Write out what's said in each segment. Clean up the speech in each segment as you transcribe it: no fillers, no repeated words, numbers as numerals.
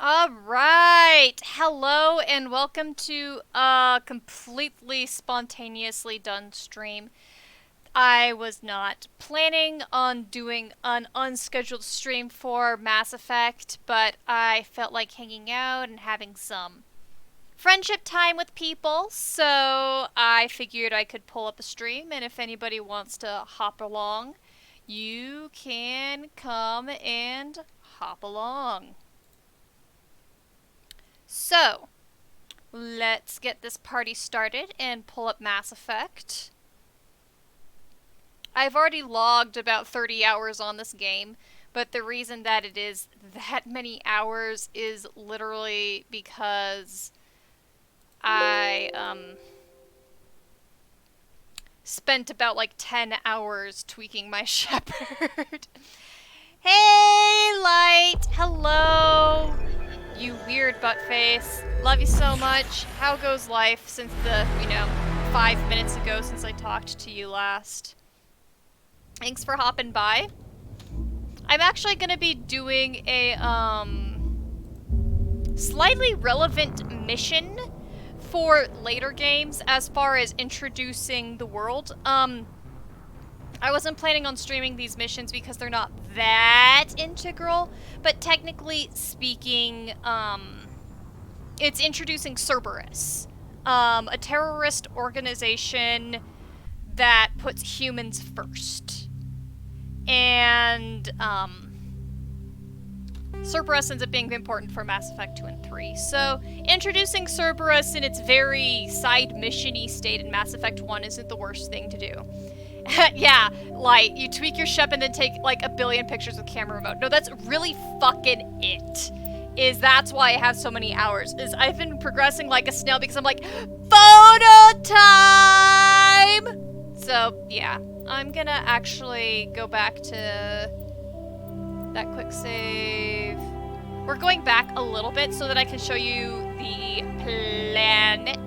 All right. Hello and welcome to a completely spontaneously done stream. I was not planning on doing an unscheduled stream for Mass Effect, but I felt like hanging out and having some friendship time with people, so I figured I could pull up a stream, and if anybody wants to hop along, you can come and hop along. So, let's get this party started and pull up Mass Effect. I've already logged about 30 hours on this game, but the reason that it is that many hours is literally because I spent about like 10 hours tweaking my Shepherd. Hey, Light! Hello! You weird butt face. Love you so much. How goes life since the, 5 minutes ago since I talked to you last? Thanks for hopping by. I'm actually gonna be doing a, slightly relevant mission for later games as far as introducing the world. I wasn't planning on streaming these missions because they're not that integral, but technically speaking, it's introducing Cerberus, a terrorist organization that puts humans first. And, Cerberus ends up being important for Mass Effect 2 and 3. So, introducing Cerberus in its very side mission-y state in Mass Effect 1 isn't the worst thing to do. Yeah, like, you tweak your ship and then take, like, a billion pictures with camera remote. No, that's really fucking it. That's why I have so many hours. Is I've been progressing like a snail because I'm like, photo time! So, yeah. I'm gonna actually go back to that quick save. We're going back a little bit so that I can show you the planet.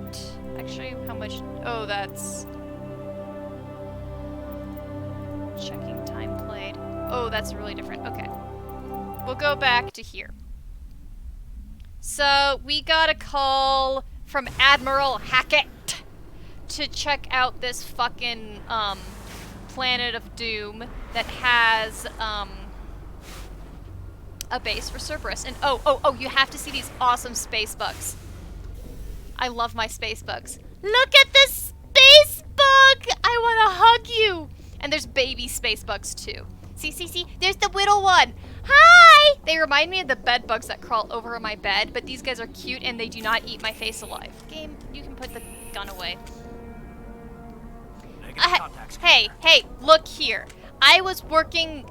Actually, how much? Oh, that's... checking time played. Oh, that's really different. Okay. We'll go back to here. So, we got a call from Admiral Hackett to check out this fucking, planet of doom that has, a base for Cerberus. And oh, you have to see these awesome space bugs. I love my space bugs. Look at this space bug! I want to hug you! And there's baby space bugs too. See, there's the little one. Hi! They remind me of the bed bugs that crawl over my bed, but these guys are cute and they do not eat my face alive. Game, you can put the gun away. Hey, look here. I was working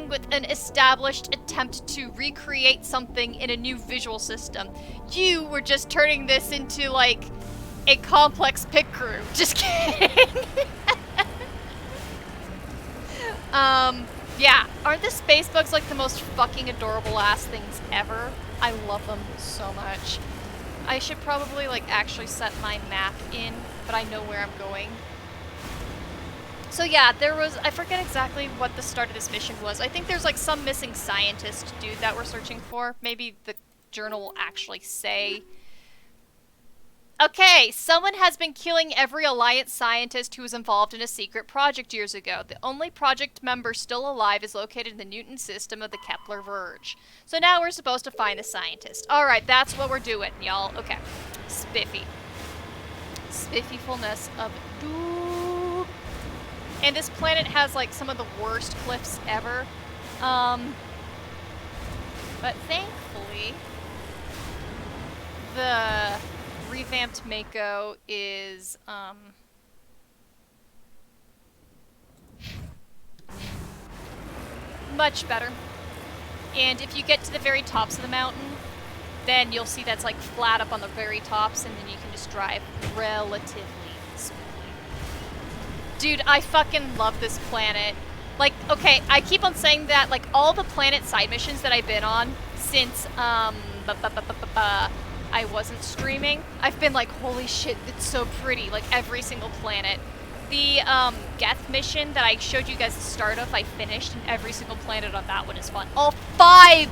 with an established attempt to recreate something in a new visual system. You were just turning this into, like, a complex pit crew. Just kidding. Yeah. Aren't the space bugs, like, the most fucking adorable ass things ever? I love them so much. I should probably, like, actually set my map in, but I know where I'm going. So yeah, there was, I forget exactly what the start of this mission was. I think there's like some missing scientist dude that we're searching for. Maybe the journal will actually say. Okay, someone has been killing every Alliance scientist who was involved in a secret project years ago. The only project member still alive is located in the Newton system of the Kepler Verge. So now we're supposed to find the scientist. Alright, that's what we're doing, y'all. Okay. Spiffy. Spiffyfulness of doom. And this planet has, like, some of the worst cliffs ever. But thankfully, the revamped Mako is, much better. And if you get to the very tops of the mountain, then you'll see that's, like, flat up on the very tops, and then you can just drive relatively smoothly. Dude, I fucking love this planet. Like, okay, I keep on saying that, like, all the planet side missions that I've been on since, I wasn't streaming, I've been like, holy shit, it's so pretty, like, every single planet. The Geth mission that I showed you guys the start of, I finished, and every single planet on that one is fun. All five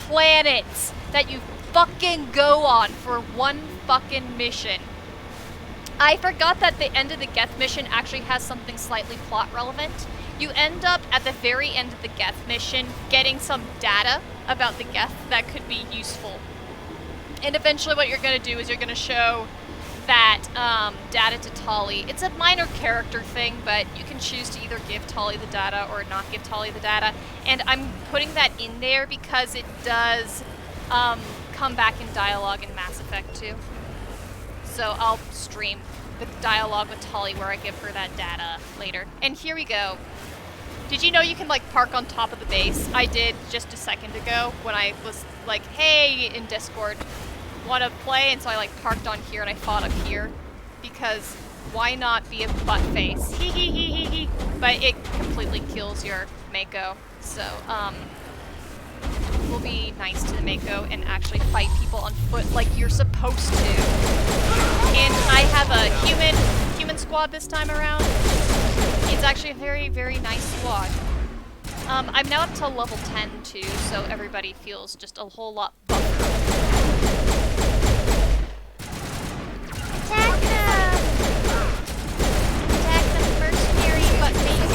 planets that you fucking go on for one fucking mission. I forgot that the end of the Geth mission actually has something slightly plot relevant. You end up at the very end of the Geth mission getting some data about the Geth that could be useful. And eventually what you're going to do is you're going to show that data to Tali. It's a minor character thing, but you can choose to either give Tali the data or not give Tali the data. And I'm putting that in there because it does come back in dialogue in Mass Effect 2. So I'll stream the dialogue with Tali where I give her that data later. And here we go. Did you know you can like park on top of the base? I did just a second ago when I was like, hey, in Discord, want to play? And so I like parked on here and I fought up here because why not be a butt face? Hee hee hee hee hee. But it completely kills your Mako. So we'll be nice to the Mako and actually fight people on foot like you're supposed to. And I have a human squad this time around. It's actually a very, very nice squad. I'm now up to level 10 too, so everybody feels just a whole lot buffer. Attack them! Attack them mercenary, but maybe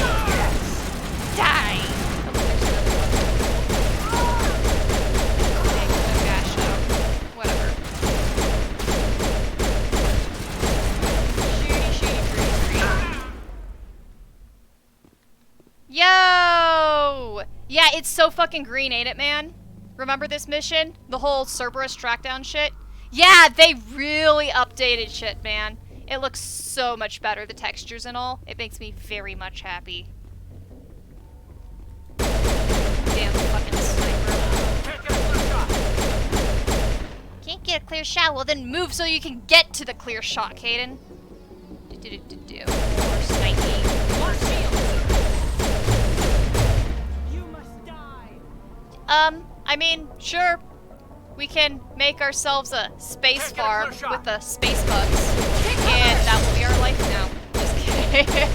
die! Oh, there's another one. Okay, no gosh, no. Whatever. Shooty, free. Yo! Yeah, it's so fucking green, ain't it, man? Remember this mission? The whole Cerberus trackdown shit? Yeah, they really updated shit, man. It looks so much better, the textures and all. It makes me very much happy. Damn fucking sniper. Can't get a clear shot? Well, then move so you can get to the clear shot, Caden. More sniping. More shield. You must die. I mean, sure. We can make ourselves a space farm with the space bugs. And that will be our life now. Just kidding.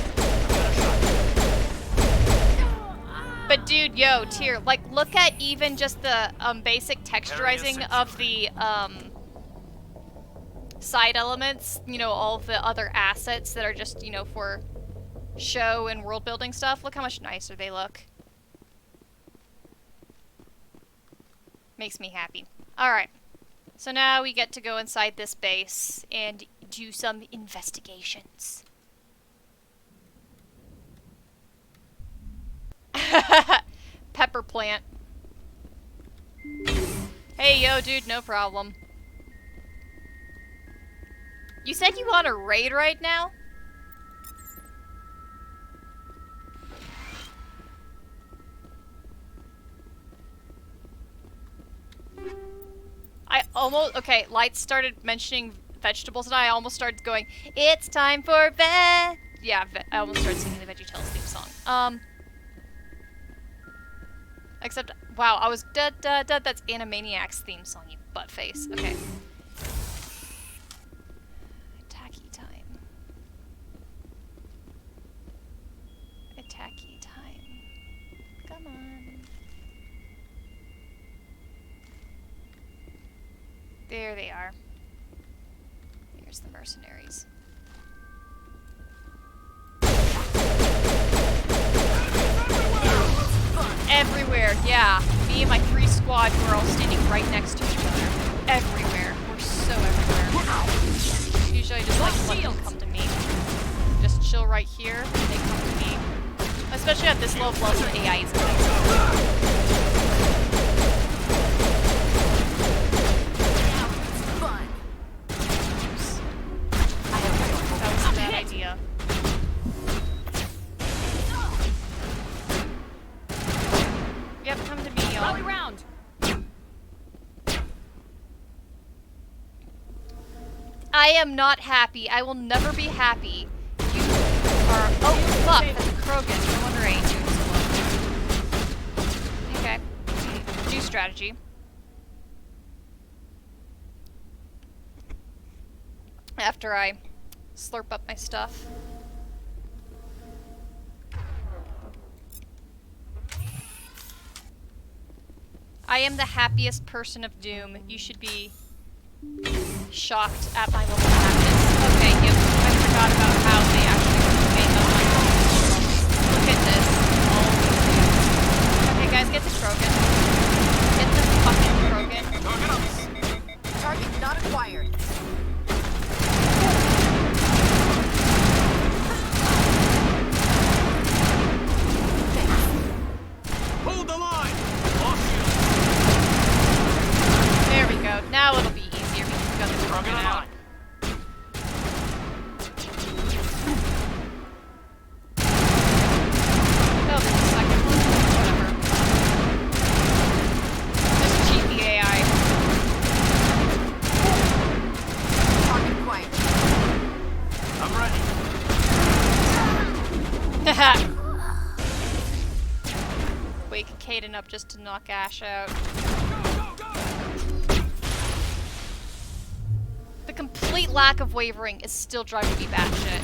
But dude, yo, Tyr, like, look at even just the basic texturizing of the side elements, you know, all of the other assets that are just, you know, for show and world building stuff. Look how much nicer they look. Makes me happy. Alright, so now we get to go inside this base and do some investigations. Pepper plant. Hey, yo, dude, no problem. You said you want a raid right now? I almost, okay, Lights started mentioning vegetables and I almost started going, it's time for veg. Yeah, I almost started singing the VeggieTales theme song. Except, wow, I was that's Animaniacs theme song, you butt face. Okay. Attacky time. Attacky time. Come on. There they are. Here's the mercenaries. Everywhere, yeah. Me and my 3 squad who are all standing right next to each other. Everywhere. We're so everywhere. Usually I just like let them come to me. Just chill right here, and they come to me. Especially at this low level, the AI is nice. Idea. Yep, come to me, y'all. Rally round. I am not happy. I will never be happy. You are. Oh fuck! That's a Krogan. No wonder I ain't doing so well. Okay. New strategy. After I Slurp up my stuff. I am the happiest person of Doom. You should be shocked at my level of happiness. Okay, yep, I forgot about how they actually made them. Look at this. Okay, guys, get the Krogan. Get the fucking Krogan. Target not acquired. Hold the line! Lost you. There we go. Now it'll be easier because we've got the Krogan out. Oh, there's a second one. Whatever. Just cheat the AI. Target acquired. I'm ready. Haha. Wake Caden up just to knock Ash out. The complete lack of wavering is still driving me batshit.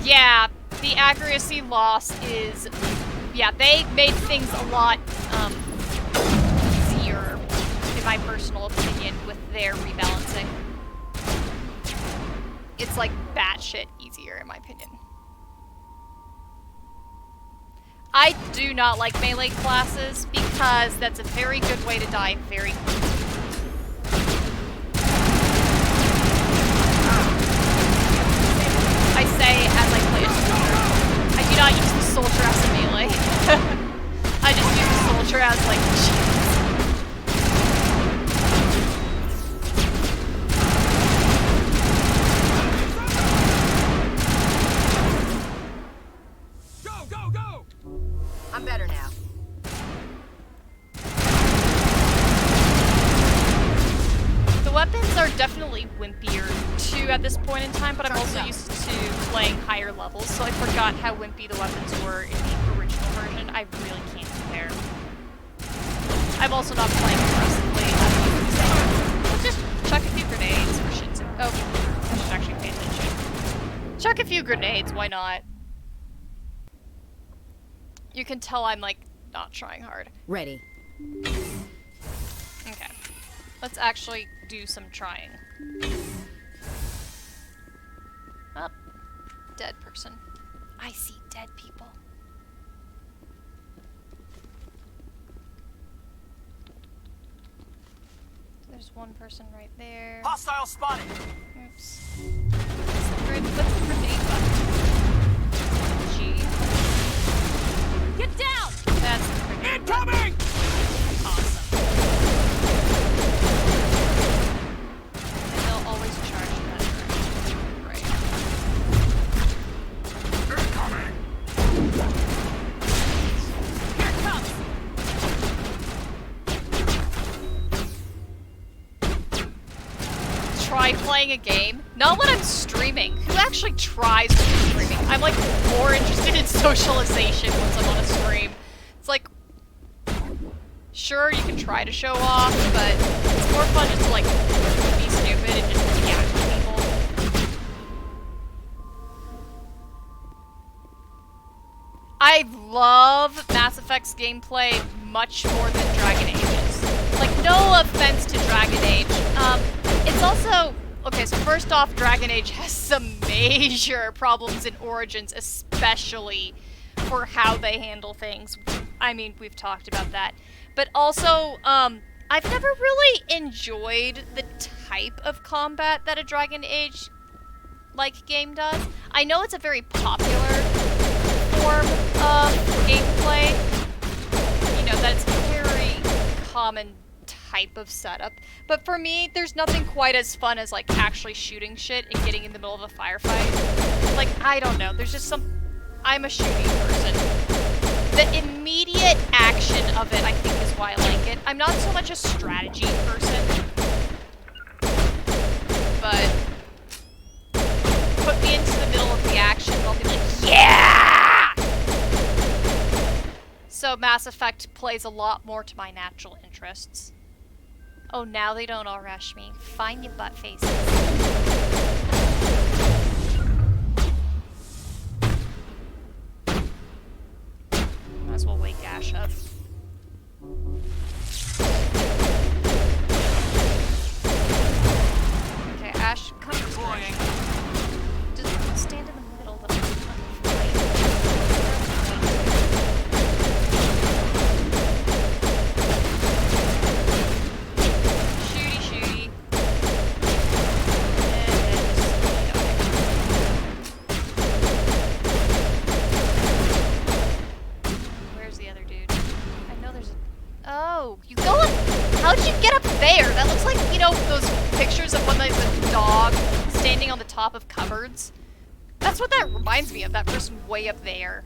Yeah, the accuracy loss is... Yeah, they made things a lot easier, in my personal opinion, with their rebalancing. It's like batshit easier, in my opinion. I do not like melee classes because that's a very good way to die very quickly. I say as I play a soldier. I do not use the soldier as a melee. I just use the soldier as like cheese. Go, go, go! I'm better now. The weapons are definitely wimpier too at this point in time, but I'm also used to playing higher levels, so I forgot how wimpy the weapons were in the original version. I really can't compare. I'm also not playing aggressively. Let's just chuck a few grenades for shits and... Oh, I should actually pay attention. Chuck a few grenades, why not? You can tell I'm, like, not trying hard. Ready. Okay. Let's actually do some trying. Up. Dead person. I see dead people. There's one person right there. Hostile spotted! Oops. What's the grenade button? G. Get down! That's the grenade Incoming! button. Awesome. And they'll always charge in that direction. Right. Incoming! Here it comes! Try playing a game. Not when I'm streaming. Who actually tries when I'm streaming? I'm like more interested in socialization once I'm on a stream. It's like, sure, you can try to show off, but it's more fun just to like be stupid and just react to people. I love Mass Effect's gameplay much more than Dragon Age's. Like, no offense to Dragon Age. It's also... Okay, so first off, Dragon Age has some major problems in Origins, especially for how they handle things. I mean, we've talked about that. But also, I've never really enjoyed the type of combat that a Dragon Age-like game does. I know it's a very popular form of gameplay. You know, that it's a very common type of setup. But for me, there's nothing quite as fun as, like, actually shooting shit and getting in the middle of a firefight. Like, I don't know. There's just some... I'm a shooting person. The immediate action of it, I think, is why I like it. I'm not so much a strategy person. But So Mass Effect plays a lot more to my natural interests. Oh, now they don't all rush me. Fine, you butt faces. Might as well wake Ash up. Okay, Ash, come this way. Just stand in the middle of the fucking fight. Shooty, shooty. And then just Where's the other dude? I know there's a... Oh, you going? How did you get up there? That looks like, you know, those pictures of when there's a dog standing on the top of cupboards. That's what that reminds me of, that person way up there.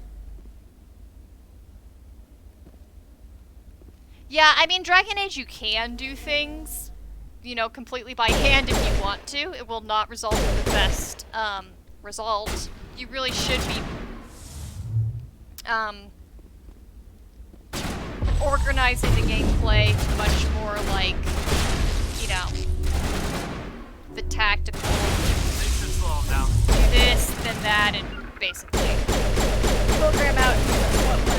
Yeah, I mean, Dragon Age, you can do things, you know, completely by hand if you want to. It will not result in the best, result. You really should be, organizing the gameplay much more like, you know, the tactical. They should slow them down. Do this, then that, and basically program out what when.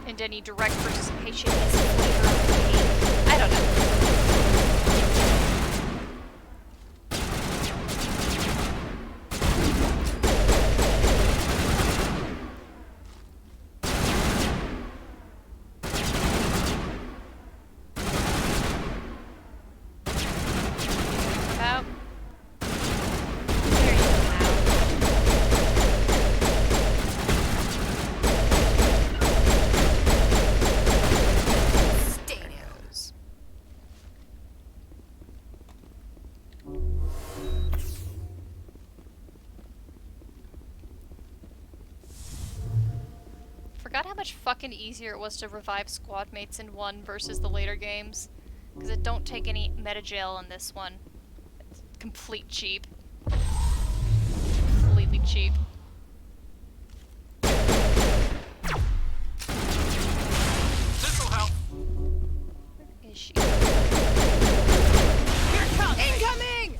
And any direct participation is flavor of the game. I don't know. Forgot how much fucking easier it was to revive squad mates in 1 versus the later games. Because it don't take any meta-jail in this one. It's complete cheap. Completely cheap. This'll help. Where is she? Here it comes. Incoming!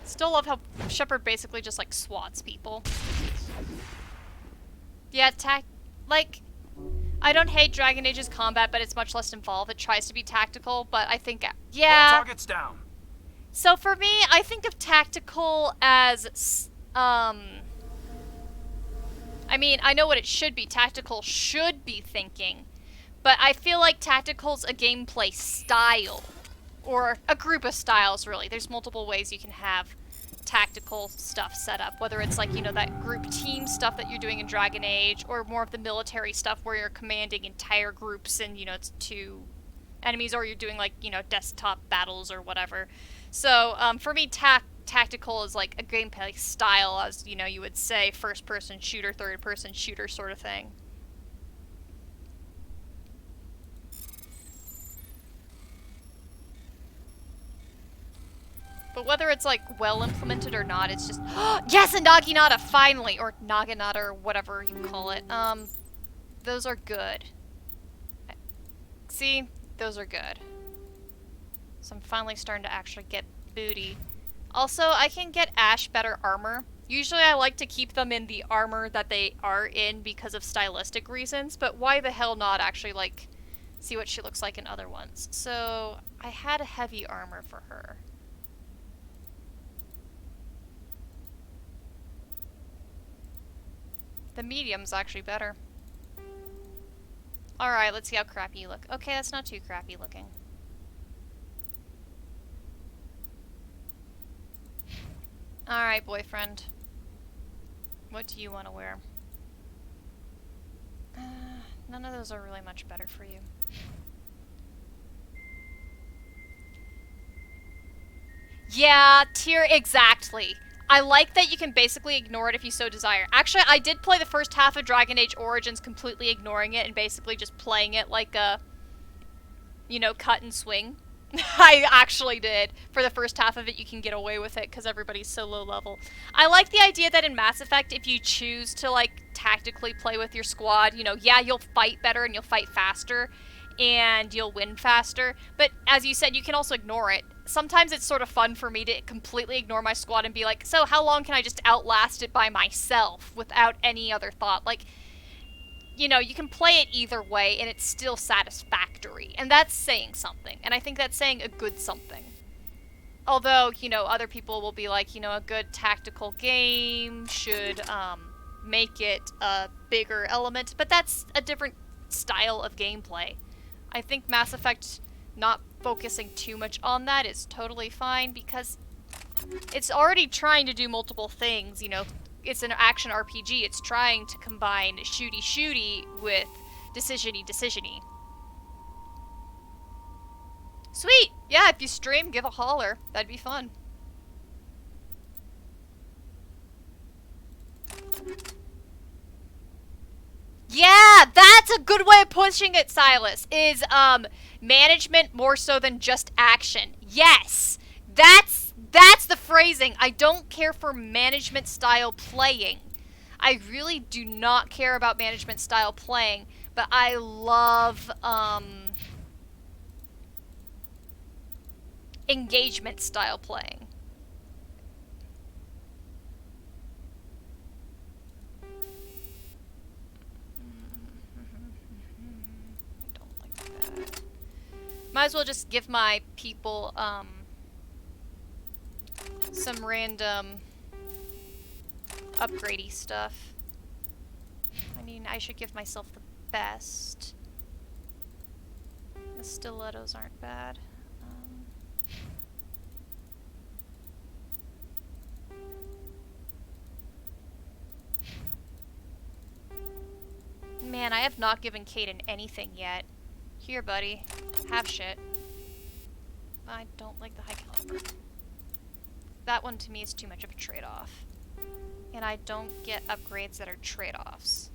Still love how Shepard basically just like swats people. Yeah, like, I don't hate Dragon Age's combat, but it's much less involved. It tries to be tactical, but I think, All yeah. targets down. So for me, I think of tactical as, I mean, I know what it should be. Tactical should be thinking, but I feel like tactical's a gameplay style, or a group of styles, really. There's multiple ways you can have tactical stuff set up, whether it's like, you know, that group team stuff that you're doing in Dragon Age, or more of the military stuff where you're commanding entire groups and, you know, it's 2 enemies, or you're doing like, you know, desktop battles or whatever. So, for me, tactical is like a gameplay style, as, you know, you would say first-person shooter, third-person shooter sort of thing. But whether it's, like, well implemented or not, it's just... Yes, a Naginata, finally! Or Naginata, or whatever you call it. Those are good. See? Those are good. So I'm finally starting to actually get booty. Also, I can get Ash better armor. Usually I like to keep them in the armor that they are in because of stylistic reasons, but why the hell not actually, like, see what she looks like in other ones. So, I had a heavy armor for her. The medium's actually better. Alright, let's see how crappy you look. Okay, that's not too crappy looking. Alright, boyfriend. What do you want to wear? None of those are really much better for you. Yeah, tier exactly. I like that you can basically ignore it if you so desire. Actually, I did play the first half of Dragon Age Origins completely ignoring it and basically just playing it like a, you know, cut and swing. I actually did. For the first half of it, you can get away with it because everybody's so low level. I like the idea that in Mass Effect, if you choose to, like, tactically play with your squad, you know, yeah, you'll fight better and you'll fight faster and you'll win faster. But as you said, you can also ignore it. Sometimes it's sort of fun for me to completely ignore my squad and be like, so how long can I just outlast it by myself without any other thought? Like, you know, you can play it either way and it's still satisfactory. And that's saying something. And I think that's saying a good something. Although, you know, other people will be like, you know, a good tactical game should make it a bigger element. But that's a different style of gameplay. I think Mass Effect not focusing too much on that is totally fine because it's already trying to do multiple things, you know. It's an action RPG. It's trying to combine shooty-shooty with decision-y. Sweet! Yeah, if you stream, give a holler. That'd be fun. Yeah, that's a good way of pushing it, Silas, is management more so than just action. Yes! That's the phrasing. I don't care for management style playing. I really do not care about management style playing, but I love engagement style playing. I don't like that. Might as well just give my people some random upgradey stuff. I mean, I should give myself the best. The stilettos aren't bad. Man, I have not given Caden anything yet. Here, buddy. Have shit. I don't like the high caliber. That one to me is too much of a trade-off. And I don't get upgrades that are trade-offs.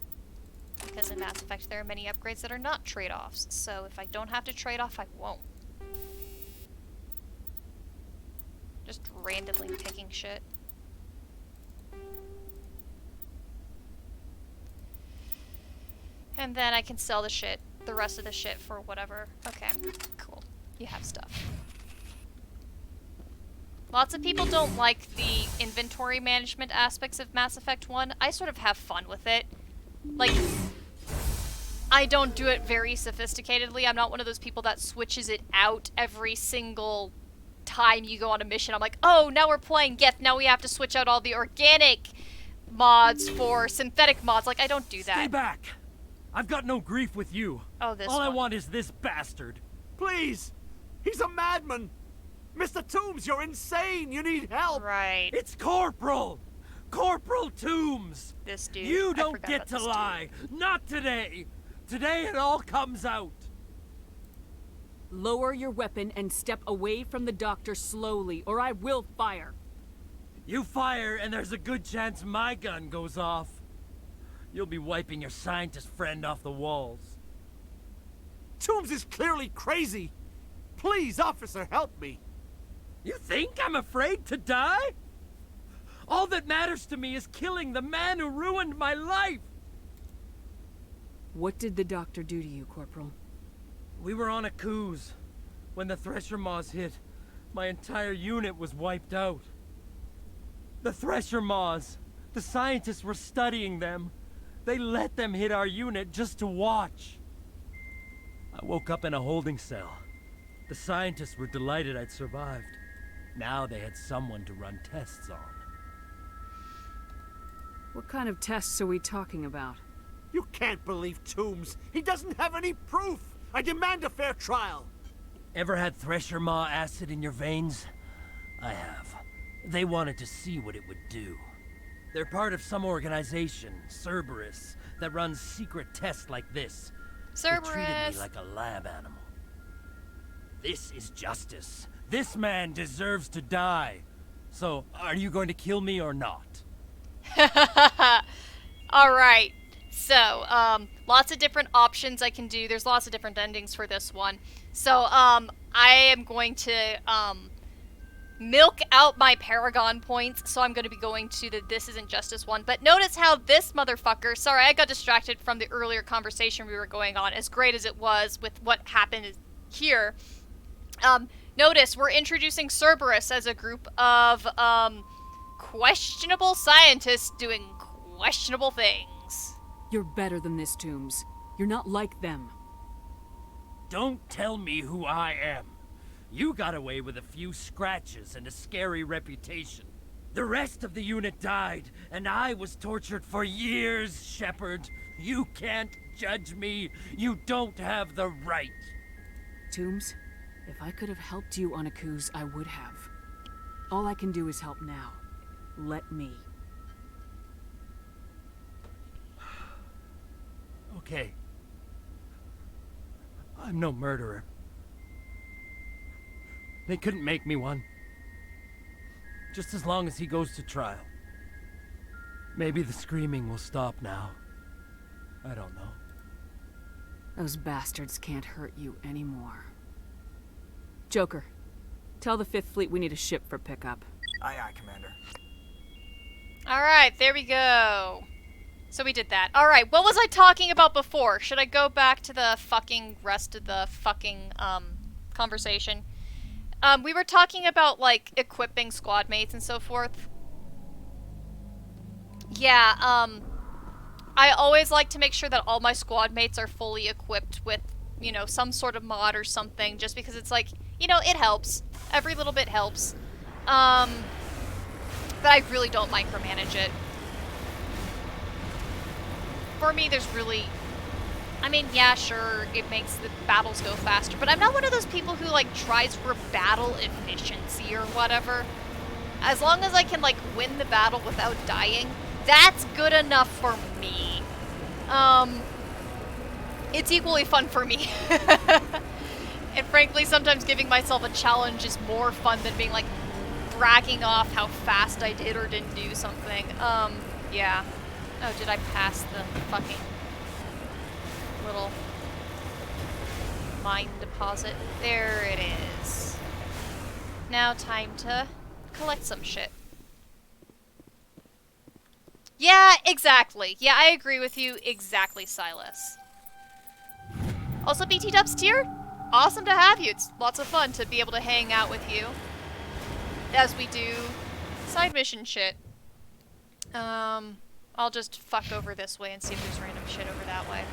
Because in Mass Effect there are many upgrades that are not trade-offs. So if I don't have to trade off, I won't. Just randomly picking shit. And then I can sell the rest of the shit for whatever. Okay, cool. You have stuff. Lots of people don't like the inventory management aspects of Mass Effect 1. I sort of have fun with it. Like, I don't do it very sophisticatedly. I'm not one of those people that switches it out every single time you go on a mission. I'm like, oh, now we're playing Geth. Now we have to switch out all the organic mods for synthetic mods. Like, I don't do that. Stay back! I've got no grief with you. Oh, this All one. I want is this bastard. Please! He's a madman! Mr. Toombs, you're insane! You need help! Right. It's Corporal! Corporal Toombs! This dude. You I don't forgot get about to this dude. lie! Not today! Today it all comes out! Lower your weapon and step away from the doctor slowly, or I will fire. You fire and there's a good chance my gun goes off. You'll be wiping your scientist friend off the walls. Toombs is clearly crazy! Please, officer, help me! You think I'm afraid to die? All that matters to me is killing the man who ruined my life! What did the doctor do to you, Corporal? We were on a cruise. When the Thresher Maws hit, my entire unit was wiped out. The Thresher Maws, the scientists were studying them. They let them hit our unit just to watch. I woke up in a holding cell. The scientists were delighted I'd survived. Now they had someone to run tests on. What kind of tests are we talking about? You can't believe Toombs! He doesn't have any proof! I demand a fair trial! Ever had Thresher Maw acid in your veins? I have. They wanted to see what it would do. They're part of some organization, Cerberus, that runs secret tests like this. They treated Cerberus. me like a lab animal. This is justice. This man deserves to die. So, are you going to kill me or not? Alright. So, lots of different options I can do. There's lots of different endings for this one. So, I am going to, milk out my Paragon points, so I'm going to be going to the This Isn't Justice one. But notice how this motherfucker, sorry, I got distracted from the earlier conversation we were going on, as great as it was with what happened here. Notice we're introducing Cerberus as a group of, questionable scientists doing questionable things. You're better than this, Toombs. You're not like them. Don't tell me who I am. You got away with a few scratches and a scary reputation. The rest of the unit died, and I was tortured for years, Shepard. You can't judge me. You don't have the right. Toombs, if I could have helped you on Akuz, I would have. All I can do is help now. Let me. Okay. I'm no murderer. They couldn't make me one. Just as long as he goes to trial. Maybe the screaming will stop now. I don't know. Those bastards can't hurt you anymore. Joker, tell the 5th Fleet we need a ship for pickup. Aye, aye, Commander. Alright, there we go. So we did that. Alright, what was I talking about before? Should I go back to the fucking rest of the fucking, conversation? We were talking about, like, equipping squad mates and so forth. Yeah, I always like to make sure that all my squad mates are fully equipped with, you know, some sort of mod or something, just because it's like, you know, it helps. Every little bit helps. But I really don't micromanage it. For me, there's really... I mean, yeah, sure, it makes the battles go faster, but I'm not one of those people who, like, tries for battle efficiency or whatever. As long as I can, like, win the battle without dying, that's good enough for me. It's equally fun for me. And frankly, sometimes giving myself a challenge is more fun than being, like, bragging off how fast I did or didn't do something. Yeah. Oh, did I pass the fucking little mine deposit? There it is. Now time to collect some shit. Yeah, exactly. Yeah, I agree with you exactly, Silas. Also, BT Dubs tier, awesome to have you. It's lots of fun to be able to hang out with you as we do side mission shit. I'll just fuck over this way and see if there's random shit over that way.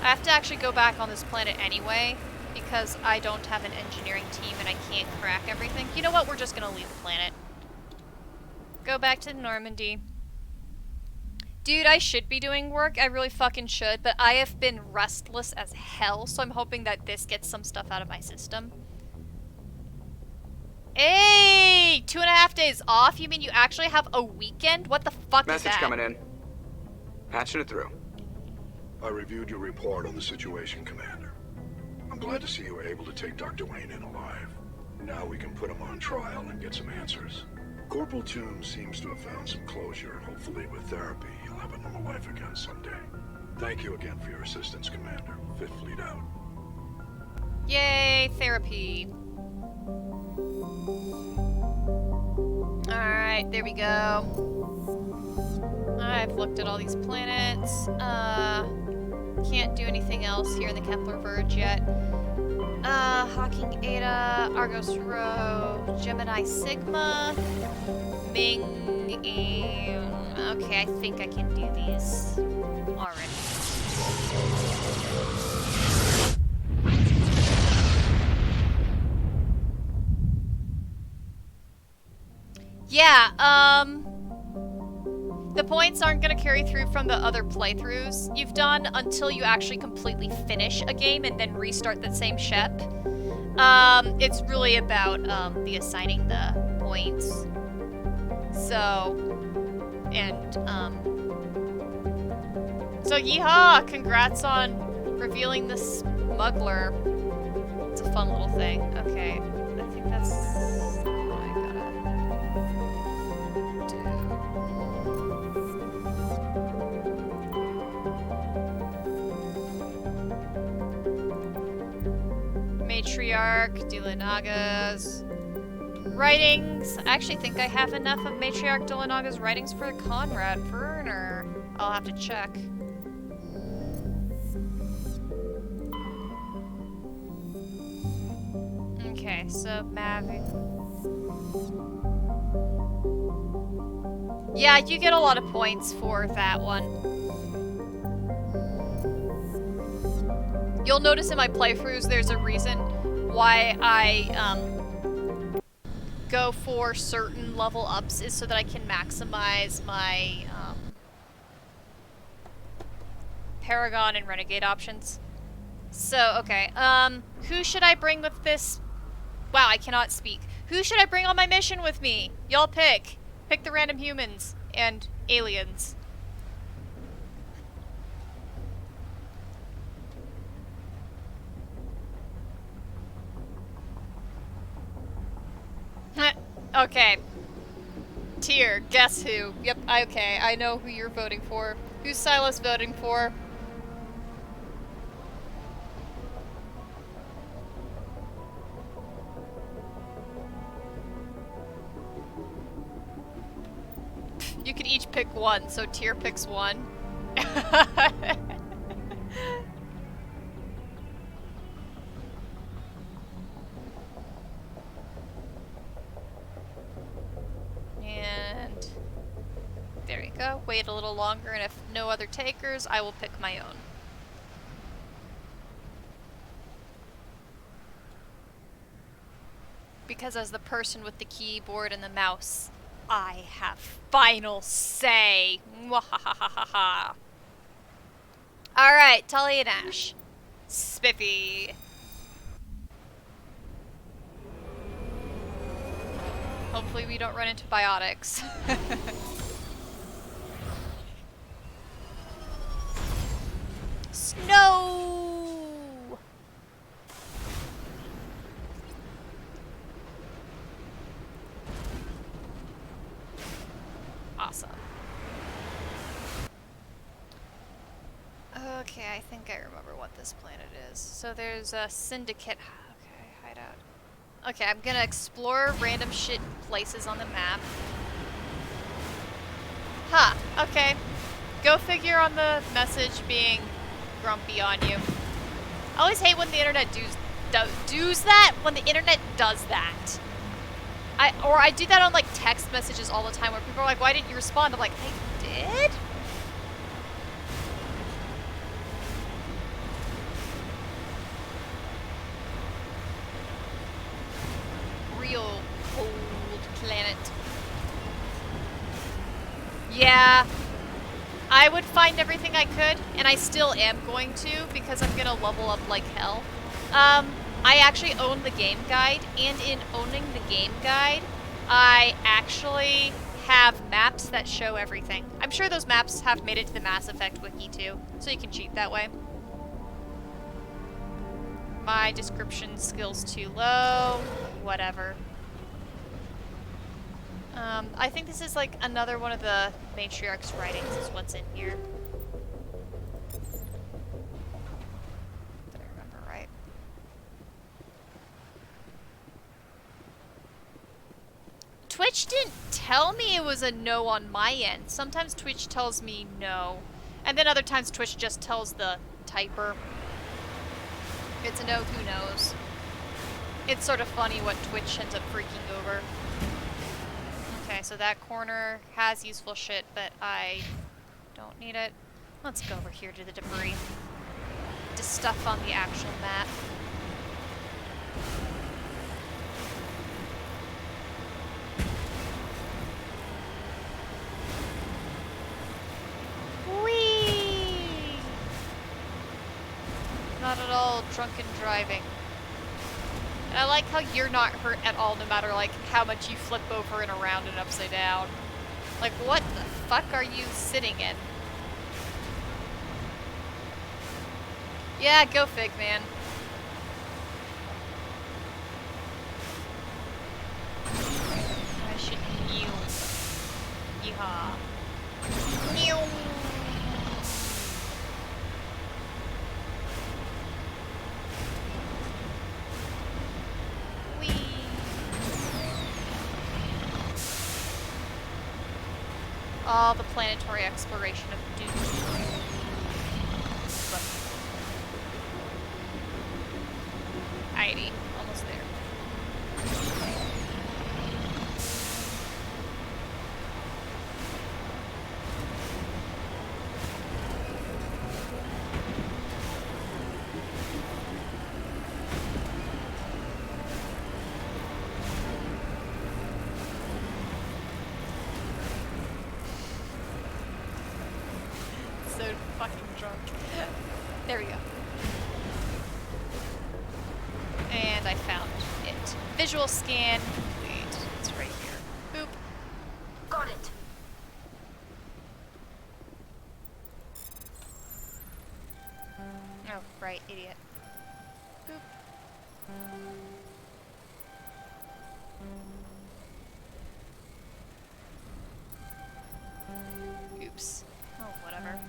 I have to actually go back on this planet anyway, because I don't have an engineering team and I can't crack everything. You know what? We're just gonna leave the planet. Go back to Normandy. Dude, I should be doing work. I really fucking should, but I have been restless as hell, so I'm hoping that this gets some stuff out of my system. Hey! 2.5 days off? You mean you actually have a weekend? What the fuck is that? Message coming in. Patching it through. I reviewed your report on the situation, Commander. I'm glad to see you were able to take Dr. Wayne in alive. Now we can put him on trial and get some answers. Corporal Toombs seems to have found some closure. Hopefully with therapy, he'll have a normal life again someday. Thank you again for your assistance, Commander. 5th Fleet out. Yay, therapy. Alright, there we go. I've looked at all these planets. Can't do anything else here in the Kepler Verge yet. Hawking Eta, Argos Rho, Gemini Sigma, Ming, okay, I think I can do these already. Yeah, the points aren't going to carry through from the other playthroughs you've done until you actually completely finish a game and then restart the same ship. It's really about the assigning the points. So, and, so yeehaw! Congrats on revealing the smuggler. It's a fun little thing. Okay, I think that's what I gotta do. Matriarch, Dulanaga's writings. I actually think I have enough of Matriarch Dulanaga's writings for Conrad Werner. I'll have to check. Okay, so Mavic. Yeah, you get a lot of points for that one. You'll notice in my playthroughs there's a reason why I go for certain level ups is so that I can maximize my Paragon and Renegade options. So, okay, who should I bring with this? Wow, I cannot speak. Who should I bring on my mission with me? Y'all pick. Pick the random humans and aliens. Okay. Tier, guess who? Yep, okay, I know who you're voting for. Who's Silas voting for? You could each pick one, so Tier picks one. And there you go. Wait a little longer, and if no other takers, I will pick my own. Because as the person with the keyboard and the mouse, I have final say. Mwahahaha. Alright, Tully and Ash. Spiffy. Hopefully we don't run into biotics. Snow! Awesome. Okay, I think I remember what this planet is. So there's a syndicate. Okay, hideout. Okay, I'm gonna explore random shit places on the map. Huh, okay. Go figure on the message being grumpy on you. I always hate when the internet does that, when the internet does that. I do that on like text messages all the time where people are like, why didn't you respond? I'm like, I did? Real old planet. Yeah. I would find everything I could, and I still am going to because I'm gonna level up like hell. I actually own the game guide, and in owning the game guide, I actually have maps that show everything. I'm sure those maps have made it to the Mass Effect wiki too, so you can cheat that way. My description skill's too low, whatever. I think this is like another one of the Matriarch's writings is what's in here. Did I remember right? Twitch didn't tell me it was a no on my end. Sometimes Twitch tells me no. And then other times Twitch just tells the typer. If it's a no, who knows? It's sort of funny what Twitch ends up freaking over. Okay, so that corner has useful shit, but I don't need it. Let's go over here to the debris. To stuff on the actual map. Whee! Not at all drunken driving. And I like how you're not hurt at all no matter like how much you flip over and around and upside down. Like what the fuck are you sitting in? Yeah, go fig, man. I should kneel. Yeehaw. Kneel. All the planetary exploration of Doom. Alrighty, almost there. So fucking drunk. There we go. And I found it. Visual scan. Wait, it's right here. Boop. Got it. Oh, right, idiot. Boop. Oops. Oh, whatever.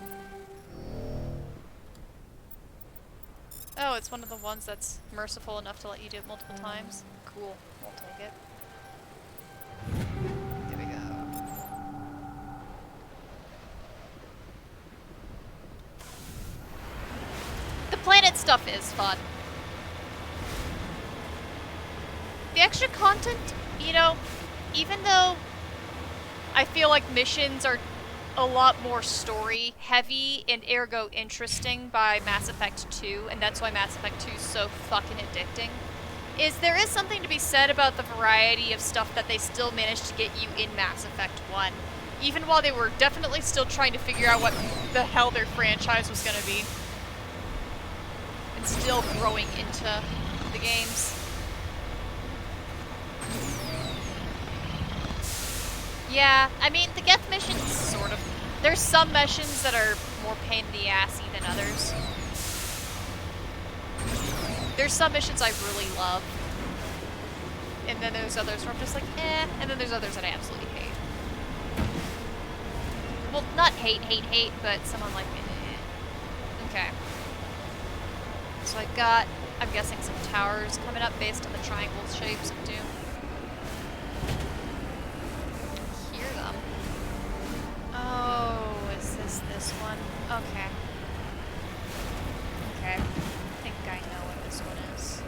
Oh, it's one of the ones that's merciful enough to let you do it multiple times. Cool. We'll take it. There we go. The planet stuff is fun. The extra content, you know, even though I feel like missions are a lot more story heavy and ergo interesting by Mass Effect 2, and that's why Mass Effect 2 is so fucking addicting, is there is something to be said about the variety of stuff that they still managed to get you in Mass Effect 1. Even while they were definitely still trying to figure out what the hell their franchise was gonna be. And still growing into the games. Yeah, I mean, the Geth missions, sort of. There's some missions that are more pain in the assy than others. There's some missions I really love. And then there's others where I'm just like, eh. And then there's others that I absolutely hate. Well, not hate, but someone like, eh. Okay. So I got, I'm guessing, some towers coming up based on the triangle shapes of Doom. Hear them. Oh, is this one? Okay. Okay. I think I know what this one is.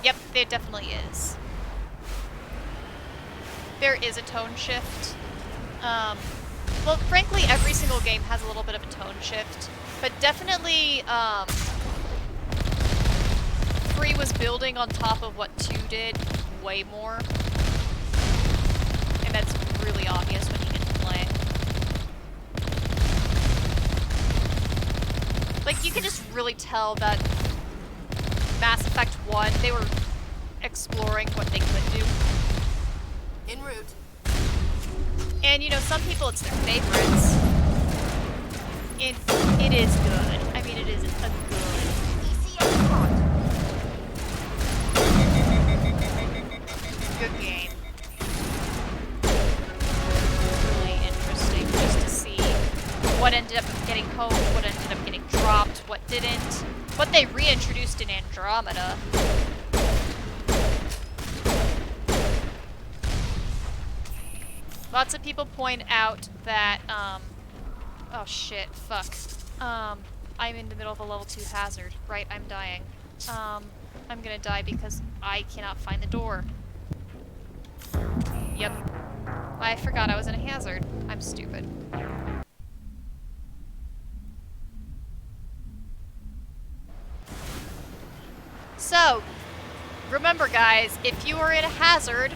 Yep, it definitely is. There is a tone shift. Well, frankly, every single game has a little bit of a tone shift, but definitely, 3 was building on top of what 2 did way more. And that's really obvious when you get to play. Like, you can just really tell that Mass Effect 1, they were exploring what they could do. En route. And, you know, some people, it's their favorites. It is good. I mean, it is a good. ECS caught. Good game. Really interesting just to see what ended up getting honed, what ended up getting dropped, what didn't. What they reintroduced in Andromeda. Lots of people point out that, oh shit, fuck. I'm in the middle of a level 2 hazard. Right, I'm dying. I'm gonna die because I cannot find the door. Yep. I forgot I was in a hazard. I'm stupid. So, remember guys, if you are in a hazard,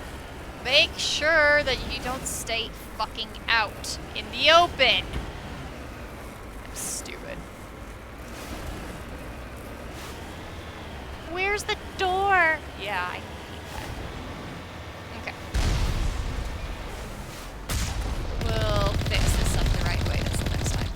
make sure that you don't stay fucking out in the open. I'm stupid. Where's the door? Yeah, I hate that. Okay. We'll fix this up the right way this next time.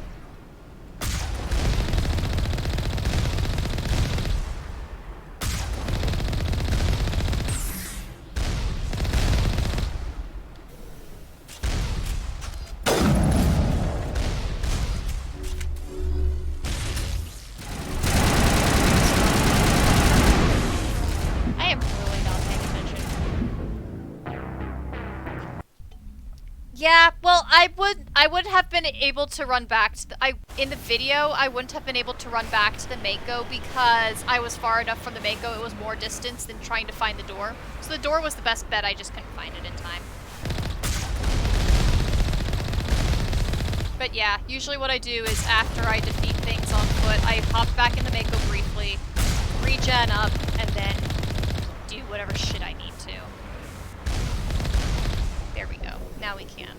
I would have been able to run back to the, in the video, I wouldn't have been able to run back to the Mako because I was far enough from the Mako. It was more distance than trying to find the door. So the door was the best bet. I just couldn't find it in time. But yeah, usually what I do is after I defeat things on foot, I hop back in the Mako briefly, regen up, and then do whatever shit I need to. There we go. Now we can.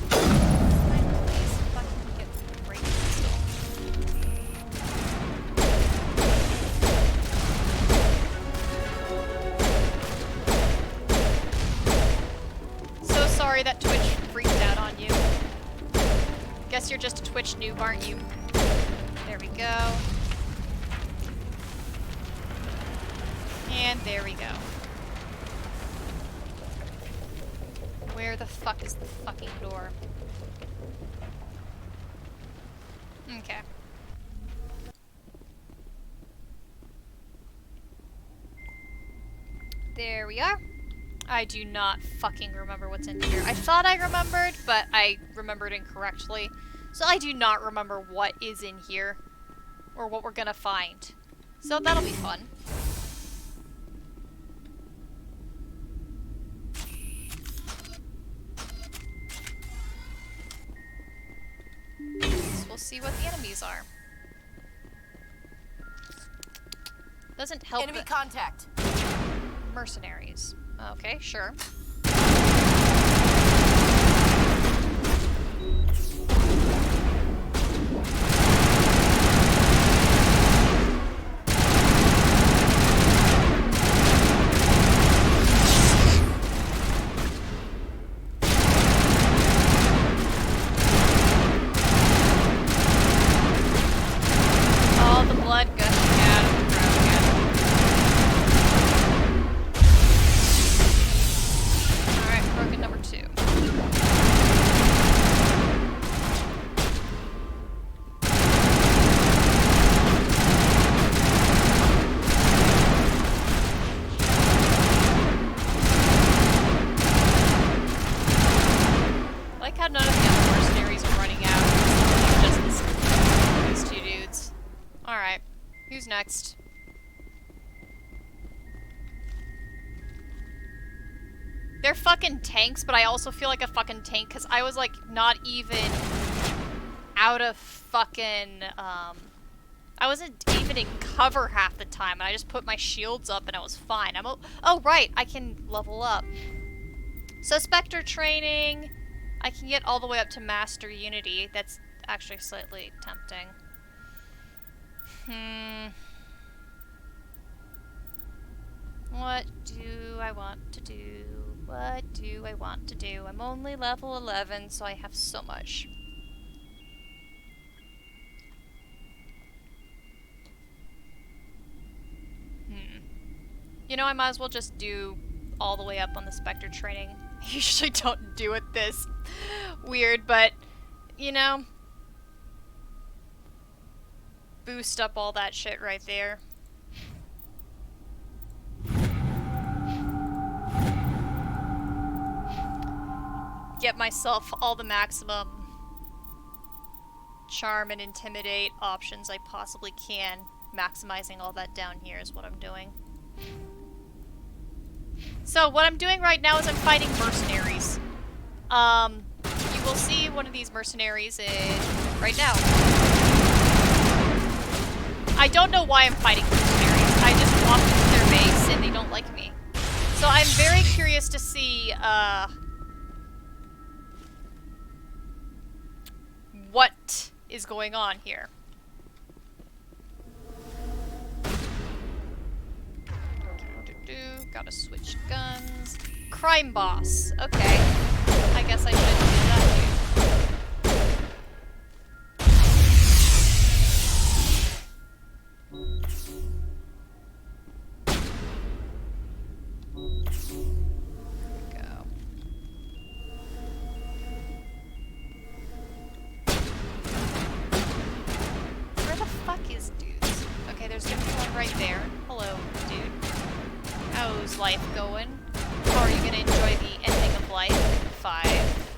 Please fucking get right pistol. So sorry that Twitch freaked out on you. Guess you're just a Twitch noob, aren't you? There we go. And there we go. Where the fuck is the fucking door? Okay. There we are. I do not fucking remember what's in here. I thought I remembered, but I remembered incorrectly. So I do not remember what is in here. Or what we're gonna find. So that'll be fun. So we'll see what the enemies are. Doesn't help. Enemy contact. Mercenaries. Okay, sure. All the blood gushing out of the throat again. Alright, broken number 2. I like how none of the other mercenaries are running out. It's just these 2 dudes. Alright, who's next? They're fucking tanks, but I also feel like a fucking tank because I was like not even out of fucking, I wasn't even in cover half the time and I just put my shields up and I was fine. Oh right, I can level up. So Spectre training, I can get all the way up to Master Unity. That's actually slightly tempting. What do I want to do? What do I want to do? I'm only level 11, so I have so much. You know, I might as well just do all the way up on the Spectre training. I usually don't do it this weird, but, you know, boost up all that shit right there. Get myself all the maximum charm and intimidate options I possibly can. Maximizing all that down here is what I'm doing. So what I'm doing right now is I'm fighting mercenaries. You will see one of these mercenaries right now. I don't know why I'm fighting mercenaries. I just walked into their base and they don't like me. So I'm very curious to see, what is going on here. Gotta switch guns. Crime boss. Okay. I guess I should do that Go. Where the fuck is dudes? Okay, there's gonna be one right there. Hello, dude. How's life going? How are you gonna enjoy the ending of life in 5,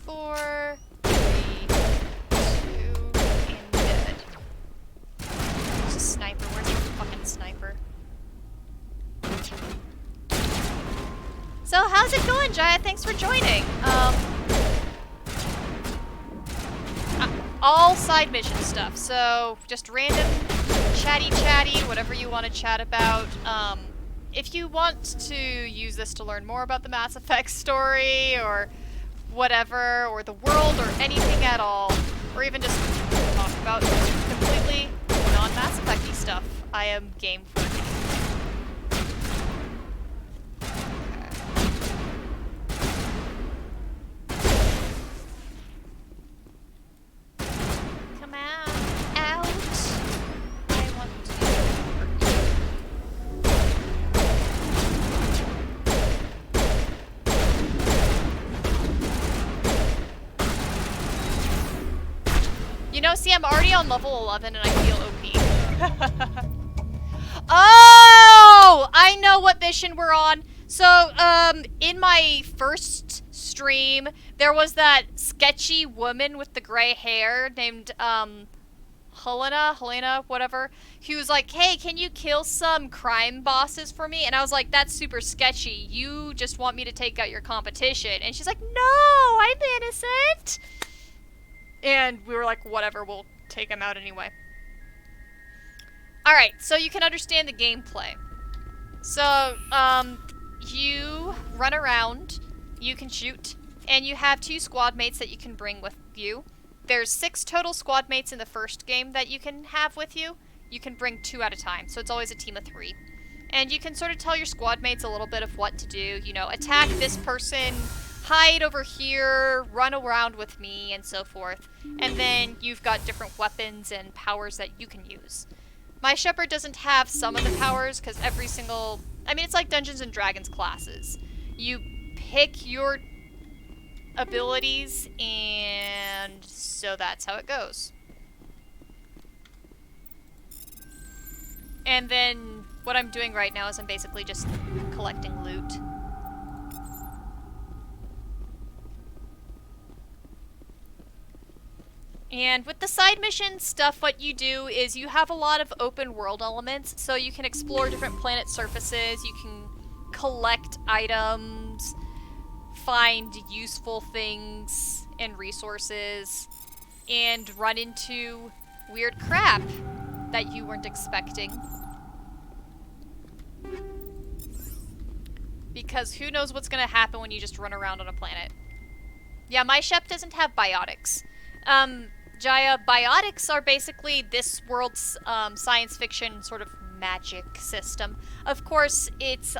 4, 3, 2, and dead. There's a sniper. Where's the fucking sniper? So how's it going, Jaya? Thanks for joining. All side mission stuff. So just random chatty, whatever you want to chat about. If you want to use this to learn more about the Mass Effect story or whatever, or the world, or anything at all, or even just talk about completely non-Mass Effect-y stuff, I am game for it. Come out. I want to hurt you. You know, see, I'm already on level 11 and I feel OP. Oh! I know what mission we're on. So, in my first stream, there was that sketchy woman with the gray hair named, Helena, whatever, who was like, hey, can you kill some crime bosses for me? And I was like, that's super sketchy. You just want me to take out your competition. And she's like, no, I'm innocent. And we were like, whatever, we'll take him out anyway. Alright, so you can understand the gameplay. So, you run around, you can shoot, and you have 2 squad mates that you can bring with you. There's 6 total squad mates in the first game that you can have with you. You can bring 2 at a time, so it's always a team of 3. And you can sort of tell your squad mates a little bit of what to do. You know, attack this person, hide over here, run around with me, and so forth. And then you've got different weapons and powers that you can use. My Shepherd doesn't have some of the powers, because every single... I mean, it's like Dungeons & Dragons classes. You pick your abilities, and so that's how it goes. And then what I'm doing right now is I'm basically just collecting loot. And with the side mission stuff, what you do is you have a lot of open world elements, so you can explore different planet surfaces, you can collect items, find useful things and resources, and run into weird crap that you weren't expecting. Because who knows what's gonna happen when you just run around on a planet. Yeah, my ship doesn't have biotics. Jaya, biotics are basically this world's science fiction sort of magic system. Of course, it's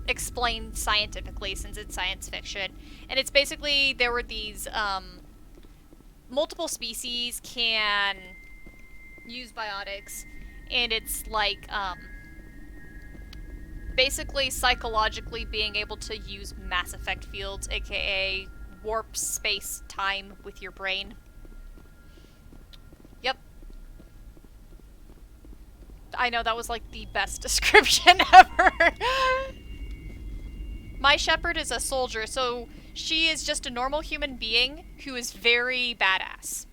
explained scientifically since it's science fiction. And it's basically, there were these multiple species can use biotics, and it's like basically psychologically being able to use Mass Effect fields, aka warp space-time with your brain. Yep. I know, that was like the best description ever. My Shepherd is a soldier, so she is just a normal human being who is very badass.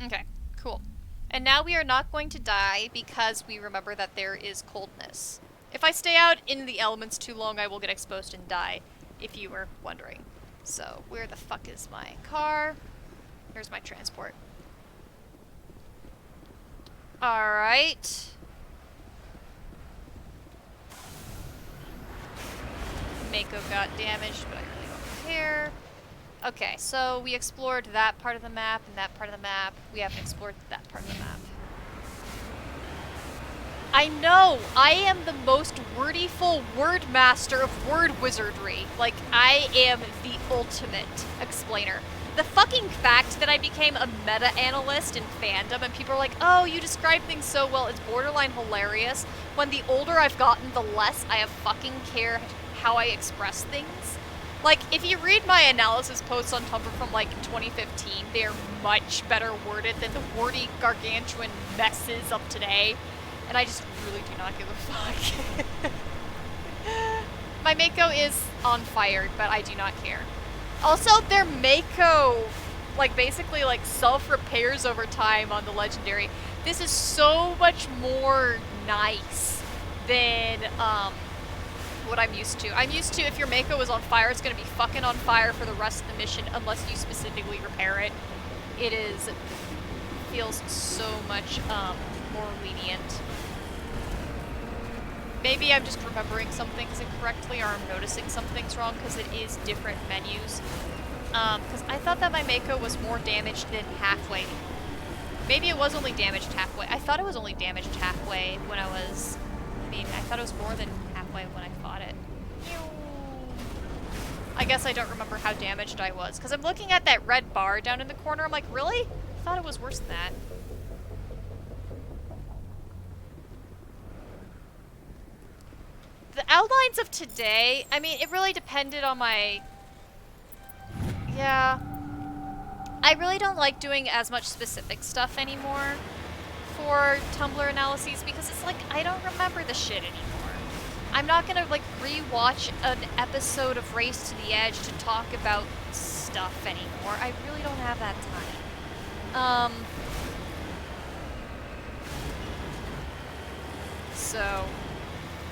Okay, cool. And now we are not going to die because we remember that there is coldness. If I stay out in the elements too long, I will get exposed and die, if you were wondering. So, where the fuck is my car? Here's my transport. Alright. Mako got damaged, but I really don't care. Okay, so we explored that part of the map and that part of the map. We haven't explored that part of the map. I know! I am the most wordyful word master of word wizardry. Like, I am the ultimate explainer. The fucking fact that I became a meta-analyst in fandom and people are like, oh, you describe things so well, it's borderline hilarious. When the older I've gotten, the less I have fucking cared how I express things. Like, if you read my analysis posts on Tumblr from, like, 2015, they're much better worded than the wordy gargantuan messes of today. And I just really do not give a fuck. my Mako is on fire, but I do not care. Also, their Mako, like, basically, like, self-repairs over time on the Legendary. This is so much more nice than, what I'm used to. I'm used to, if your Mako is on fire, it's gonna be fucking on fire for the rest of the mission unless you specifically repair it. It feels so much, more lenient. Maybe I'm just remembering some things incorrectly, or I'm noticing some things wrong, because it is different menus. Because I thought that my Mako was more damaged than halfway. Maybe it was only damaged halfway. I thought it was only damaged halfway when I was... I mean, I thought it was more than halfway when I fought it. I guess I don't remember how damaged I was, because I'm looking at that red bar down in the corner. I'm like, really? I thought it was worse than that. The outlines of today, I mean, it really depended on my... Yeah. I really don't like doing as much specific stuff anymore for Tumblr analyses because it's like, I don't remember the shit anymore. I'm not gonna, like, re-watch an episode of Race to the Edge to talk about stuff anymore. I really don't have that time. So...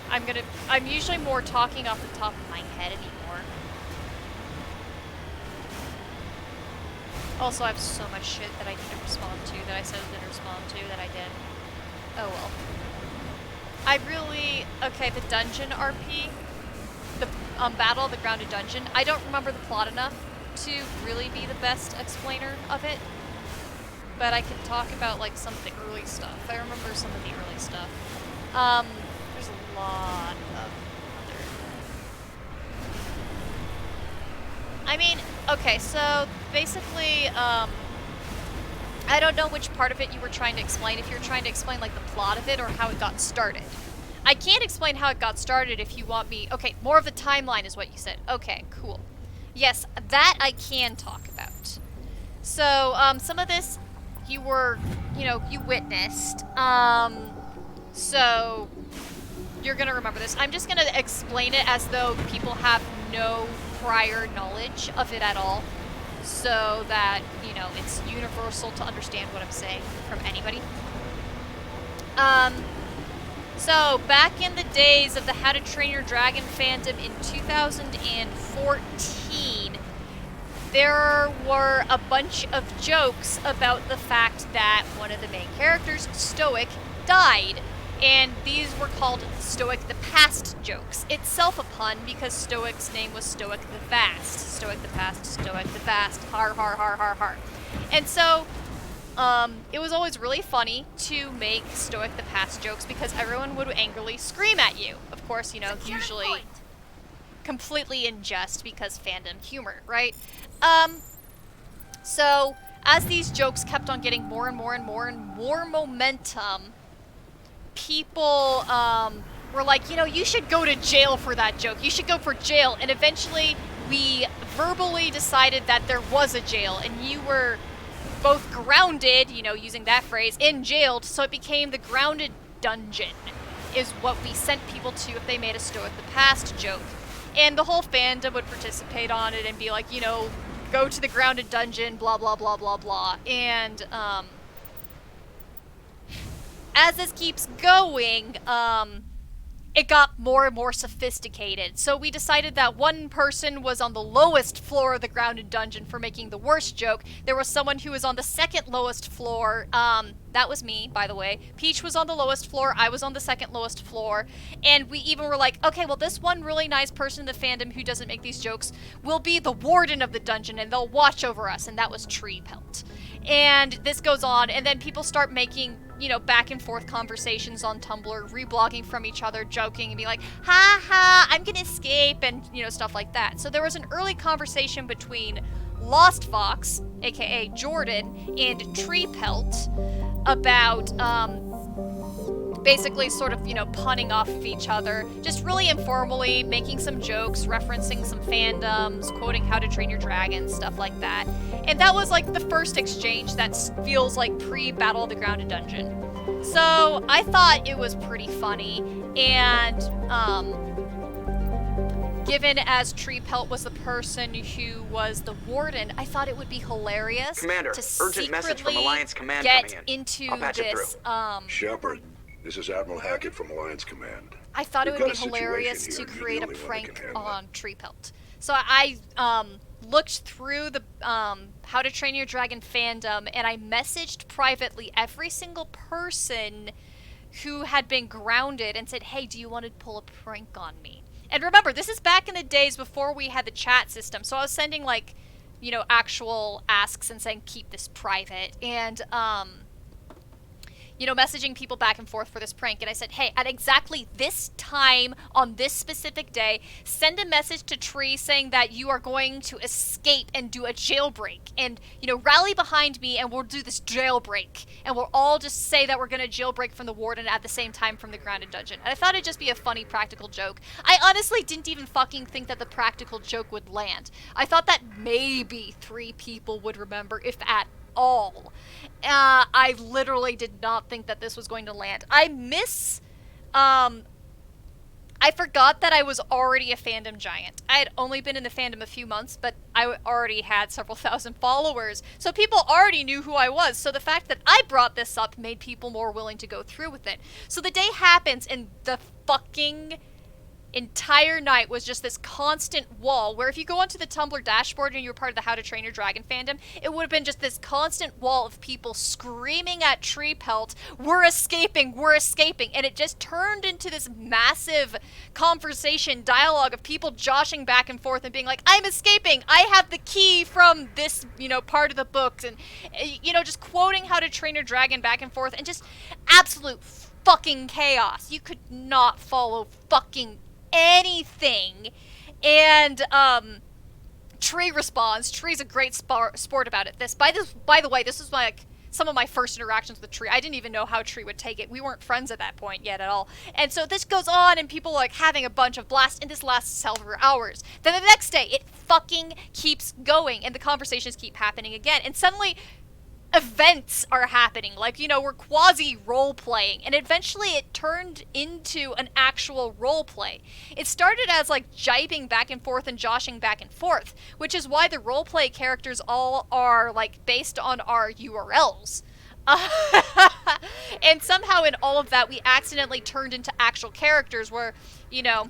I'm usually more talking off the top of my head anymore. Also, I have so much shit that I need to respond to that I said I was gonna respond to that I did. Oh well. I really... Okay, the dungeon RP, the Battle of the Grounded Dungeon, I don't remember the plot enough to really be the best explainer of it. But I can talk about, like, some of the early stuff. I remember some of the early stuff. There's a lot of other... I mean, okay, so basically, I don't know which part of it you were trying to explain, if you're trying to explain, like, the plot of it or how it got started. I can't explain how it got started if you want me... Okay, more of the timeline is what you said. Okay, cool. Yes, that I can talk about. So, some of this you were, you know, you witnessed. So... You're gonna remember this. I'm just gonna explain it as though people have no prior knowledge of it at all. So that, you know, it's universal to understand what I'm saying from anybody. So, back in the days of the How to Train Your Dragon fandom in 2014, there were a bunch of jokes about the fact that one of the main characters, Stoic, died. And these were called Stoic the Past jokes. Itself a pun because Stoic's name was Stoic the Vast. Stoic the Past, Stoic the Vast, har har har har har. And so, it was always really funny to make Stoic the Past jokes because everyone would angrily scream at you. Of course, you know, usually completely in jest because fandom humor, right? So, as these jokes kept on getting more and more and more and more momentum, people were like, you know, you should go to jail for that joke. You should go for jail. And eventually, we verbally decided that there was a jail, and you were both grounded, you know, using that phrase, and jailed, so it became the Grounded Dungeon, is what we sent people to if they made a Stoic the Past joke. And the whole fandom would participate on it and be like, you know, go to the Grounded Dungeon, blah, blah, blah, blah, blah. And, as this keeps going, it got more and more sophisticated. So we decided that one person was on the lowest floor of the Grounded Dungeon for making the worst joke. There was someone who was on the second lowest floor. That was me, by the way. Peach was on the lowest floor. I was on the second lowest floor. And we even were like, okay, well, this one really nice person in the fandom who doesn't make these jokes will be the warden of the dungeon, and they'll watch over us. And that was Tree Pelt. And this goes on, and then people start making, you know, back and forth conversations on Tumblr, reblogging from each other, joking, and be like, ha ha, I'm gonna escape, and, you know, stuff like that. So there was an early conversation between Lost Fox, aka Jordan, and Tree Pelt about, basically sort of, you know, punning off of each other, just really informally making some jokes, referencing some fandoms, quoting How to Train Your Dragon, stuff like that. And that was like the first exchange that feels like pre-Battle of the Grounded Dungeon. So I thought it was pretty funny, and given as Tree Pelt was the person who was the warden, I thought it would be hilarious Commander, to urgent message from secretly Alliance Command get coming in. into I'll patch it this. Shepard, this is Admiral Hackett from Alliance Command. I thought it We've would got be a hilarious situation to here, and you're create the a only one that prank can handle it. on Tree Pelt. So I looked through the How to Train Your Dragon fandom, and I messaged privately every single person who had been grounded and said, hey, do you want to pull a prank on me? And remember, this is back in the days before we had the chat system, so I was sending, like, you know, actual asks and saying, keep this private, and, you know, messaging people back and forth for this prank. And I said, hey, at exactly this time on this specific day, send a message to Tree saying that you are going to escape and do a jailbreak. And, you know, rally behind me and we'll do this jailbreak. And we'll all just say that we're going to jailbreak from the warden at the same time from the grounded dungeon. And I thought it'd just be a funny practical joke. I honestly didn't even fucking think that the practical joke would land. I thought that maybe 3 people would remember, if at all. I literally did not think that this was going to land. I forgot that I was already a fandom giant. I had only been in the fandom a few months, but I already had several thousand followers, so people already knew who I was. So the fact that I brought this up made people more willing to go through with it. So the day happens, and the fucking entire night was just this constant wall where if you go onto the Tumblr dashboard and you were part of the How to Train Your Dragon fandom, it would have been just this constant wall of people screaming at Tree Pelt, we're escaping, and it just turned into this massive conversation, dialogue of people joshing back and forth and being like, I'm escaping, I have the key from this, you know, part of the books, and, you know, just quoting How to Train Your Dragon back and forth, and just absolute fucking chaos. You could not follow fucking anything. And Tree responds. Tree's a great sport about it. By the way, this was like some of my first interactions with Tree. I didn't even know how Tree would take it. We weren't friends at that point yet at all. And so this goes on, and people like having a bunch of blasts, and this lasts several hours. Then the next day, it fucking keeps going, and the conversations keep happening again. And suddenly, events are happening, like, you know, we're quasi role-playing, and eventually it turned into an actual role-play. It started as, like, jibing back and forth and joshing back and forth, which is why the role-play characters all are, like, based on our URLs. And somehow in all of that, we accidentally turned into actual characters where, you know,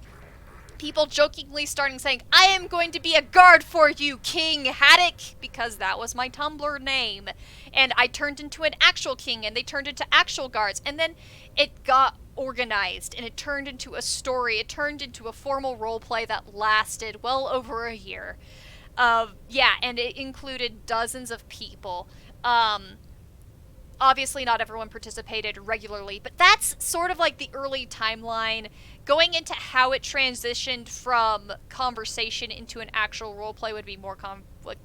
people jokingly starting saying, I am going to be a guard for you, King Haddock, because that was my Tumblr name. And I turned into an actual king, and they turned into actual guards. And then it got organized, and it turned into a story. It turned into a formal roleplay that lasted well over a year. Yeah, and it included dozens of people. Obviously, not everyone participated regularly, but that's sort of like the early timeline, going into how it transitioned from conversation into an actual roleplay would be more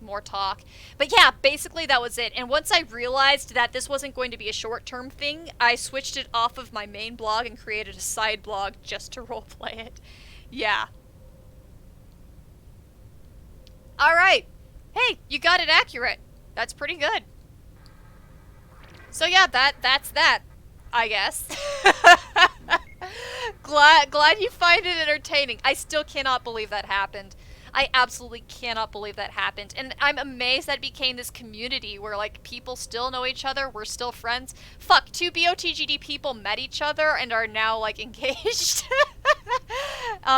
more talk. But yeah, basically that was it. And once I realized that this wasn't going to be a short-term thing, I switched it off of my main blog and created a side blog just to roleplay it. Yeah. Alright. Hey, you got it accurate. That's pretty good. So yeah, that's that, I guess. Glad you find it entertaining. I still cannot believe that happened. I absolutely cannot believe that happened. And I'm amazed that it became this community where, like, people still know each other, we're still friends. Fuck, 2 BOTGD people met each other and are now, like, engaged.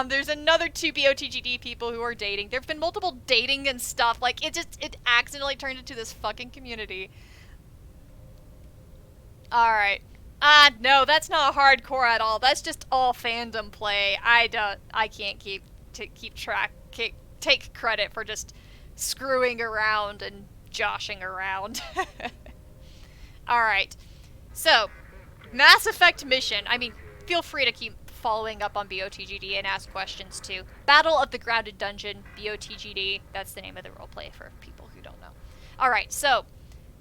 There's another 2 BOTGD people who are dating. There've been multiple dating and stuff. Like, it accidentally turned into this fucking community. Alright. No, that's not hardcore at all. That's just all fandom play. I can't take credit for just screwing around and joshing around. Alright. So, Mass Effect mission. I mean, feel free to keep following up on BOTGD and ask questions too. Battle of the Grounded Dungeon, BOTGD. That's the name of the roleplay for people who don't know. Alright, so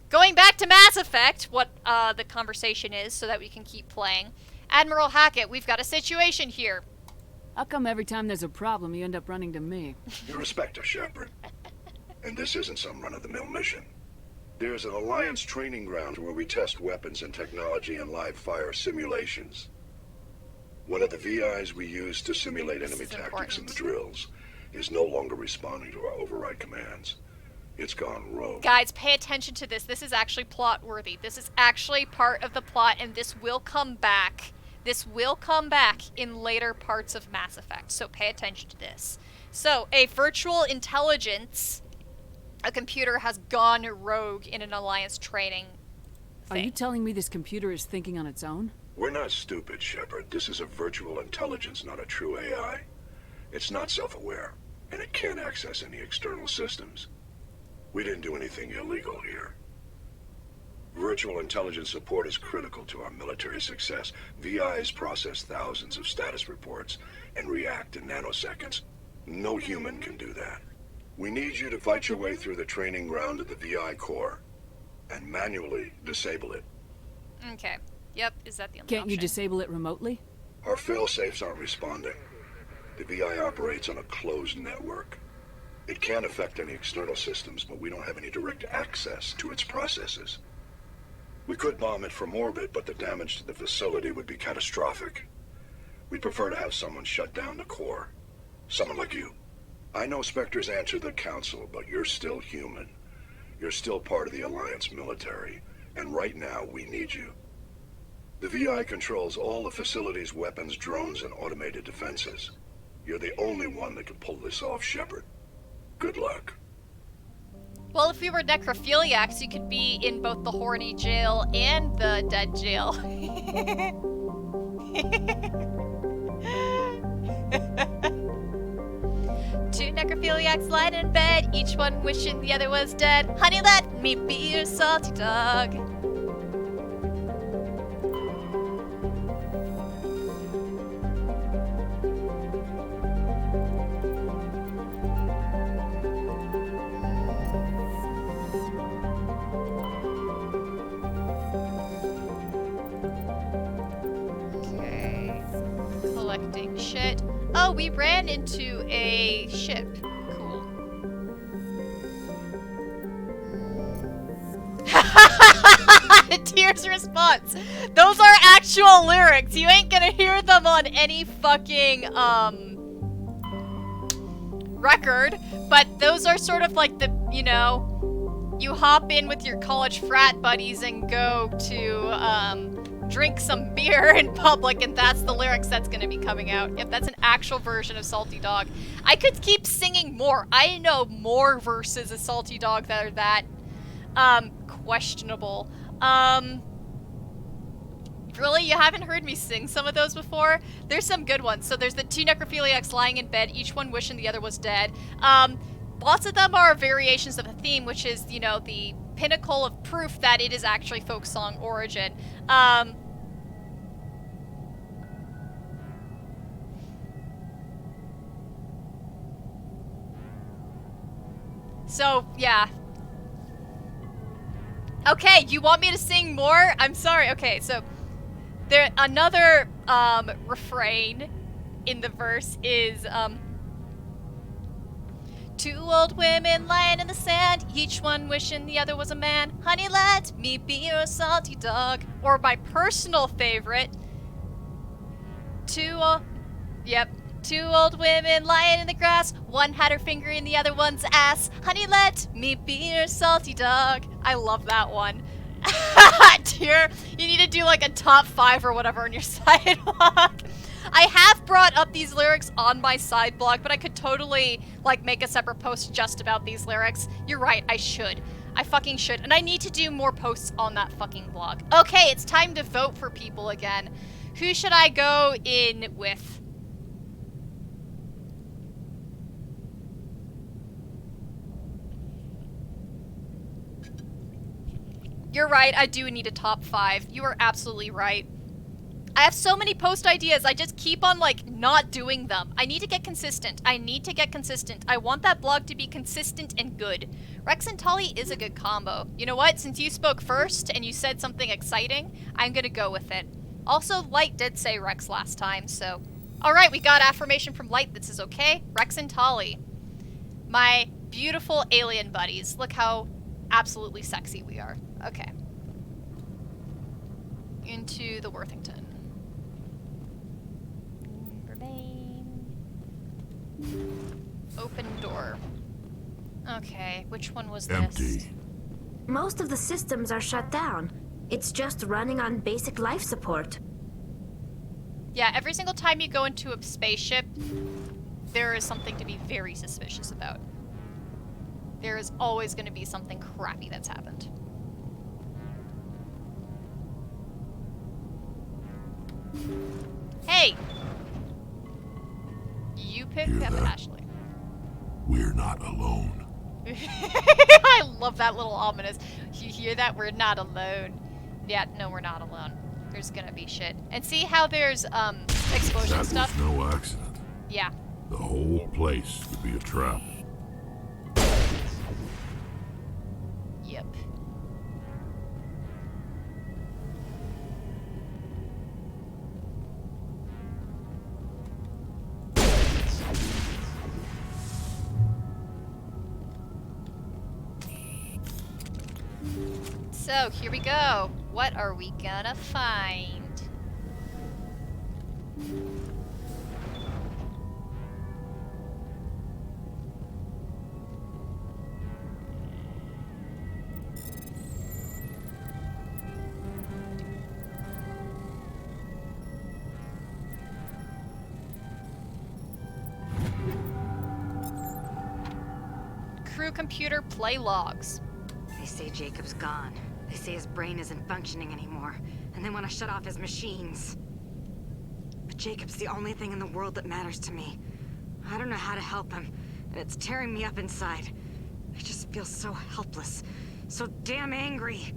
going back to Mass Effect, what the conversation is, so that we can keep playing. Admiral Hackett, we've got a situation here. How come every time there's a problem, you end up running to me? You're a Spectre, Shepard. And this isn't some run-of-the-mill mission. There's an Alliance training ground where we test weapons and technology in live fire simulations. One of the VIs we use to simulate enemy tactics in the drills is no longer responding to our override commands. It's gone rogue. Guys, pay attention to this. This is actually plot worthy. This is actually part of the plot, and this will come back. This will come back in later parts of Mass Effect, so pay attention to this. So, a virtual intelligence, a computer has gone rogue in an Alliance training Are thing. you telling me this computer is thinking on its own? We're not stupid, Shepard. This is a virtual intelligence, not a true AI. It's not self-aware, and it can't access any external systems. We didn't do anything illegal here. Virtual intelligence support is critical to our military success. VIs process thousands of status reports and react in nanoseconds. No human can do that. We need you to fight your way through the training ground of the VI core and manually disable it. Okay. Yep, is that the only Can't you option? disable it remotely? Our fail-safes aren't responding. The VI operates on a closed network. It can affect any external systems, but we don't have any direct access to its processes. We could bomb it from orbit, but the damage to the facility would be catastrophic. We'd prefer to have someone shut down the core. Someone like you. I know Spectres answer the Council, but you're still human. You're still part of the Alliance military, and right now we need you. The VI controls all the facility's weapons, drones, and automated defenses. You're the only one that can pull this off, Shepard. Good luck. Well, if we were necrophiliacs, you could be in both the horny jail and the dead jail. Two necrophiliacs lying in bed, each one wishing the other was dead. Honey, let me be your salty dog. Okay. Collecting shit. Oh, we ran into a ship. Cool. Tears response. Those are actual lyrics. You ain't gonna hear them on any fucking, record. But those are sort of like the, you know, you hop in with your college frat buddies and go to, drink some beer in public, and that's the lyrics that's gonna be coming out. Yep, that's an actual version of Salty Dog. I could keep singing more. I know more verses of Salty Dog that are that, questionable. Really? You haven't heard me sing some of those before? There's some good ones. So there's the two necrophiliacs lying in bed, each one wishing the other was dead. Lots of them are variations of a theme, which is, you know, the pinnacle of proof that it is actually folk song origin. So, yeah. Okay, you want me to sing more? I'm sorry. Okay, so there another refrain in the verse is two old women lying in the sand, each one wishing the other was a man. Honey, let me be your salty dog. Or my personal favorite, two old women lying in the grass. One had her finger in the other one's ass. Honey, let me be your salty dog. I love that one. Dear, you need to do like a top 5 or whatever on your sidewalk. I have brought up these lyrics on my side blog, but I could totally like make a separate post just about these lyrics. You're right, I should. I fucking should. And I need to do more posts on that fucking blog. Okay, it's time to vote for people again. Who should I go in with? You're right, I do need a top 5. You are absolutely right. I have so many post ideas, I just keep on, like, not doing them. I need to get consistent. I want that blog to be consistent and good. Rex and Tali is a good combo. You know what? Since you spoke first and you said something exciting, I'm gonna go with it. Also, Light did say Rex last time, so... Alright, we got affirmation from Light that says, okay, Rex and Tali. My beautiful alien buddies. Look how absolutely sexy we are. Okay. Into the Worthington. Remain. Oh. Open door. Okay, which one was Empty. this? Most of the systems are shut down. It's just running on basic life support. Yeah, every single time you go into a spaceship, there is something to be very suspicious about. There is always going to be something crappy that's happened. Hey! You pick Hear up that? Ashley. We're not alone. I love that little ominous. You hear that? We're not alone. Yeah, no, we're not alone. There's gonna be shit. And see how there's, explosion That stuff? was no accident. Yeah. The whole place could be a trap. Yep. So, here we go. What are we gonna find? Crew computer play logs. They say Jacob's gone. They say his brain isn't functioning anymore, and they want to shut off his machines. But Jacob's the only thing in the world that matters to me. I don't know how to help him, and it's tearing me up inside. I just feel so helpless, so damn angry.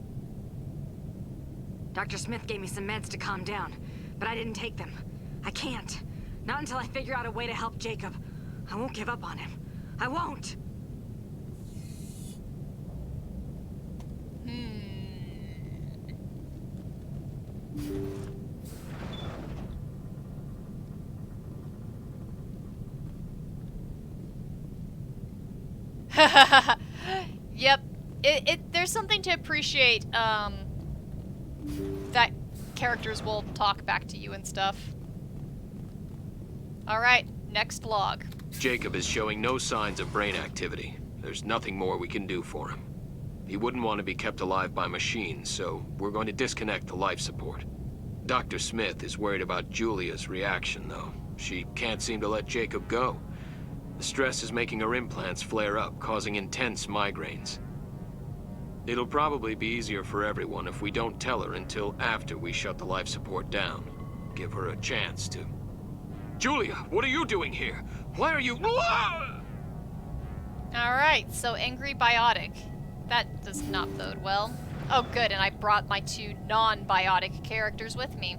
Dr. Smith gave me some meds to calm down, but I didn't take them. I can't. Not until I figure out a way to help Jacob. I won't give up on him. I won't! Yep. There's something to appreciate, that characters will talk back to you and stuff. Alright, next log. Jacob is showing no signs of brain activity. There's nothing more we can do for him. He wouldn't want to be kept alive by machines, so we're going to disconnect the life support. Dr. Smith is worried about Julia's reaction, though. She can't seem to let Jacob go. The stress is making her implants flare up, causing intense migraines. It'll probably be easier for everyone if we don't tell her until after we shut the life support down. Give her a chance to... Julia, what are you doing here? Why are you... Alright, so angry biotic. That does not bode well. Oh good, and I brought my two non-biotic characters with me.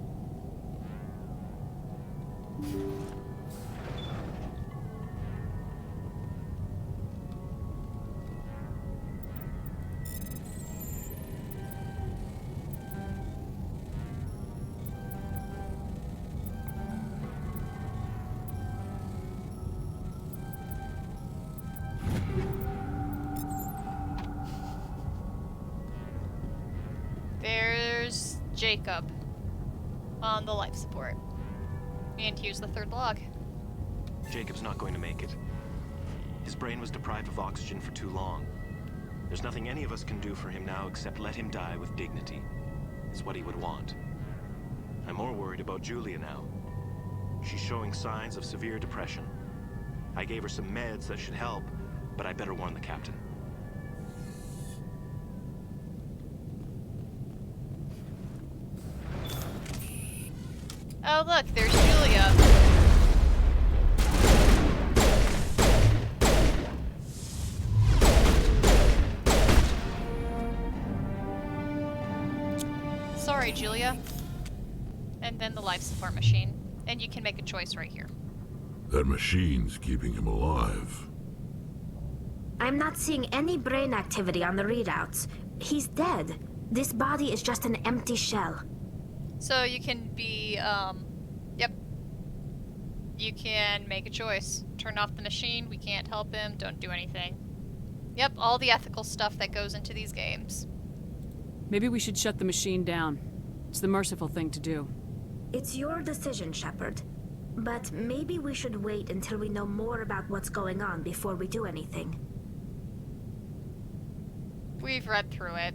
There's Jacob on the life support. And here's the third log. Jacob's not going to make it. His brain was deprived of oxygen for too long. There's nothing any of us can do for him now except let him die with dignity. It's what he would want. I'm more worried about Julia now. She's showing signs of severe depression. I gave her some meds that should help, but I better warn the captain. Oh look, there's Julia. Sorry, Julia. And then the life support machine. And you can make a choice right here. That machine's keeping him alive. I'm not seeing any brain activity on the readouts. He's dead. This body is just an empty shell. So you can be, yep. You can make a choice. Turn off the machine, we can't help him, don't do anything. Yep, all the ethical stuff that goes into these games. Maybe we should shut the machine down. It's the merciful thing to do. It's your decision, Shepard. But maybe we should wait until we know more about what's going on before we do anything. We've read through it.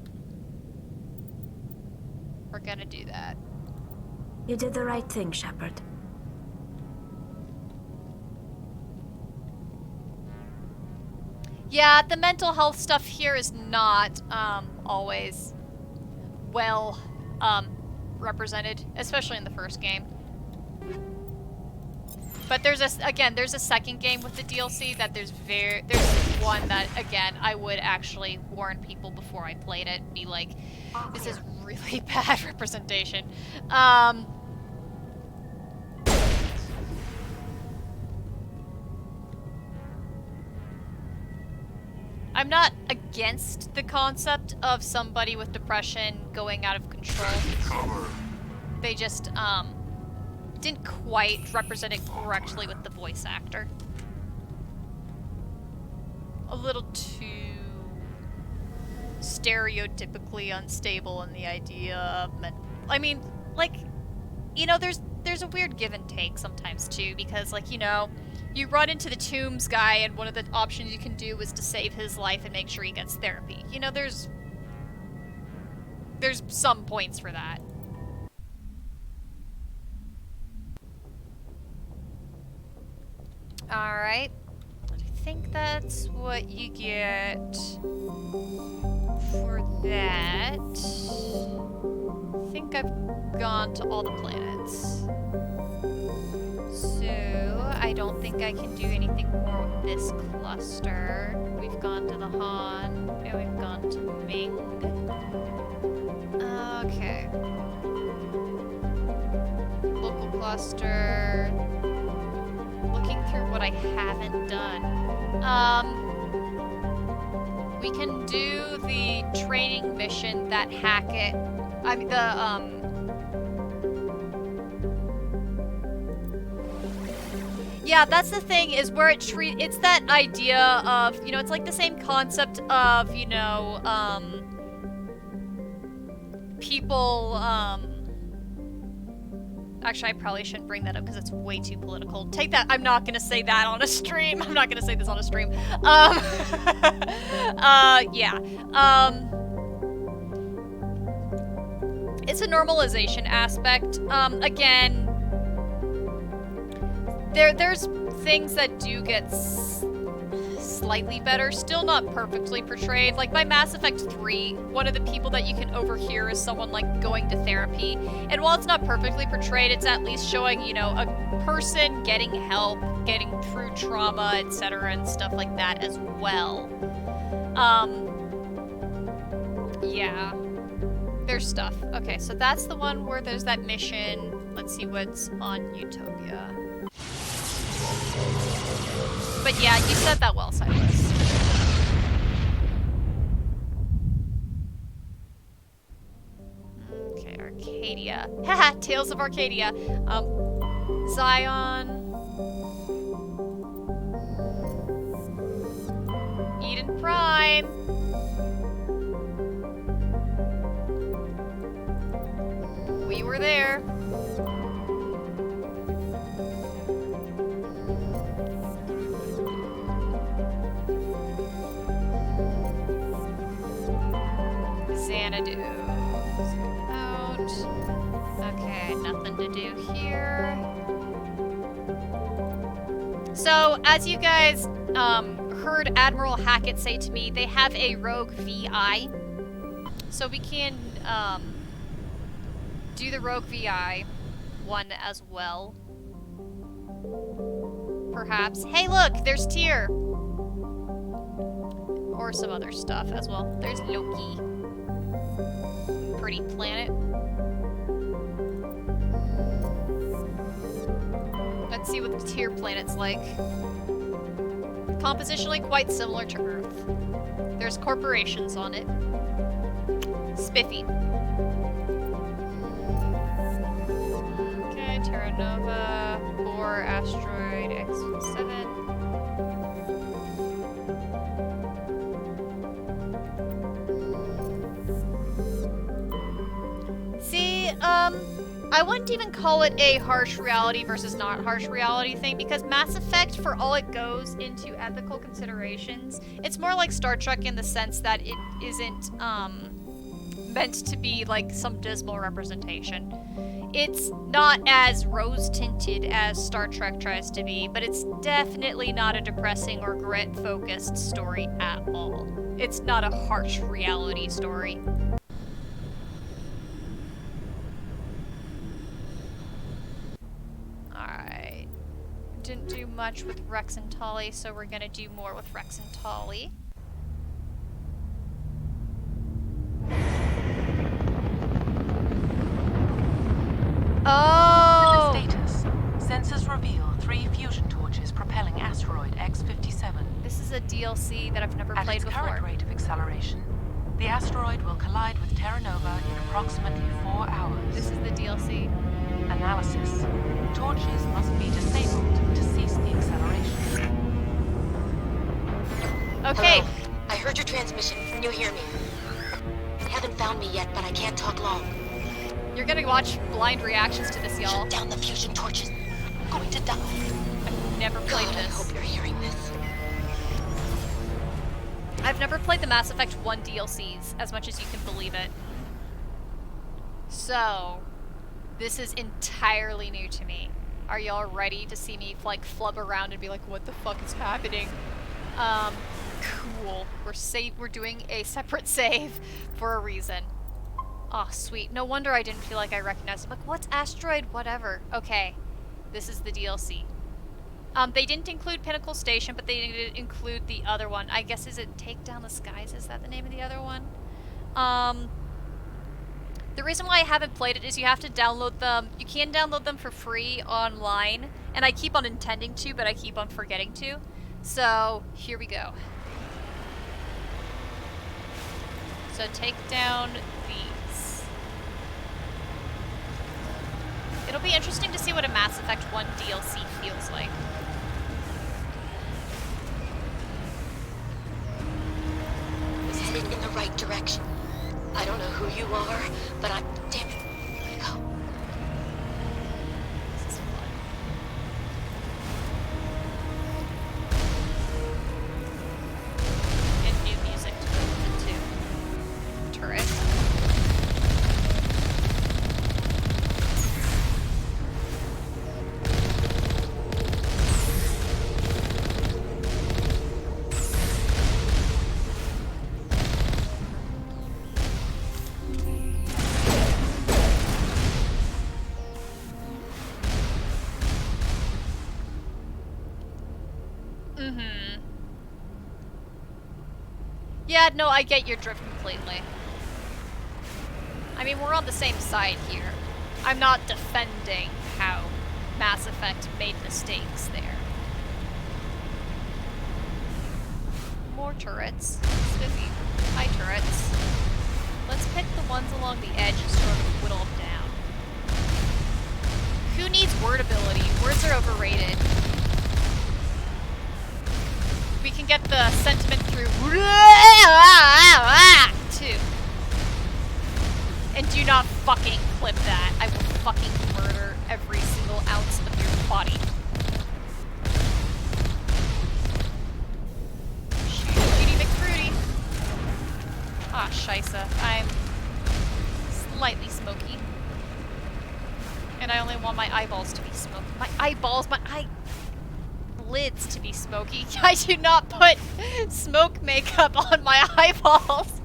We're gonna do that. You did the right thing, Shepard. Yeah, the mental health stuff here is not always well represented, especially in the first game. But there's a second game with the DLC that there's one that, again, I would actually warn people before I played it, be like, this is really bad representation. I'm not against the concept of somebody with depression going out of control. Cover. They just, didn't quite represent it correctly with the voice actor. A little too stereotypically unstable in the idea of I mean, like, you know, there's a weird give and take sometimes too, because, like, you know, you run into the Tombs guy and one of the options you can do is to save his life and make sure he gets therapy. You know, there's some points for that. Alright. I think that's what you get for that. I think I've gone to all the planets. So, I don't think I can do anything more with this cluster. We've gone to the Han, and we've gone to Ming. Okay. Local cluster. Looking through what I haven't done. We can do the training mission that Hackett... I mean, yeah, that's the thing, is where it's that idea of, you know, it's like the same concept of, you know, people, actually, I probably shouldn't bring that up because it's way too political. Take that. I'm not going to say that on a stream. I'm not going to say this on a stream. Yeah. It's a normalization aspect. Again, there's things that do get slightly better, still not perfectly portrayed. Like by Mass Effect 3, one of the people that you can overhear is someone like going to therapy. And while it's not perfectly portrayed, it's at least showing, you know, a person getting help, getting through trauma, etc. and stuff like that as well. Yeah. There's stuff. Okay, so that's the one where there's that mission. Let's see what's on Utopia. But yeah, you said that well, Silas. Okay, Arcadia. Haha, Tales of Arcadia. Zion. Eden Prime. We were there. Xanadu. Out. Okay, nothing to do here. So, as you guys heard Admiral Hackett say to me, they have a rogue VI. So we can do the rogue VI one as well. Perhaps. Hey, look! There's Tyr! Or some other stuff as well. There's Loki. Pretty planet. Let's see what the Tyr planet's like. Compositionally quite similar to Earth. There's corporations on it. Spiffy. Okay, Terra Nova, or Asteroid X7. See, I wouldn't even call it a harsh reality versus not harsh reality thing, because Mass Effect, for all it goes into ethical considerations, it's more like Star Trek in the sense that it isn't meant to be like some dismal representation. It's not as rose-tinted as Star Trek tries to be, but it's definitely not a depressing or grit-focused story at all. It's not a harsh reality story. Alright. Didn't do much with Rex and Tali, so we're gonna do more with Rex and Tali. Oh! Status. Sensors reveal 3 fusion torches propelling asteroid X-57. This is a DLC that I've never played before. At its current rate of acceleration, the asteroid will collide with Terra Nova in approximately 4 hours. This is the DLC. Analysis. Torches must be disabled to cease the acceleration. Okay. Hello. I heard your transmission. Can you hear me? You haven't found me yet, but I can't talk long. You're gonna watch blind reactions to this, y'all. Shut down the fusion torches. I'm going to die. I've never played God, this. I hope you're hearing this. I've never played the Mass Effect 1 DLCs, as much as you can believe it. So, this is entirely new to me. Are y'all ready to see me, like, flub around and be like, what the fuck is happening? Cool. We're doing a separate save for a reason. Oh, sweet. No wonder I didn't feel like I recognized him. Like, what's asteroid? Whatever. Okay. This is the DLC. They didn't include Pinnacle Station, but they did include the other one. I guess, is it Take Down the Skies? Is that the name of the other one? The reason why I haven't played it is you have to download them. You can download them for free online, and I keep on intending to, but I keep on forgetting to. So, here we go. So, take down these. It'll be interesting to see what a Mass Effect 1 DLC feels like. Headed in the right direction. I don't know who you are, but I'm... Damn it. Go. This is fun. And new music to listen to. Turret. Yeah, no, I get your drift completely. I mean, we're on the same side here. I'm not defending how Mass Effect made mistakes there. More turrets. Spiffy. Hi, turrets. Let's pick the ones along the edge and sort of whittle them down. Who needs word ability? Words are overrated. We can get the sentiment through too. And do not fucking clip that. I will fucking murder every single ounce of your body. Shoot, Judy McFruity. Ah, scheisse. I'm slightly smoky. And I only want my eyeballs to be smoky. My eyeballs, my eyelids to be smoky. I do not put smoke makeup on my eyeballs.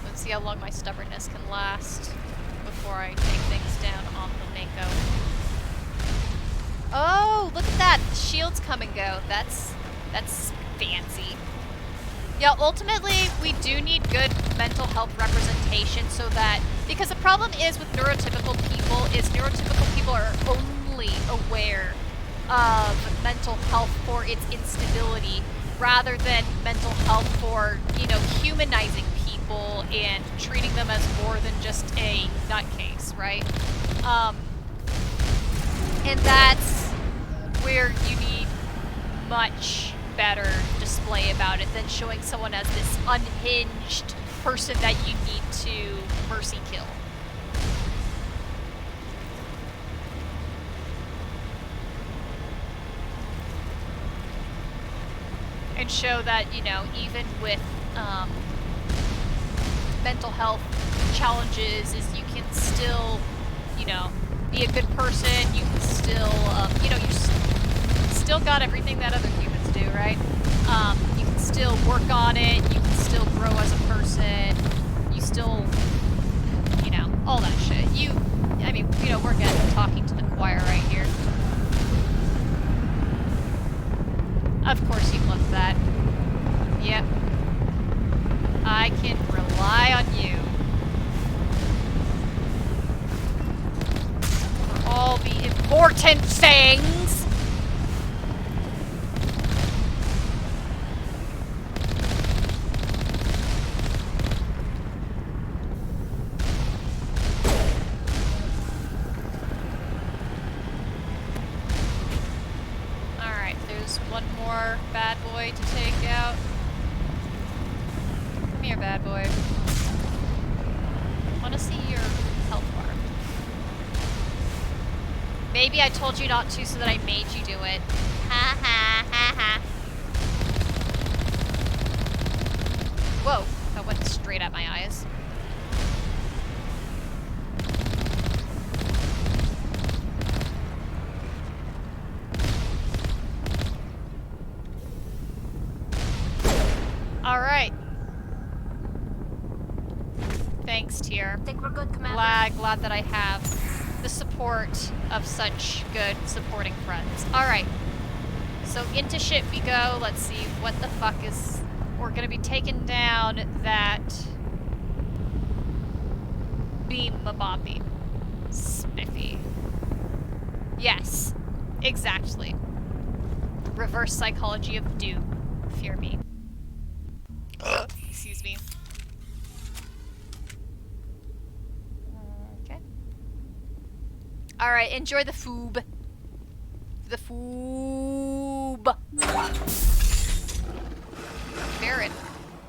Let's see how long my stubbornness can last before I take things down on the Mako. Oh, look at that. The shields come and go. That's fancy. Yeah, ultimately, we do need good mental health representation so that... Because the problem is with neurotypical people are only aware of mental health for its instability rather than mental health for, you know, humanizing people and treating them as more than just a nutcase, right? And that's where you need much better display about it than showing someone as this unhinged person that you need to mercy kill. And show that, you know, even with mental health challenges, is you can still, you know, be a good person. You can still, you know, you still got everything that other humans do, right? You can still work on it. You can still grow as a person. You still, you know, all that shit. I mean, you know, we're getting talking to the choir right here. Of course you love that. Yep. I can rely on you. For all the important things. Alright, there's one more bad boy to take out. Come here, bad boy. Want to see your health bar. Maybe I told you not to so that I made you do it. Ha ha ha ha. Whoa, that went straight at my eyes. Alright. Thanks, Tyr. Think we're good, Commander? Glad that I have the support of such good supporting friends. Alright. So into ship we go. Let's see what the fuck is... We're gonna be taking down that... Beam Mabambi. Spiffy. Yes. Exactly. Reverse psychology of doom. Fear me. Excuse me. Okay. Alright, enjoy the foob. The foob. Baron.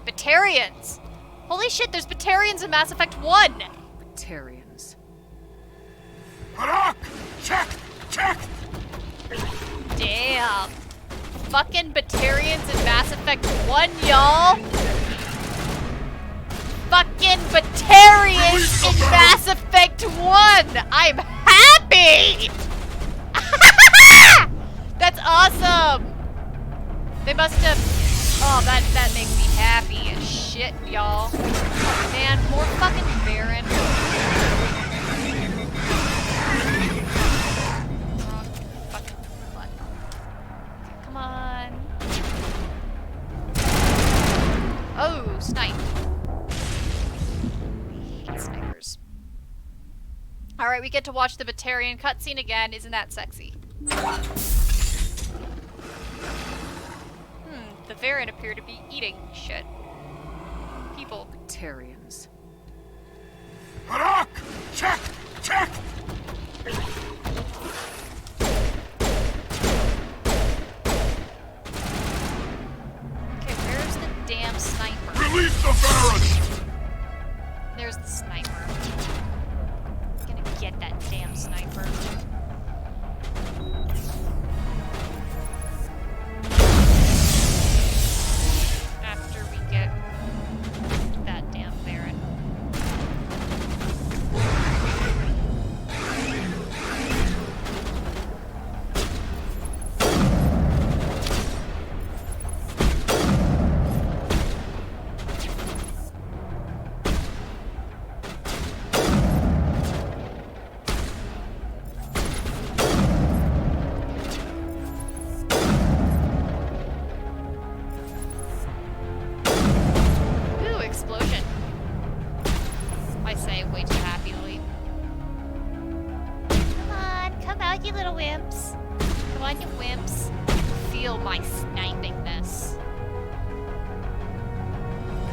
Batarians! Holy shit, there's Batarians in Mass Effect 1! Batarians. Harak! Check! Check! Damn. Fucking Batarians in Mass Effect 1, y'all! Fucking Batarians in Mass Effect 1! I'm happy! That's awesome! They must have... Oh, that makes me happy as shit, y'all. Man, more fucking Baron. Wrong fucking button. Come on. Oh, snipe. I hate snipers. Alright, we get to watch the Batarian cutscene again. Isn't that sexy? The Varen appear to be eating shit. People. Batarians. Harak! Check! Check! Okay, where's the damn sniper? Release the Baron! There's the sniper. I'm gonna get that damn sniper. After we get that damn Baron. Ooh, explosion. I say way too happily. Come out, you little wimps. Come on, you wimps. Feel my snipingness.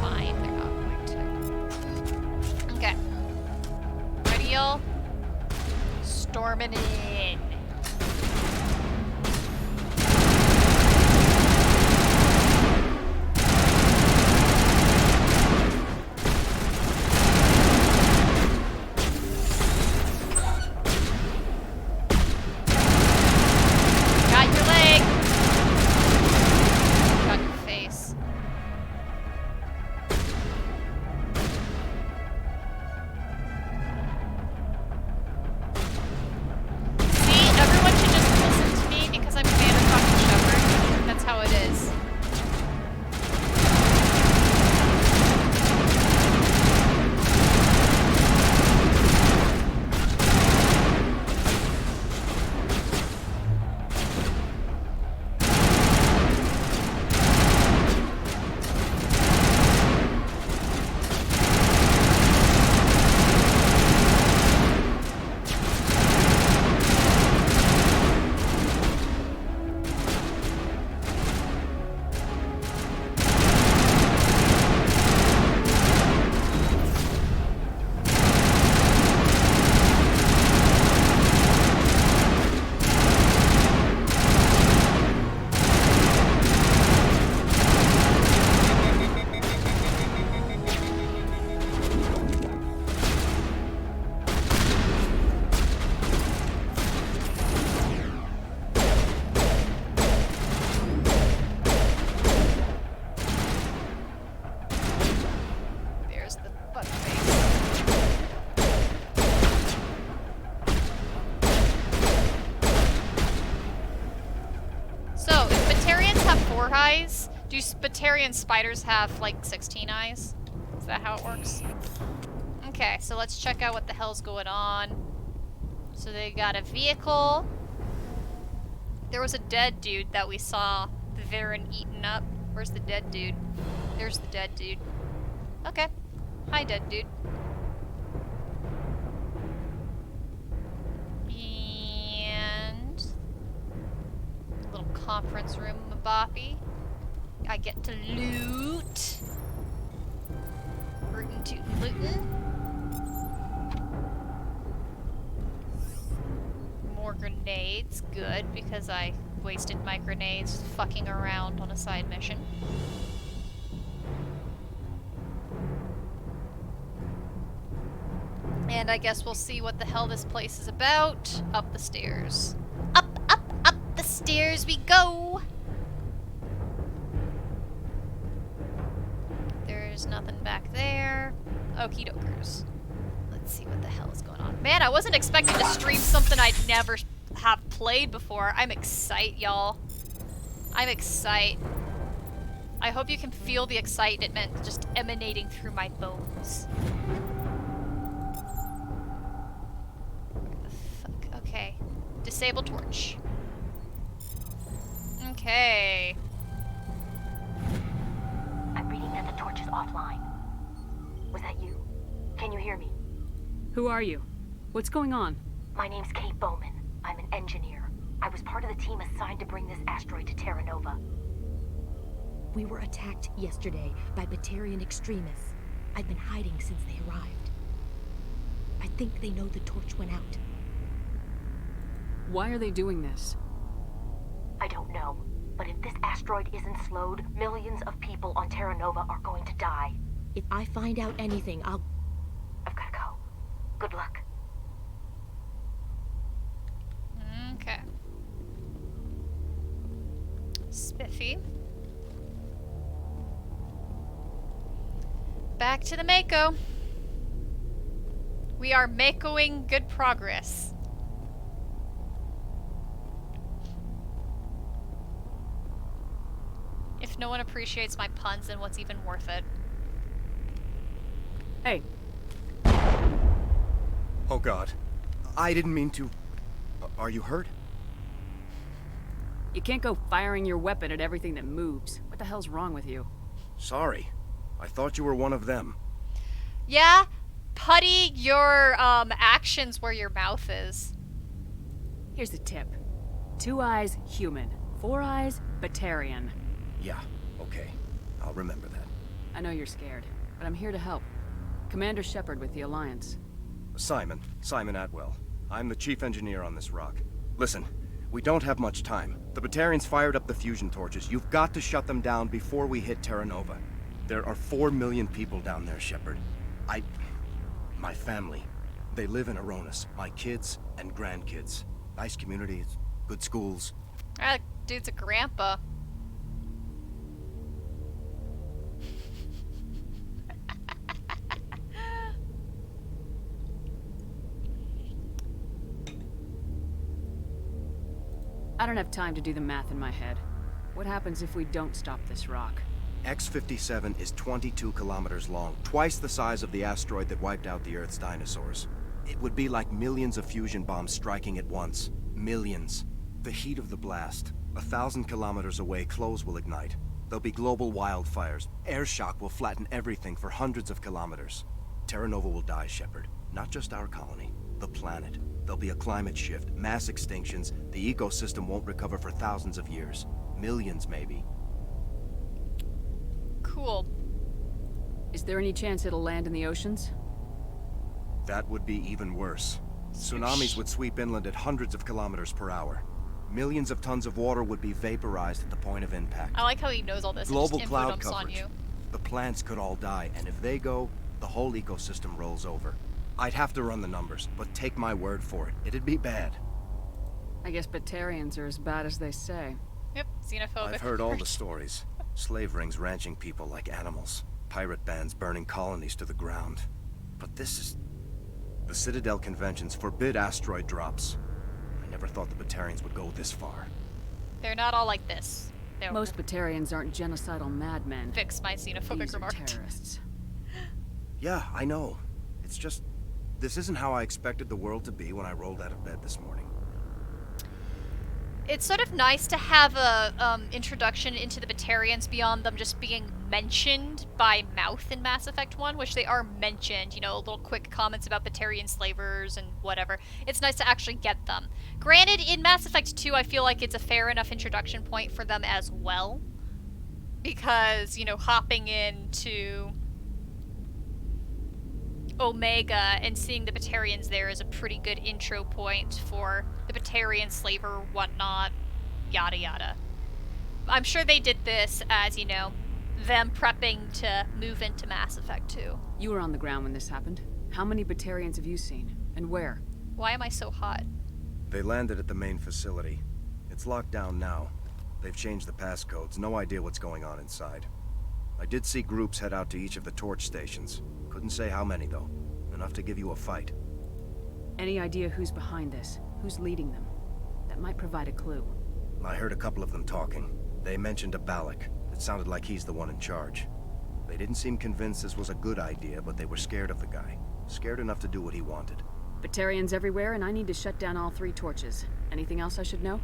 Fine, they're not going to. Okay. Ready, y'all? Storming in. have 4 eyes? Do Batarian spiders have, like, 16 eyes? Is that how it works? Okay, so let's check out what the hell's going on. So they got a vehicle. There was a dead dude that we saw the Varen eaten up. Where's the dead dude? There's the dead dude. Okay. Hi, dead dude. And a little conference room, Mabapi. I get to loot. Rootin' tootin' lootin'. More grenades. Good, because I wasted my grenades fucking around on a side mission. And I guess we'll see what the hell this place is about. Up the stairs. Up, up, up the stairs we go! There's nothing back there. Okie dokers. Let's see what the hell is going on. Man, I wasn't expecting to stream something I'd never have played before. I'm excited, y'all. I'm excited. I hope you can feel the excitement just emanating through my bones. Okay. Disable torch. Okay. I'm reading that the torch is offline. Was that you? Can you hear me? Who are you? What's going on? My name's Kate Bowman. I'm an engineer. I was part of the team assigned to bring this asteroid to Terra Nova. We were attacked yesterday by Batarian extremists. I've been hiding since they arrived. I think they know the torch went out. Why are they doing this? I don't know, but if this asteroid isn't slowed, millions of people on Terra Nova are going to die. If I find out anything, I've gotta go. Good luck. Okay. Spiffy. Back to the Mako. We are Makoing good progress. If no one appreciates my puns, then what's even worth it? Hey. Oh God. I didn't mean to... Are you hurt? You can't go firing your weapon at everything that moves. What the hell's wrong with you? Sorry. I thought you were one of them. Yeah, putty your actions where your mouth is. Here's the tip. 2 eyes, human. 4 eyes, Batarian. Yeah, okay. I'll remember that. I know you're scared, but I'm here to help. Commander Shepard with the Alliance. Simon Atwell. I'm the chief engineer on this rock. Listen, we don't have much time. The Batarians fired up the fusion torches. You've got to shut them down before we hit Terra Nova. There are 4 million people down there, Shepard. My family, they live in Aronis. My kids and grandkids. Nice communities, good schools. That dude's a grandpa. I don't have time to do the math in my head. What happens if we don't stop this rock? X-57 is 22 kilometers long, twice the size of the asteroid that wiped out the Earth's dinosaurs. It would be like millions of fusion bombs striking at once. Millions. The heat of the blast. 1,000 kilometers away, clothes will ignite. There'll be global wildfires. Air shock will flatten everything for hundreds of kilometers. Terra Nova will die, Shepard. Not just our colony. The planet. There'll be a climate shift, mass extinctions. The ecosystem won't recover for thousands of years. Millions, maybe. Cool. Is there any chance it'll land in the oceans? That would be even worse. Tsunamis would sweep inland at hundreds of kilometers per hour. Millions of tons of water would be vaporized at the point of impact. I like how he knows all this. Global and just cloud info dumps on coverage. you. The plants could all die, and if they go, the whole ecosystem rolls over. I'd have to run the numbers, but take my word for it. It'd be bad. I guess Batarians are as bad as they say. Yep, xenophobic. I've heard all the stories. Slave rings ranching people like animals. Pirate bands burning colonies to the ground. But this is... The Citadel conventions forbid asteroid drops. I never thought the Batarians would go this far. They're not all like this. No, Most Batarians aren't genocidal madmen. fix my xenophobic These are remark. terrorists. Yeah, I know. It's just... this isn't how I expected the world to be when I rolled out of bed this morning. It's sort of nice to have a introduction into the Batarians beyond them just being mentioned by mouth in Mass Effect 1, which they are mentioned, you know, little quick comments about Batarian slavers and whatever. It's nice to actually get them. Granted, in Mass Effect 2, I feel like it's a fair enough introduction point for them as well. Because, you know, hopping into Omega and seeing the Batarians there is a pretty good intro point for the Batarian slaver, whatnot, yada yada. I'm sure they did this as, you know, them prepping to move into Mass Effect 2. You were on the ground when this happened. How many Batarians have you seen? And where? Why am I so hot? They landed at the main facility. It's locked down now. They've changed the passcodes. No idea what's going on inside. I did see groups head out to each of the torch stations. Couldn't say how many, though. Enough to give you a fight. Any idea who's behind this? Who's leading them? That might provide a clue. I heard a couple of them talking. They mentioned a Balak. It sounded like he's the one in charge. They didn't seem convinced this was a good idea, but they were scared of the guy. Scared enough to do what he wanted. Batarians everywhere, and I need to shut down all 3 torches. Anything else I should know?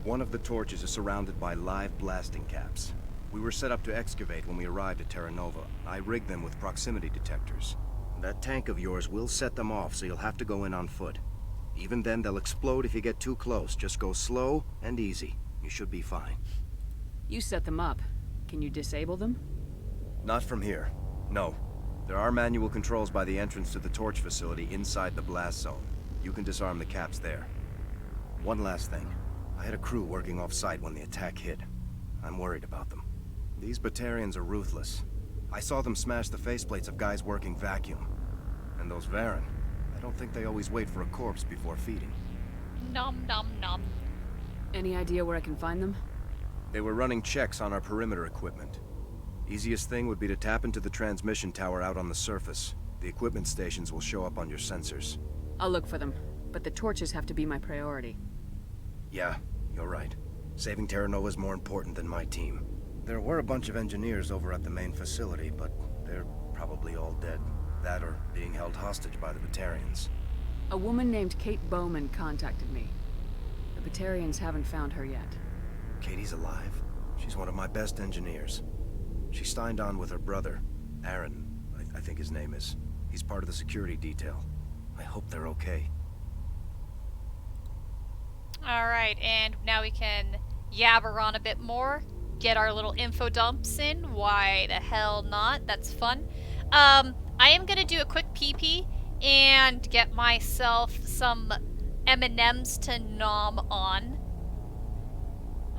One of the torches is surrounded by live blasting caps. We were set up to excavate when we arrived at Terra Nova. I rigged them with proximity detectors. That tank of yours will set them off, so you'll have to go in on foot. Even then, they'll explode if you get too close. Just go slow and easy. You should be fine. You set them up. Can you disable them? Not from here. No. There are manual controls by the entrance to the torch facility inside the blast zone. You can disarm the caps there. One last thing. I had a crew working off-site when the attack hit. I'm worried about them. These Batarians are ruthless. I saw them smash the faceplates of guys working vacuum. And those Varen, I don't think they always wait for a corpse before feeding. Nom nom nom. Any idea where I can find them? They were running checks on our perimeter equipment. Easiest thing would be to tap into the transmission tower out on the surface. The equipment stations will show up on your sensors. I'll look for them, but the torches have to be my priority. Yeah, you're right. Saving Terra Nova is more important than my team. There were a bunch of engineers over at the main facility, but they're probably all dead. That or being held hostage by the Batarians. A woman named Kate Bowman contacted me. The Batarians haven't found her yet. Katie's alive. She's one of my best engineers. She signed on with her brother, Aaron, I think his name is. He's part of the security detail. I hope they're okay. Alright, and now we can yabber on a bit more. Get our little info dumps in. Why the hell not? That's fun. I am gonna do a quick pee-pee and get myself some M&Ms to nom on.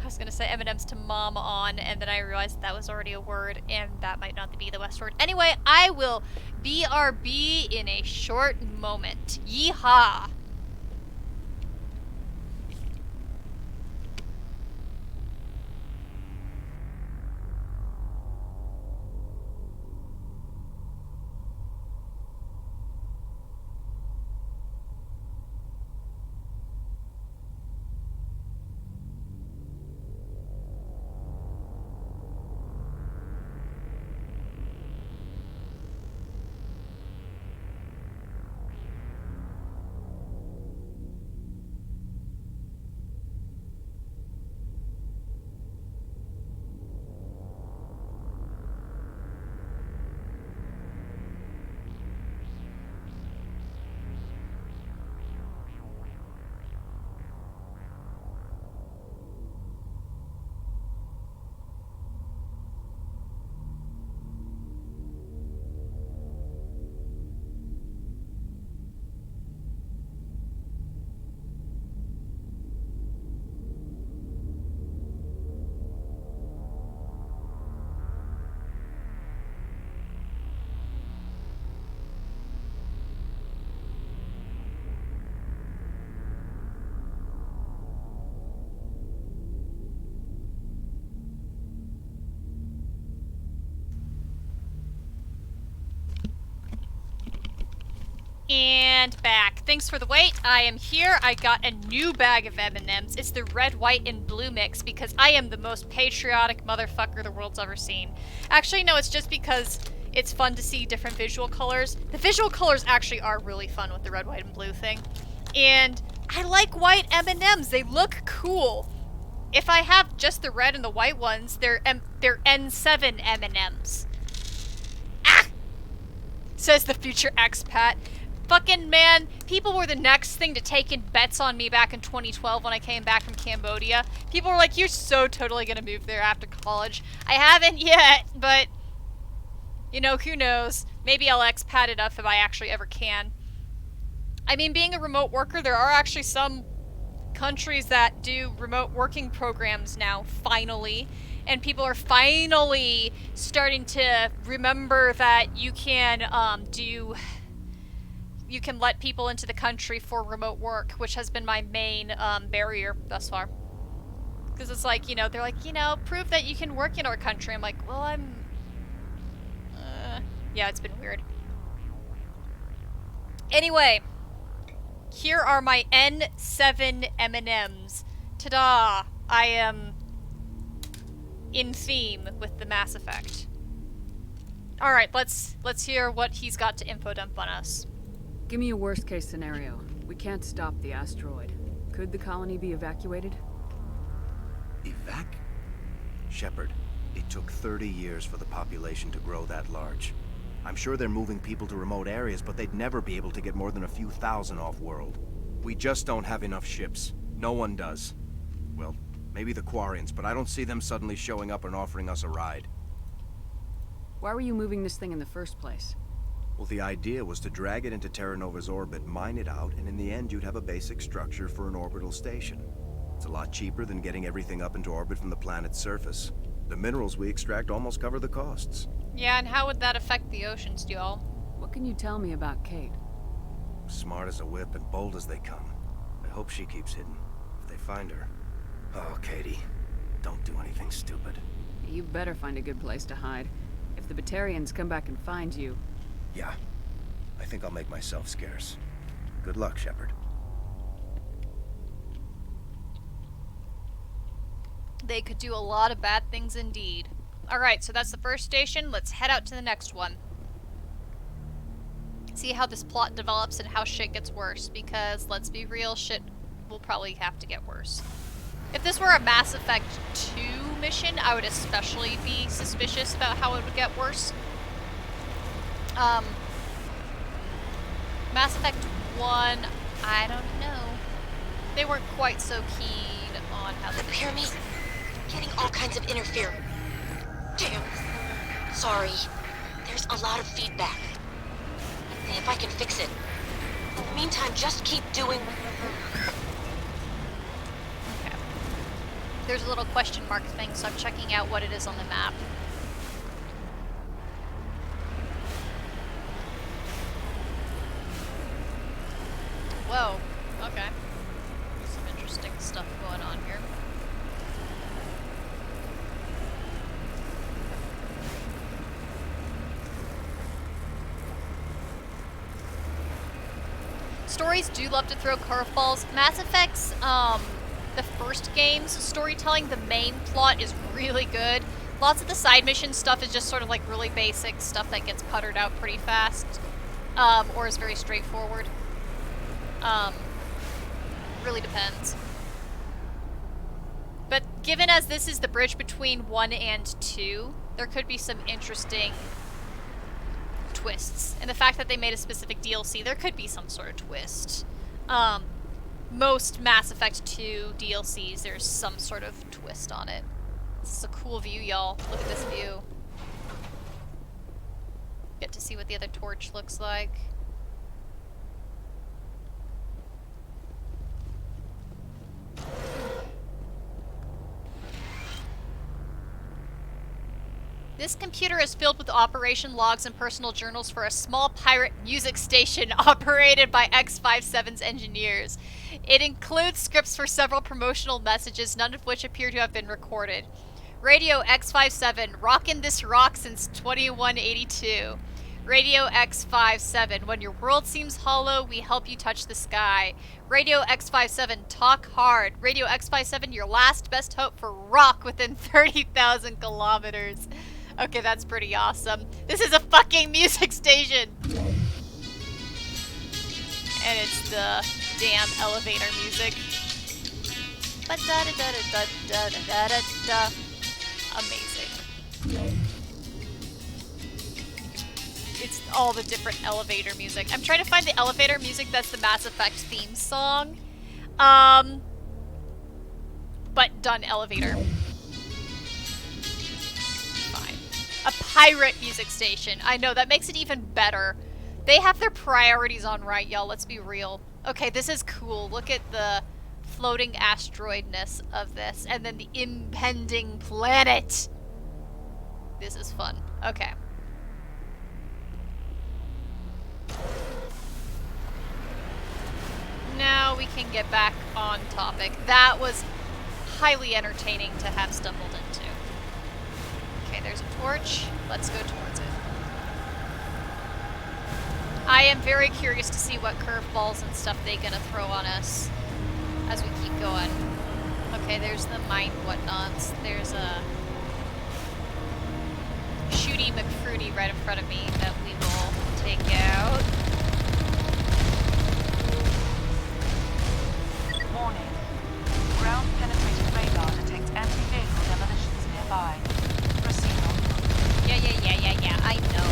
I was gonna say M&Ms to mom on, and then I realized that was already a word, and that might not be the West word. Anyway, I will BRB in a short moment. Yeehaw! thanks for the wait. I am here. I got a new bag of M&Ms. It's the red, white, and blue mix because I am the most patriotic motherfucker the world's ever seen. Actually, no, it's just because it's fun to see different visual colors. The visual colors actually are really fun with the red, white, and blue thing. And I like white M&Ms. They look cool. If I have just the red and the white ones, they're N7 M&Ms. Ah! Says the future expat. Fucking man, people were the next thing to take in bets on me back in 2012 when I came back from Cambodia. People were like, you're so totally gonna move there after college. I haven't yet, but, you know, who knows? Maybe I'll expat enough if I actually ever can. I mean, being a remote worker, there are actually some countries that do remote working programs now, finally. And people are finally starting to remember that you can you can let people into the country for remote work, which has been my main barrier thus far. Because it's like, you know, they're like, you know, prove that you can work in our country. I'm like, well, yeah, it's been weird. Anyway, here are my N7 M&Ms. Ta-da! I am in theme with the Mass Effect. Alright, let's hear what he's got to info dump on us. Give me a worst case scenario. We can't stop the asteroid. Could the colony be evacuated? Shepard, it took 30 years for the population to grow that large. I'm sure they're moving people to remote areas, but they'd never be able to get more than a few thousand off-world. We just don't have enough ships. No one does. Well, maybe the Quarians, but I don't see them suddenly showing up and offering us a ride. Why were you moving this thing in the first place? Well, the idea was to drag it into Terra Nova's orbit, mine it out, and in the end you'd have a basic structure for an orbital station. It's a lot cheaper than getting everything up into orbit from the planet's surface. The minerals we extract almost cover the costs. Yeah, and how would that affect the oceans, y'all? What can you tell me about Kate? Smart as a whip and bold as they come. I hope she keeps hidden. If they find her... Oh, Katie, don't do anything stupid. You better find a good place to hide. If the Batarians come back and find you... Yeah, I think I'll make myself scarce. Good luck, Shepard. They could do a lot of bad things indeed. Alright, so that's the first station. Let's head out to the next one. See how this plot develops and how shit gets worse, because, let's be real, shit will probably have to get worse. If this were a Mass Effect 2 mission, I would especially be suspicious about how it would get worse. Mass Effect 1, I don't know. They weren't quite so keen on how they Hear me? Getting all kinds of interference. Damn. Sorry. There's a lot of feedback. See if I can fix it. In the meantime, just keep doing... Okay. There's a little question mark thing, so I'm checking out what it is on the map. Whoa. Okay. Some interesting stuff going on here. Stories do love to throw curveballs. Mass Effect's, the first game's storytelling, the main plot is really good. Lots of the side mission stuff is just sort of like really basic stuff that gets puttered out pretty fast, or is very straightforward. Really depends. But given as this is the bridge between 1 and 2, there could be some interesting twists. And the fact that they made a specific DLC, there could be some sort of twist. Most Mass Effect 2 DLCs, there's some sort of twist on it. This is a cool view, y'all. Look at this view. Get to see what the other torch looks like. This computer is filled with operation logs and personal journals for a small pirate music station operated by X-57's engineers. It includes scripts for several promotional messages, none of which appear to have been recorded. Radio X-57, rockin' this rock since 2182. Radio X57. When your world seems hollow, we help you touch the sky. Radio X57. Talk hard. Radio X57. Your last best hope for rock within 30,000 kilometers. Okay, that's pretty awesome. This is a fucking music station. And it's the damn elevator music. Ba-da-da-da-da-da-da-da-da. Amazing. It's all the different elevator music. I'm trying to find the elevator music that's the Mass Effect theme song. But done elevator. Fine. A pirate music station. I know, that makes it even better. They have their priorities on right, y'all. Let's be real. Okay, this is cool. Look at the floating asteroidness of this. And then the impending planet. This is fun. Okay. Now we can get back on topic. That was highly entertaining to have stumbled into. Okay, there's a torch. Let's go towards it. I am very curious to see what curveballs and stuff they're gonna throw on us as we keep going. Okay, there's the mine whatnots. There's a Shooty McFruity right in front of me that we will take out. Warning. Ground penetrating radar detects anti-vehicle demolitions nearby. Proceed on. Yeah, I know.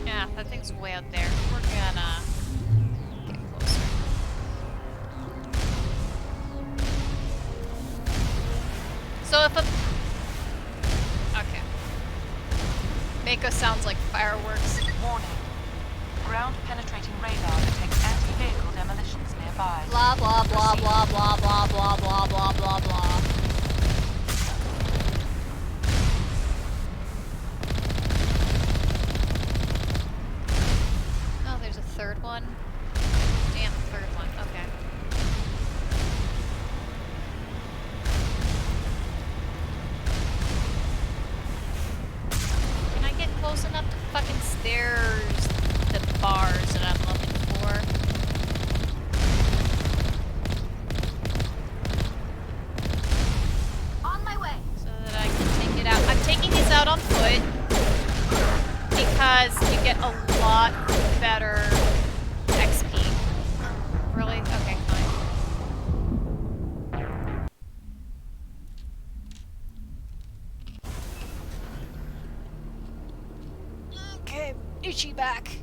Yeah, that thing's way out there. We're gonna get closer. So if a... Okay. Mako sounds like fireworks. Warning. Ground penetrating radar detects anti-vehicle demolitions nearby. Blah, blah, blah, blah, blah, blah, blah, blah, blah, blah, blah. Oh, there's a third one. Damn, third one. Okay. Can I get close enough to fucking stairs the bars that I'm looking for? On my way. So that I can take it out. I'm taking these out on foot because you get a lot better XP. Really? Okay, fine. Okay, itchy back.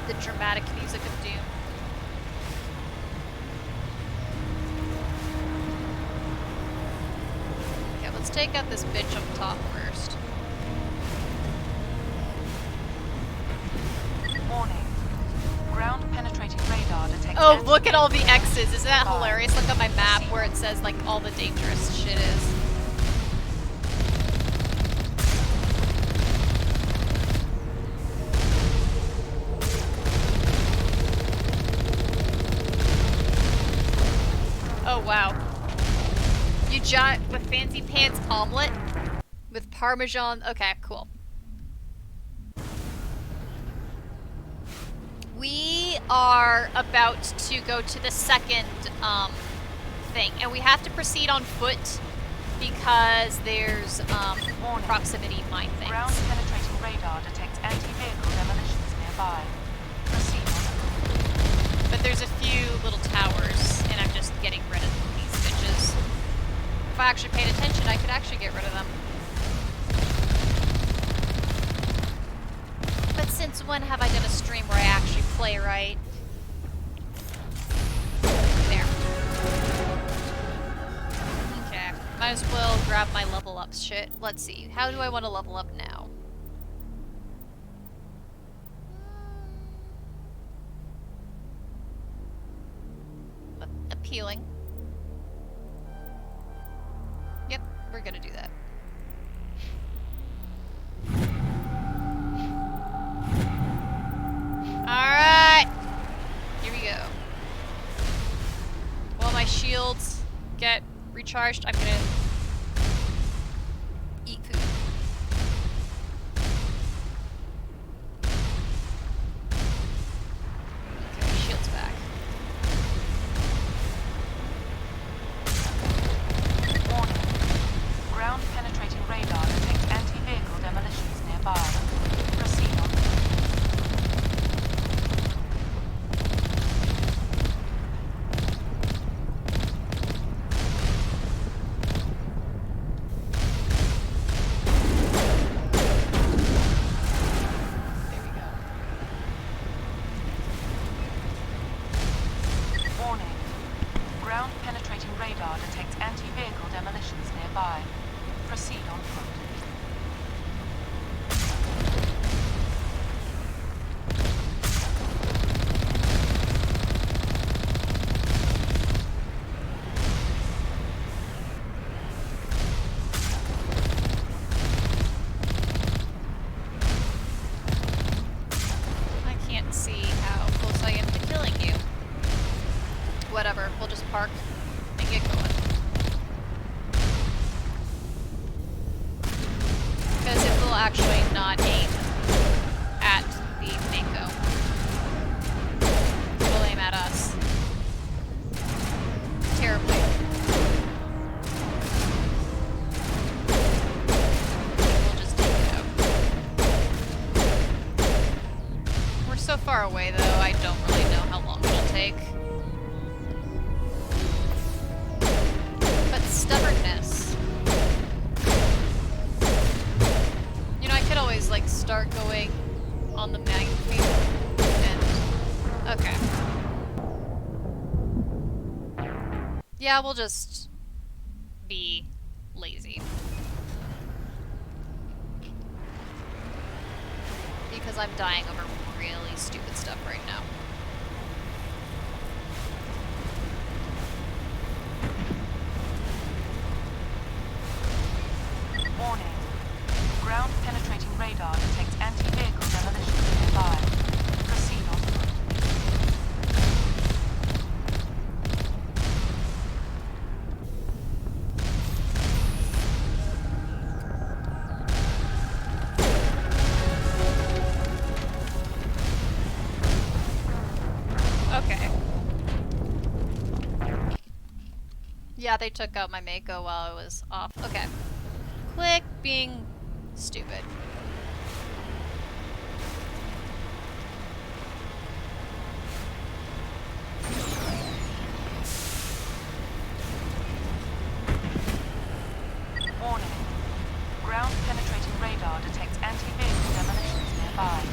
The dramatic music of doom. Okay, let's take out this bitch up top first. Warning. Ground penetrating radar detects Oh, look at all the X's. Isn't that hilarious? Look at my map where it says like all the dangerous shit is. Oh, wow. You giant with fancy pants omelet with Parmesan. Okay, cool. We are about to go to the second thing, and we have to proceed on foot because there's proximity mine things. Ground penetrating radar detects anti-vehicle demolitions nearby. Proceed on. But there's a few little towers, and I'm just getting rid of these bitches. If I actually paid attention, I could actually get rid of them. But since when have I done a stream where I actually play right? There. Okay. Might as well grab my level up shit. Let's see. How do I want to level up now? Appealing. We're gonna do that. Alright! Here we go. While my shields get recharged, I'm gonna eat food. Okay, shields back. Warning. Ground penetrating radar detects anti-vehicle demolitions nearby. Proceed on. Warning. Ground penetrating radar detects anti-vehicle demolitions nearby. Proceed on foot. I can't see how close I am to killing you. Whatever, we'll just park and get going. Because it will actually not aim at the Mako. It'll aim at us. Terribly. We'll just take it out. We're so far away though, I don't really know how long it'll take. But stubbornness. You know, I could always like start going on the magazine and okay. Yeah, we'll just be lazy. Because I'm dying over really stupid stuff right now. Warning. Ground penetrating radar detects anti-vehicle demolitions nearby. Proceed on foot. Okay. Yeah, they took out my Mako while I was off. Okay. Click being stupid. Warning. Ground penetrating radar detects anti-vehicle demolitions nearby.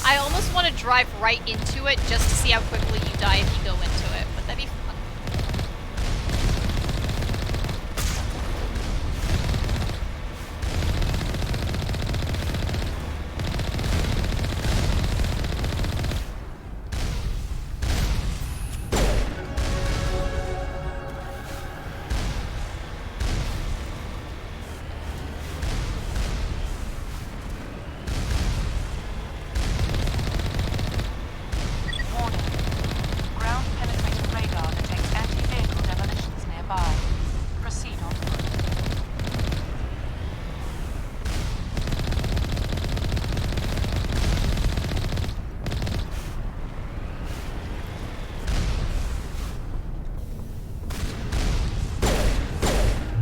I almost want to drive right into it just to see how quickly you die if you go into it. Would that be fun? Warning. Ground penetrating radar detects anti-vehicle demolitions nearby. Proceed on foot.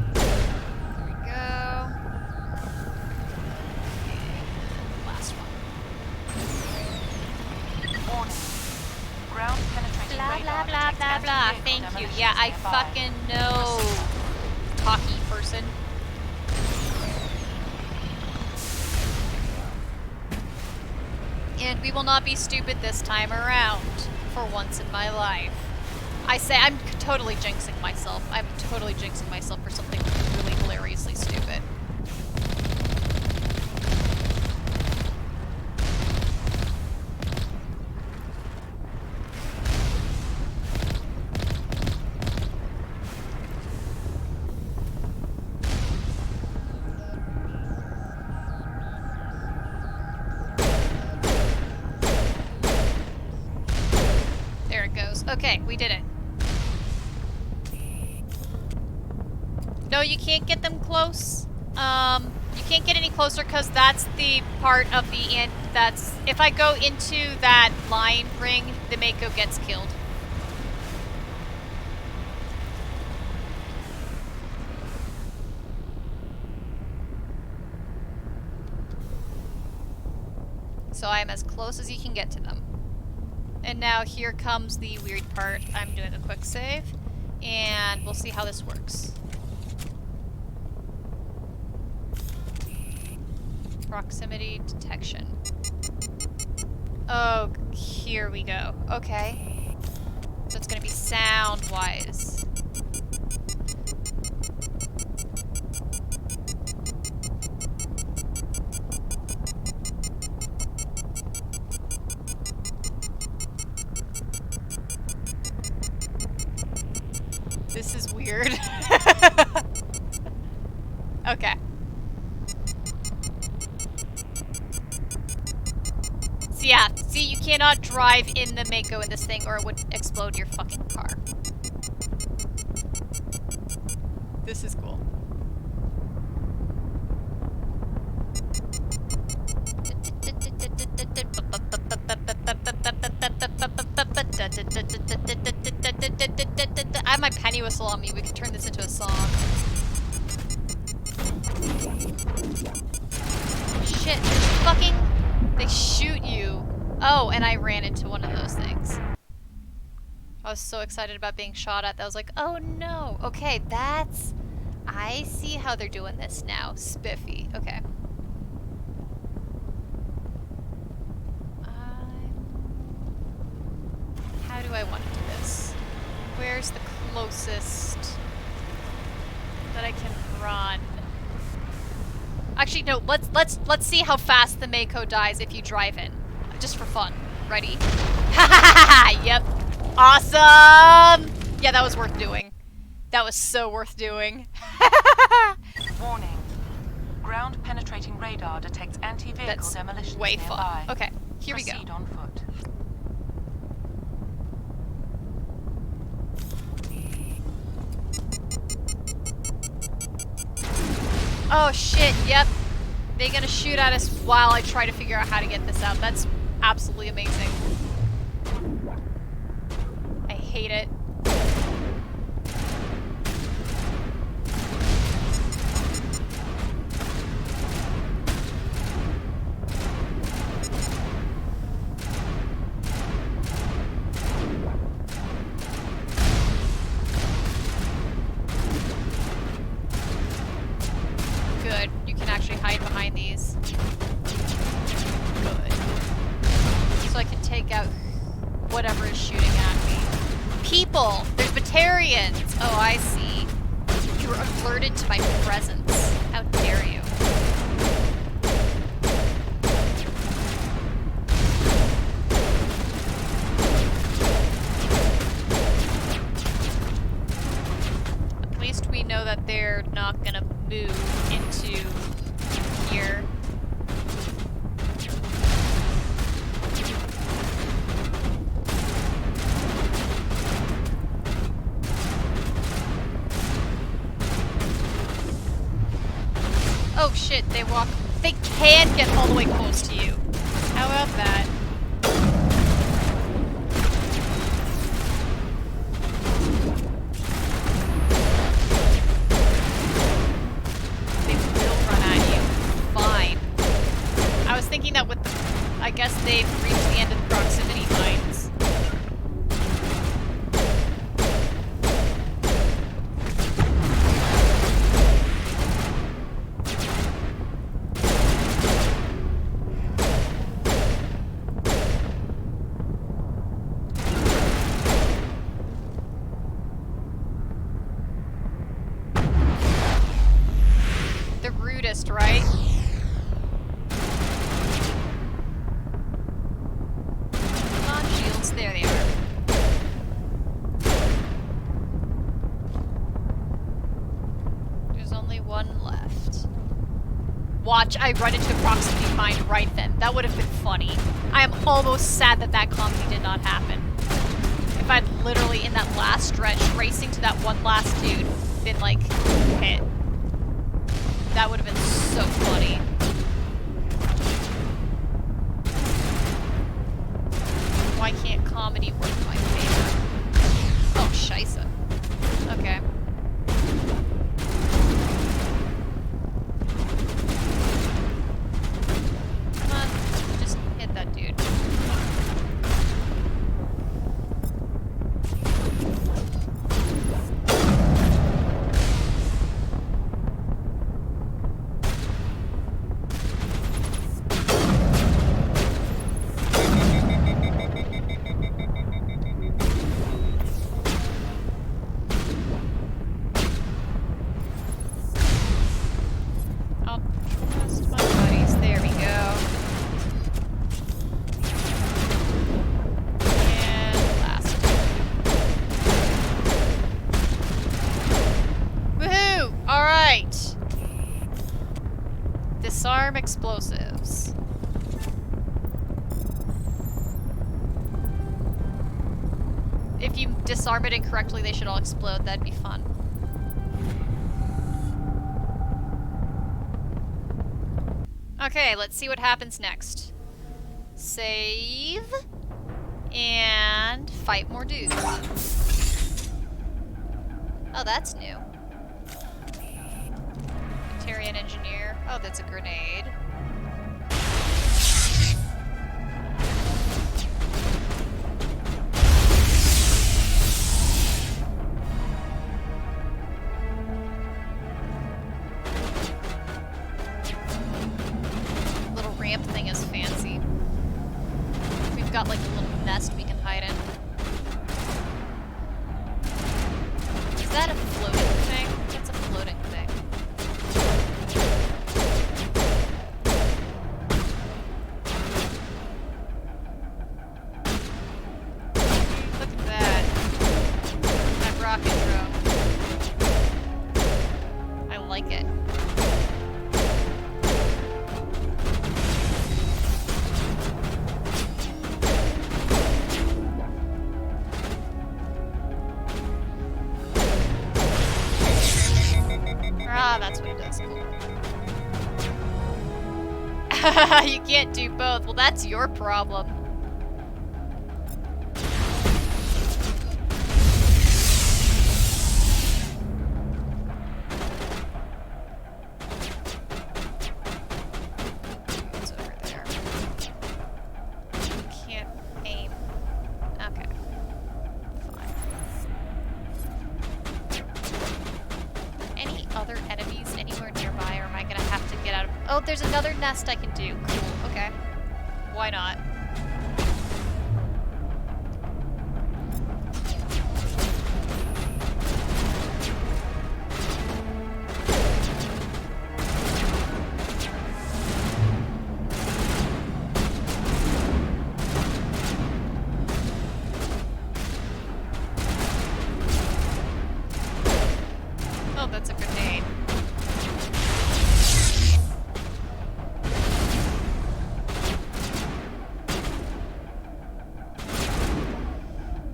There we go. Last one. Warning. Ground penetrating Blah radar blah blah detects blah blah. anti-vehicle Thank you. demolitions Yeah, I nearby. fucking know. Hockey person. And we will not be stupid this time around. For once in my life. I say I'm totally jinxing myself. I'm totally jinxing myself for something really hilariously stupid. Okay, we did it. No, you can't get them close. You can't get any closer because that's the part of the end. That's if I go into that line ring, the Mako gets killed. So I am as close as you can get to them. And now here comes the weird part. I'm doing a quick save, and we'll see how this works. Proximity detection. Oh, here we go. Okay. So it's gonna be sound-wise. This is weird. Okay. So yeah, see, you cannot drive in the Mako in this thing or it would explode your fucking car. This is cool. I have my penny whistle on me. We can turn this into a song. Shit, fucking... They shoot you. Oh, and I ran into one of those things. I was so excited about being shot at that I was like, oh no. Okay, that's... I see how they're doing this now. Spiffy. Okay. How do I want to do this? Where's the closest that I can run? Actually, no. Let's see how fast the Mako dies if you drive in, just for fun. Ready? Ha ha ha ha! Yep. Awesome. Yeah, that was worth doing. That was so worth doing. Warning. Ground penetrating radar detects anti-vehicle demolitions way nearby. fun. Okay, here we go. Proceed on foot. Oh shit, yep. They're gonna shoot at us while I try to figure out how to get this out. That's absolutely amazing. I hate it. Good. You can actually hide behind these. Good. So I can take out whatever is shooting at me. People! There's Batarians! Oh, I see. You were alerted to my presence. How dare you. At least we know that they're not gonna move into here. Oh shit, they walk. They can get all the way close to you. How about that? They will run at you. Fine. I was thinking that with the... I guess they've reached the end of the proximity mines. The rudest, right? Come on, shields. There they are. There's only one left. Watch, I run into a proximity mine right then. That would have been funny. I am almost sad that that comedy did not happen. If if I'd literally, in that last stretch, racing to that one last dude, been like, hit. That would have been so funny. Why can't comedy work in my favor? Oh, scheisse. Okay. Come on, just hit that dude. I'll trust my buddies. There we go. And last one. Woohoo! Alright. Disarm explosives. If you disarm it incorrectly, they should all explode. That'd be fun. Okay, let's see what happens next. Save. And fight more dudes. Oh, that's new. Batarian engineer. Oh, that's a grenade. Little ramp thing is fancy. We've got like a little nest we can hide in. Is that a floating thing? That's a floating thing. Look at that. That rocket drone. I like it. Ah, that's what it does. Cool. You can't do both. Well, that's your problem. What's over there? Can't aim. Okay. Fine. Any other enemies anywhere nearby, or am I gonna have to get out of... Oh, there's another nest I can do. Cool, okay. Why not? Oh, that's a grenade.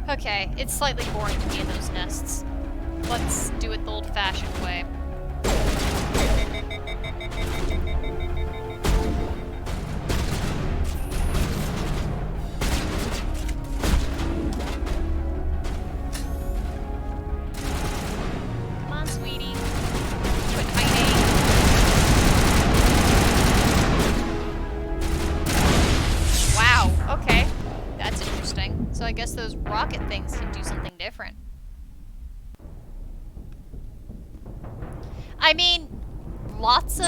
Okay, it's slightly boring to be in those nests. Let's do it the old-fashioned way. Come on, sweetie. Quit hiding. Wow, okay. That's interesting. So I guess those rocket things can do something different. I mean, lots of,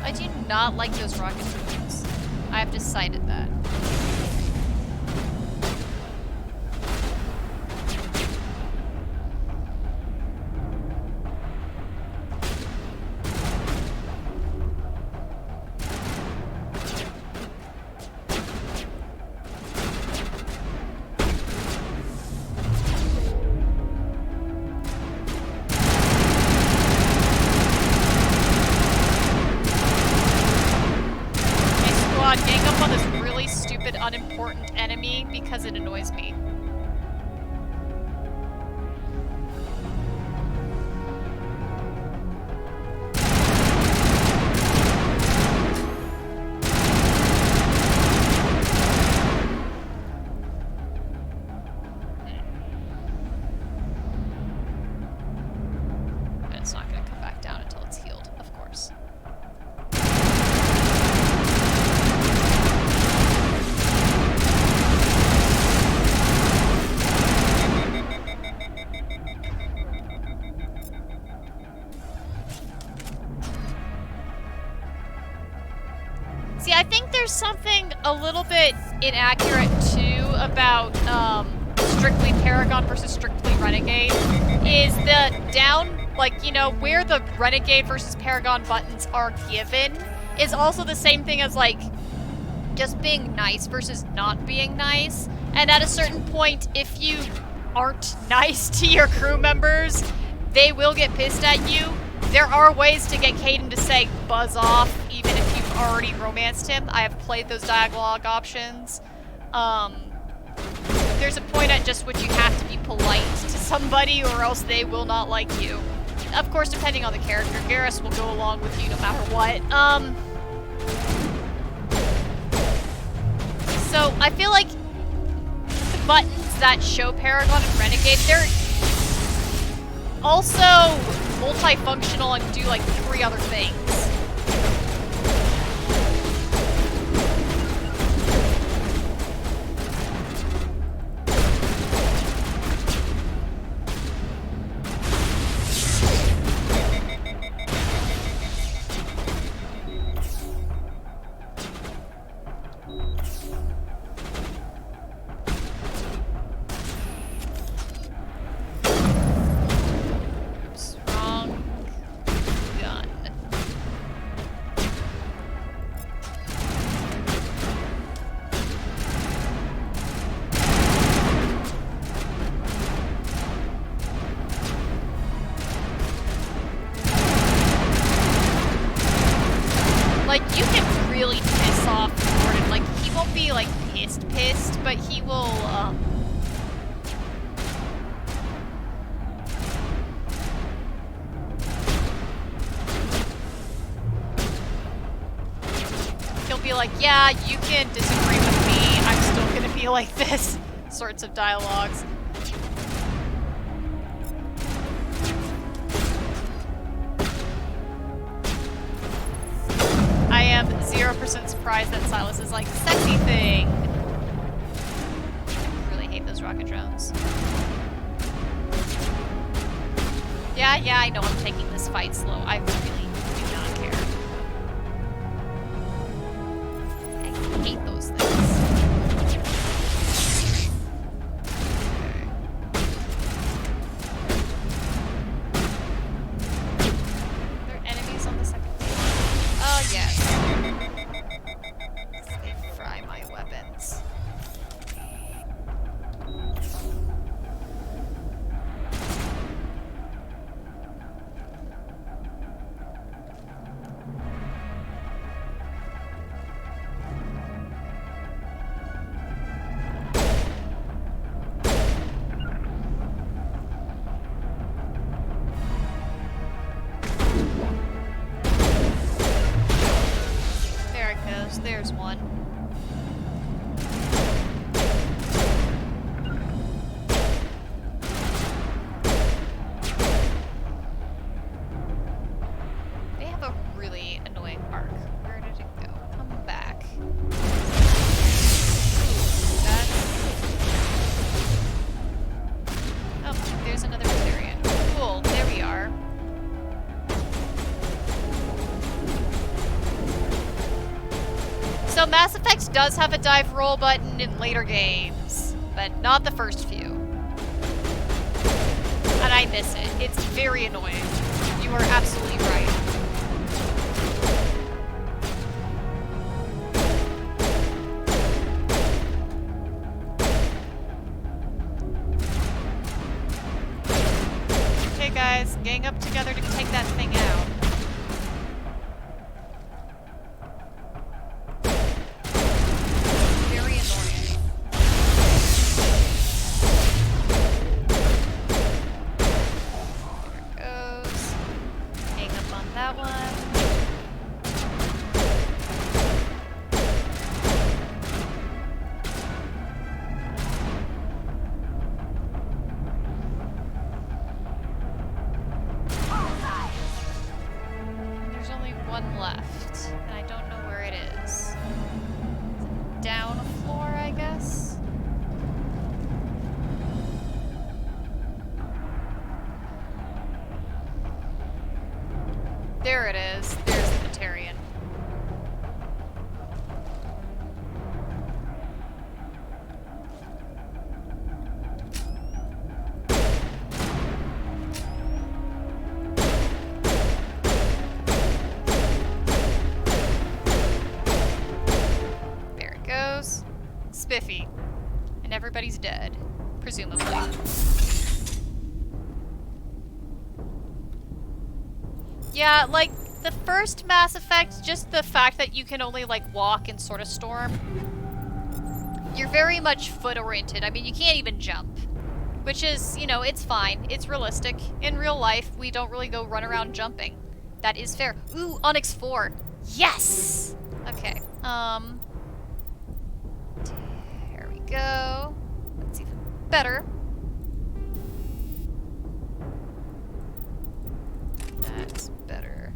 I do not like those rocket drones. I've decided that. important enemy because it annoys me. But it's not going to come back down until it's healed, of course. See, I think there's something a little bit inaccurate too about strictly Paragon versus strictly Renegade. Is the down, like, you know, where the Renegade versus Paragon buttons are given is also the same thing as, like, just being nice versus not being nice. And at a certain point, if you aren't nice to your crew members, they will get pissed at you. There are ways to get Caden to say buzz off, even if you've already romanced him. I have played those dialogue options. There's a point at just which you have to be polite to somebody or else they will not like you. Of course, depending on the character, Garrus will go along with you no matter what. So I feel like the buttons that show Paragon and Renegade, they're also multifunctional and do like 3 other things. Oops, wrong gun. Like, you can really piss off Gordon. Like, he won't be, like, pissed, but he will, he'll be like, yeah, you can disagree with me, I'm still gonna be like this, sorts of dialogues. I am 0% surprised that Silas is like, sexy thing. I really hate those rocket drones. Yeah, I know I'm taking this fight slow. I really do not care. I hate those things. Are there enemies on the second floor? Oh, yes. Fry my weapons. There it goes. There's one. They have a really annoying arc. Where did it go? Come back. Oh, there's another Batarian. Cool. There we are. So Mass Effect does have a dive roll button in later games, but not the first few. And I miss it. It's very annoying. You are absolutely right. Okay guys, gang up together to take that thing out. Very annoying. that one. There's only one left, and I don't know where it is. Is it down a floor, I guess? There it is. There's the Batarian. There it goes. Spiffy. And everybody's dead. Presumably. Yeah, like, the first Mass Effect, just the fact that you can only, like, walk and sort of storm. You're very much foot-oriented. I mean, you can't even jump. Which is, you know, it's fine. It's realistic. In real life, we don't really go run around jumping. That is fair. Ooh, Onyx 4. Yes! Okay, there we go. That's even better. That's better.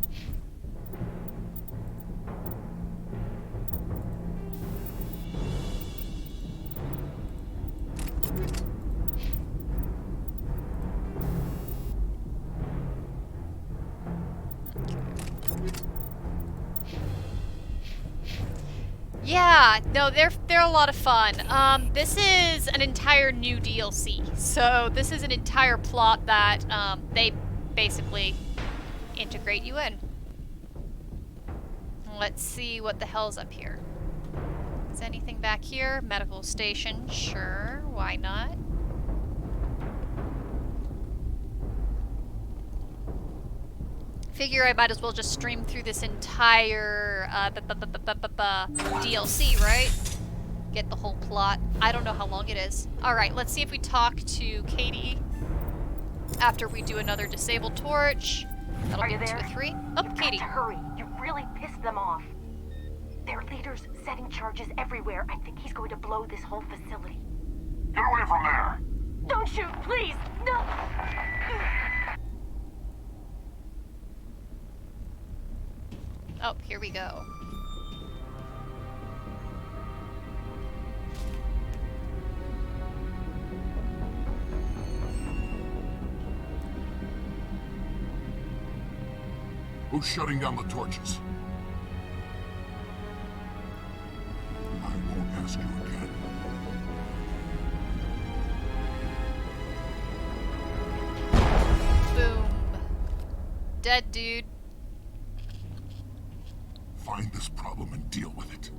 Yeah, no, they're a lot of fun. This is an entire new DLC, so this is an entire plot that they basically integrate you in. Let's see what the hell's up here. Is anything back here? Medical station, sure, why not? Figure I might as well just stream through this entire DLC, right? Get the whole plot. I don't know how long it is. Alright, let's see if we talk to Katie after we do another disabled torch. That'll be 2 or 3. Oh, Katie. Hurry. You really pissed them off. Their leader's setting charges everywhere. I think he's going to blow this whole facility. Get away from there! Don't shoot, please! No! Oh, here we go. Who's shutting down the torches? I won't ask you again. Boom. Dead dude. Find this problem and deal with it.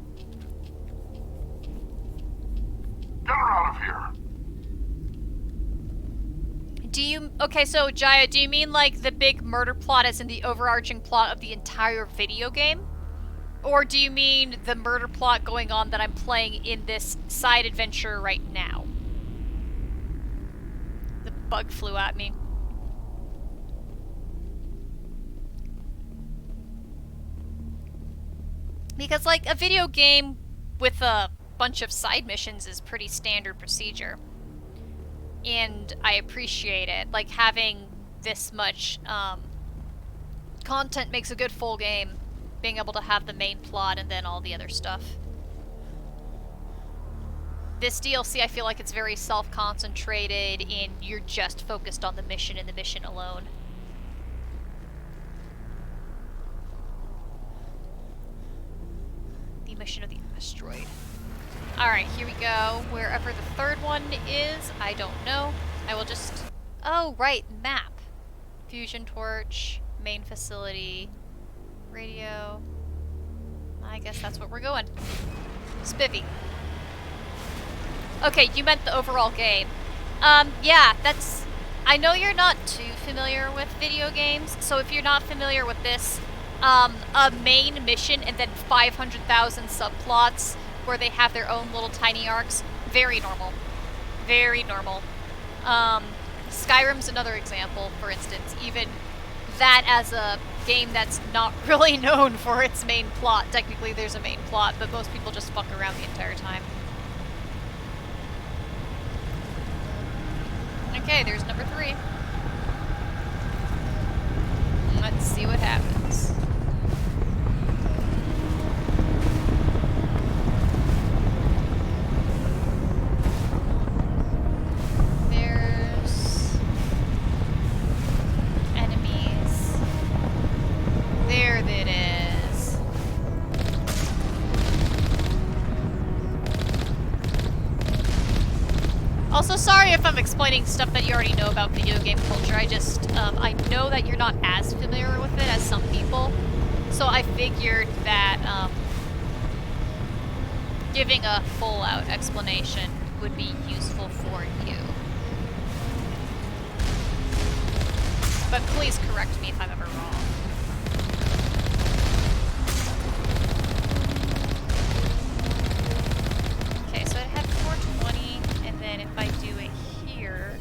Get her out of here! Do you... Okay, so, Jaya, do you mean, like, the big murder plot as in the overarching plot of the entire video game? Or do you mean the murder plot going on that I'm playing in this side adventure right now? The bug flew at me. Because, like, a video game with a bunch of side missions is pretty standard procedure. And I appreciate it. Like, having this much content makes a good full game. Being able to have the main plot and then all the other stuff. This DLC, I feel like it's very self-concentrated in you're just focused on the mission and the mission alone. The mission of the asteroid. Alright, here we go. Wherever the third one is, I don't know. I will just... Oh, right, map. Fusion torch, main facility, radio. I guess that's what we're going. Spiffy. Okay, you meant the overall game. Yeah, that's... I know you're not too familiar with video games, so if you're not familiar with this, a main mission and then 500,000 subplots where they have their own little tiny arcs. Very normal. Very normal. Skyrim's another example, for instance. Even that as a game that's not really known for its main plot. Technically, there's a main plot, but most people just fuck around the entire time. Okay, there's number 3. Let's see what happens. There's enemies. There it is. Also, sorry if I'm explaining stuff that you already know about video game culture. I know that you're not as familiar with it as some people. So I figured that, giving a full-out explanation would be useful for you. But please correct me if I'm ever wrong. Okay, so I had 420, and then if I do it here,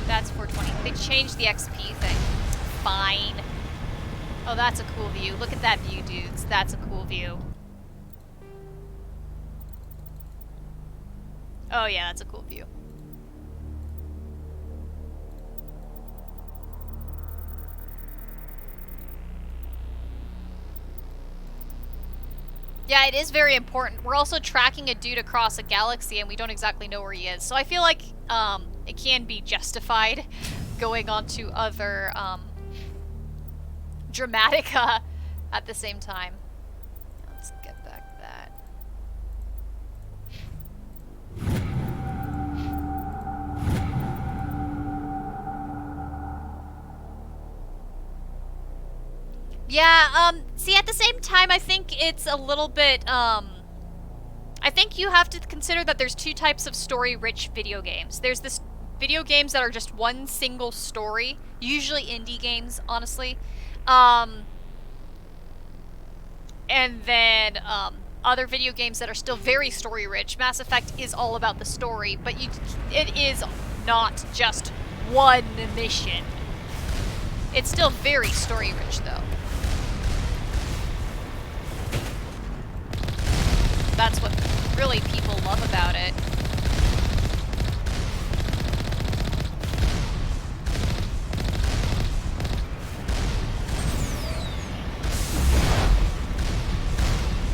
that's 420. They changed the XP thing. Fine. Oh, that's a cool view. Look at that view, dudes. That's a cool view. Oh yeah, that's a cool view. Yeah, it is very important. We're also tracking a dude across a galaxy and we don't exactly know where he is. So I feel like it can be justified going on to other Dramatica at the same time. Let's get back that. Yeah, see, at the same time, I think it's a little bit, I think you have to consider that there's 2 types of story-rich video games. There's this video games that are just one single story, usually indie games, honestly. And then, other video games that are still very story-rich. Mass Effect is all about the story, but it is not just one mission. It's still very story-rich, though. That's what really people love about it.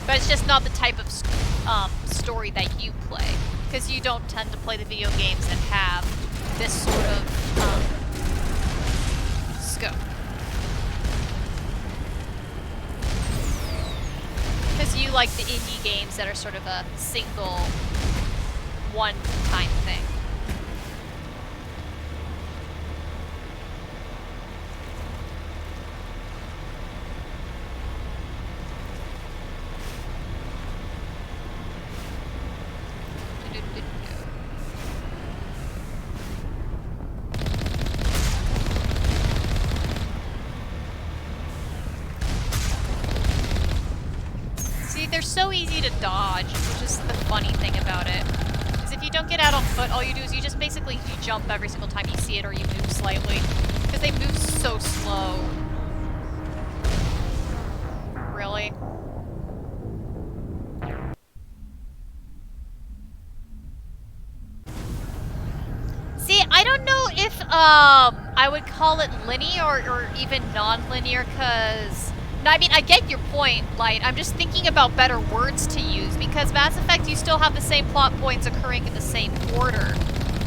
But it's just not the type of story that you play, because you don't tend to play the video games that have this sort of scope. Because you like the indie games that are sort of a single, one-time thing. They're so easy to dodge, which is the funny thing about it. Because if you don't get out on foot, all you do is you just basically you jump every single time you see it, or you move slightly. Because they move so slow. Really? See, I don't know if I would call it linear or even non-linear, because I mean, I get your point, Light. I'm just thinking about better words to use, because Mass Effect, you still have the same plot points occurring in the same order.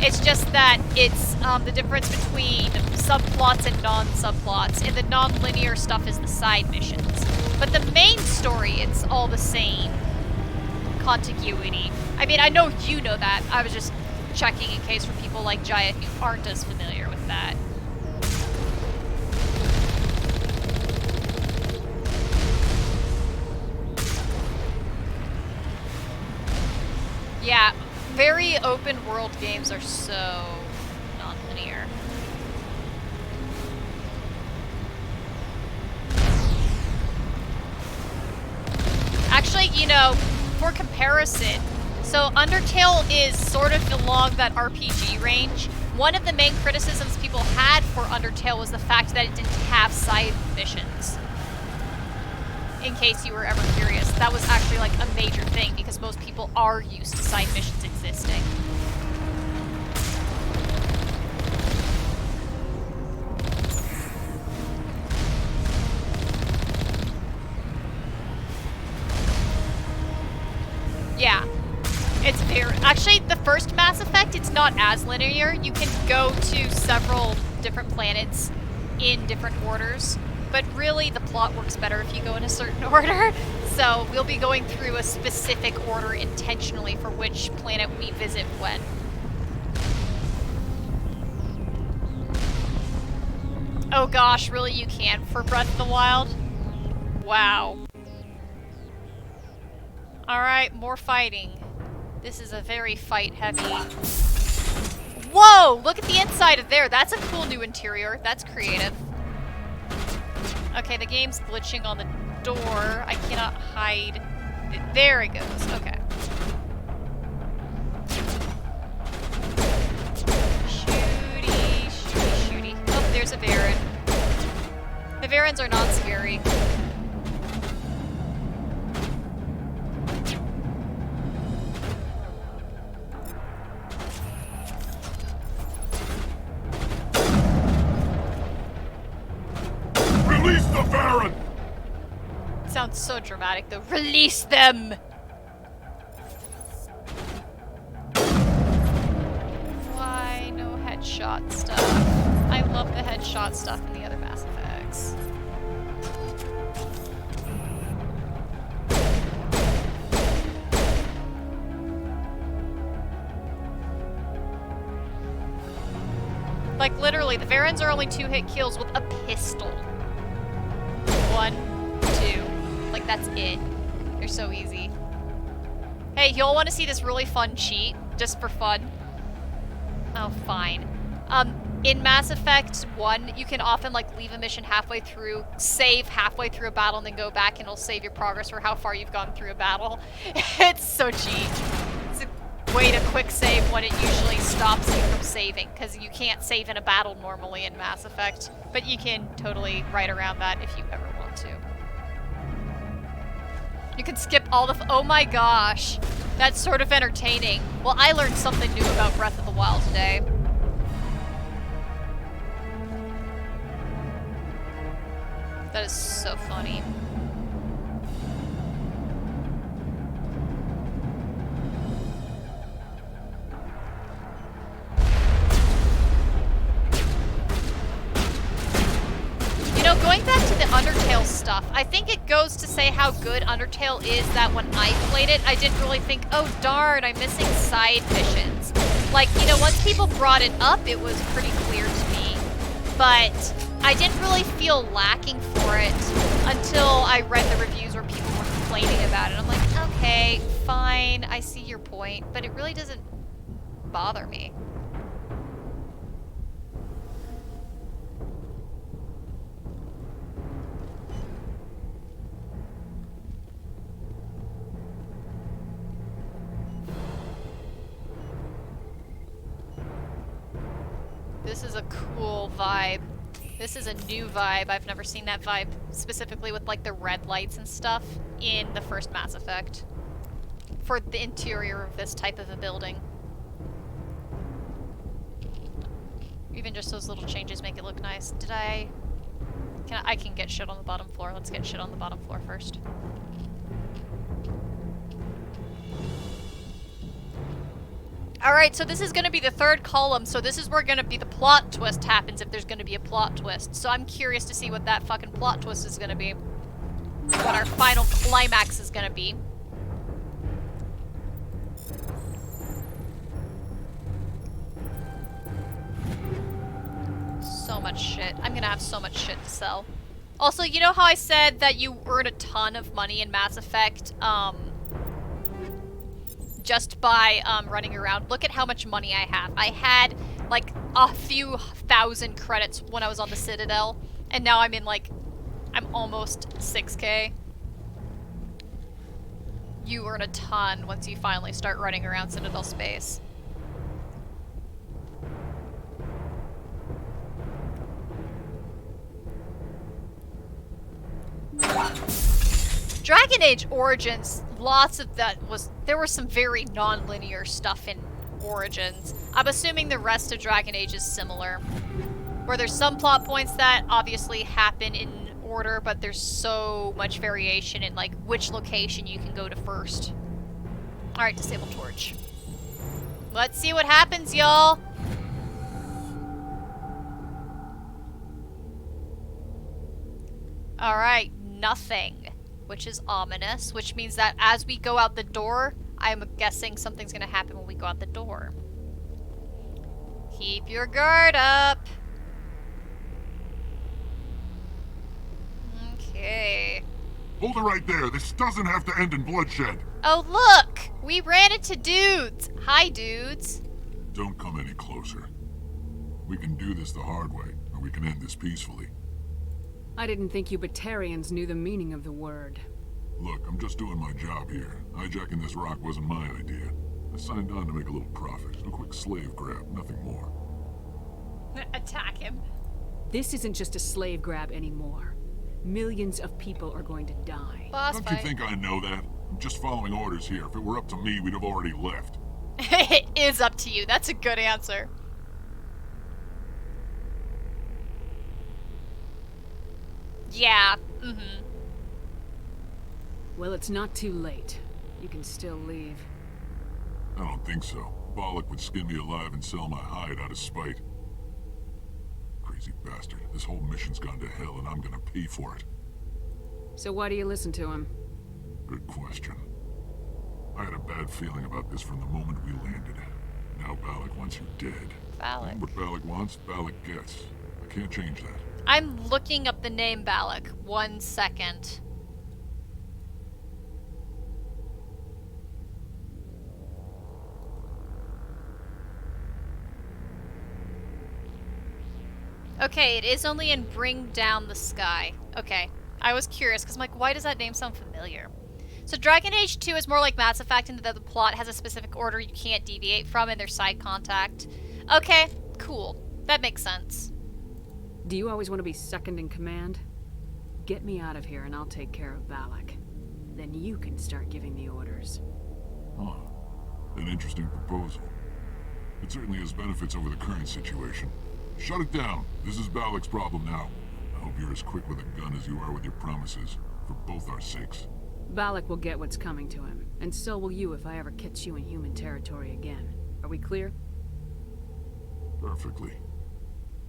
It's just that it's the difference between subplots and non-subplots, and the non-linear stuff is the side missions. But the main story, it's all the same contiguity. I mean, I know you know that. I was just checking in case for people like Jaya who aren't as familiar with that. Yeah, very open world games are so non-linear. Actually, you know, for comparison, so Undertale is sort of along that RPG range, one of the main criticisms people had for Undertale was the fact that it didn't have side missions. In case you were ever curious, that was actually like a major thing because most people are used to side missions existing. Yeah. It's very... Actually, the first Mass Effect, it's not as linear. You can go to several different planets in different orders. But really, the plot works better if you go in a certain order. So we'll be going through a specific order intentionally for which planet we visit when. Oh gosh, really you can for Breath of the Wild? Wow. Alright, more fighting. This is a very fight-heavy... Whoa! Look at the inside of there! That's a cool new interior. That's creative. Okay, the game's glitching on the door. I cannot hide. There it goes. Okay. Shooty, shooty, shooty. Oh, there's a Varen. The Varens are not scary. Release the Varen! Sounds so dramatic though. Release them! Why no headshot stuff? I love the headshot stuff in the other Mass Effects. Like literally, the Varens are only 2-hit kills with a pistol. 1, 2. Like, that's it. They're so easy. Hey, y'all want to see this really fun cheat? Just for fun? Oh, fine. In Mass Effect 1, you can often, like, leave a mission halfway through, save halfway through a battle, and then go back and it'll save your progress for how far you've gone through a battle. It's so cheap. It's a way to quick save when it usually stops you from saving, because you can't save in a battle normally in Mass Effect. But you can totally write around that if you ever want to. You can skip all the oh my gosh. That's sort of entertaining. Well, I learned something new about Breath of the Wild today. That is so funny. You know, going back to the Undertale stuff, I think it goes to say how good Undertale is that when I played it, I didn't really think, oh darn, I'm missing side missions. Like, you know, once people brought it up, it was pretty clear to me. But I didn't really feel lacking for it until I read the reviews where people were complaining about it. I'm like, okay, fine, I see your point, but it really doesn't bother me. This is a cool vibe. This is a new vibe. I've never seen that vibe specifically with like the red lights and stuff in the first Mass Effect for the interior of this type of a building. Even just those little changes make it look nice. Did I can get shit on the bottom floor. Let's get shit on the bottom floor first. Alright, so this is going to be the third column, so this is where going to be the plot twist happens if there's going to be a plot twist. So I'm curious to see what that fucking plot twist is going to be. What our final climax is going to be. So much shit. I'm going to have so much shit to sell. Also, you know how I said that you earn a ton of money in Mass Effect, just by running around? Look at how much money I have. I had like a few thousand credits when I was on the Citadel, and now I'm in like, I'm almost 6K. You earn a ton once you finally start running around Citadel space. Dragon Age Origins, lots of that there was some very non-linear stuff in Origins. I'm assuming the rest of Dragon Age is similar, where there's some plot points that obviously happen in order, but there's so much variation in like which location you can go to first. Alright, disable torch. Let's see what happens, y'all. Alright, nothing. Which is ominous, which means that as we go out the door, I'm guessing something's gonna happen when we go out the door. Keep your guard up. Okay. Hold it right there. This doesn't have to end in bloodshed. Oh, look! We ran into dudes. Hi, dudes. Don't come any closer. We can do this the hard way, or we can end this peacefully. I didn't think you Batarians knew the meaning of the word. Look, I'm just doing my job here. Hijacking this rock wasn't my idea. I signed on to make a little profit. A quick slave grab, nothing more. Attack him. This isn't just a slave grab anymore. Millions of people are going to die. Boss Don't fight. you think I know that? I'm just following orders here. If it were up to me, we'd have already left. It is up to you. That's a good answer. Yeah. Mm-hmm. Well, it's not too late. You can still leave. I don't think so. Bollock would skin me alive and sell my hide out of spite. Crazy bastard. This whole mission's gone to hell and I'm gonna pay for it. So why do you listen to him? Good question. I had a bad feeling about this from the moment we landed. Now Bollock wants you dead. Bollock. What Bollock wants, Bollock gets. I can't change that. I'm looking up the name Balak. 1 second. Okay, it is only in Bring Down the Sky. Okay. I was curious, because I'm like, why does that name sound familiar? So Dragon Age 2 is more like Mass Effect in that the plot has a specific order you can't deviate from, and there's side contact. Okay, cool. That makes sense. Do you always want to be second in command? Get me out of here and I'll take care of Balak. Then you can start giving the orders. Huh. An interesting proposal. It certainly has benefits over the current situation. Shut it down. This is Balak's problem now. I hope you're as quick with a gun as you are with your promises, for both our sakes. Balak will get what's coming to him, and so will you if I ever catch you in human territory again. Are we clear? Perfectly.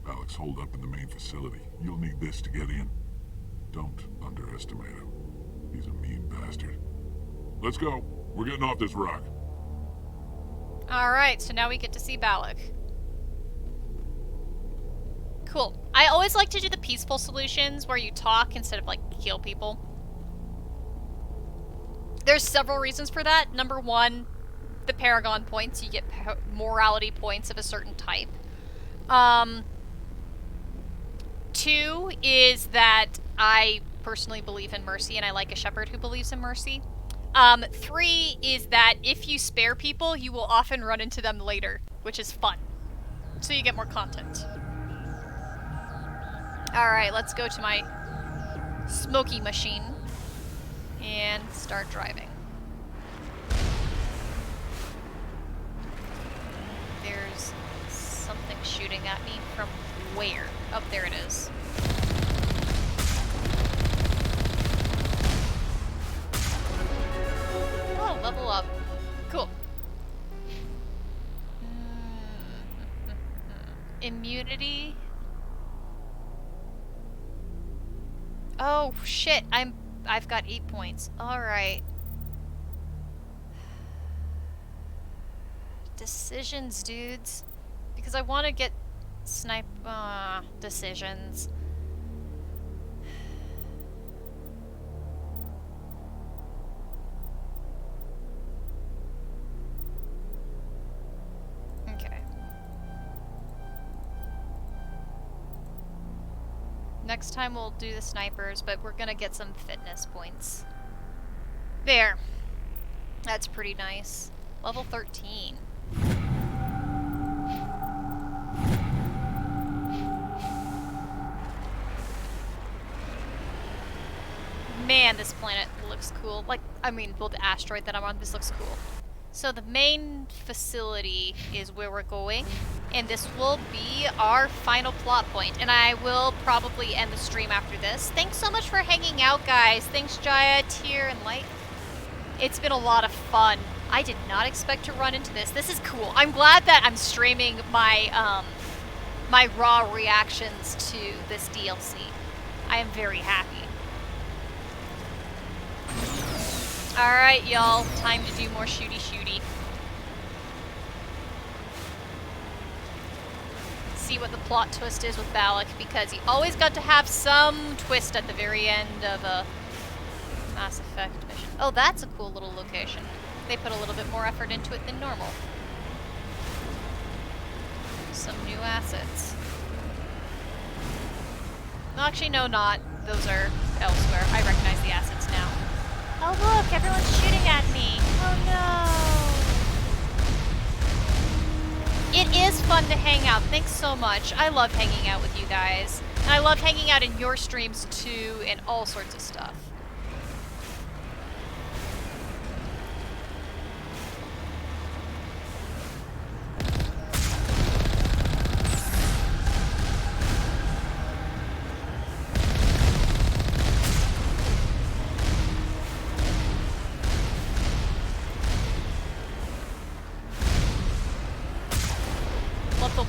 Balak's holed up in the main facility. You'll need this to get in. Don't underestimate him. He's a mean bastard. Let's go. We're getting off this rock. Alright, so now we get to see Balak. Cool. I always like to do the peaceful solutions where you talk instead of, like, kill people. There's several reasons for that. Number one, the Paragon points. You get morality points of a certain type. 2 is that I personally believe in mercy, and I like a shepherd who believes in mercy. 3 is that if you spare people, you will often run into them later, which is fun. So you get more content. Alright, let's go to my smoky machine and start driving. There's something shooting at me from where? Oh, there it is. Oh, level up. Cool. Immunity. Oh shit, I've got 8 points. Alright. Decisions, dudes. Because I want to get decisions. Okay. Next time we'll do the snipers, but we're gonna get some fitness points. There. That's pretty nice. Level 13. Man, this planet looks cool. Like, I mean, well, the asteroid that I'm on, this looks cool. So the main facility is where we're going, and this will be our final plot point, and I will probably end the stream after this. Thanks so much for hanging out, guys. Thanks, Jaya, Tyr, and Light. It's been a lot of fun. I did not expect to run into this. This is cool. I'm glad that I'm streaming my, my raw reactions to this DLC. I am very happy. Alright, y'all. Time to do more shooty-shooty. See what the plot twist is with Balak, because he always got to have some twist at the very end of a Mass Effect mission. Oh, that's a cool little location. They put a little bit more effort into it than normal. Some new assets. No, actually, no, not. Those are elsewhere. I recognize the assets now. Oh look, everyone's shooting at me. Oh no. It is fun to hang out. Thanks so much. I love hanging out with you guys. And I love hanging out in your streams too, and all sorts of stuff.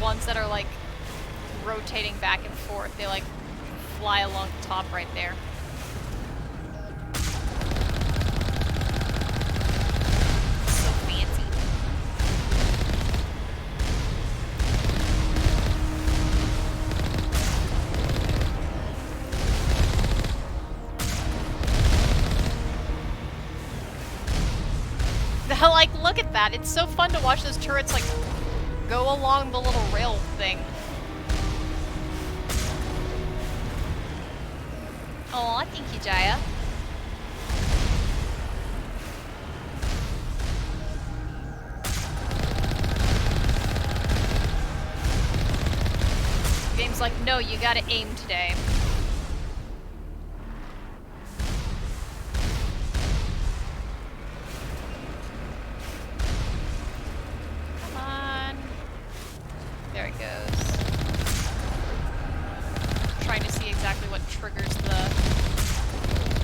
Ones that are like rotating back and forth. They like fly along the top right there. So fancy. Like, look at that. It's so fun to watch those turrets like go along the little rail thing. Aw, thank you, Jaya. Game's like, no, you gotta aim today. There it goes. Trying to see exactly what triggers the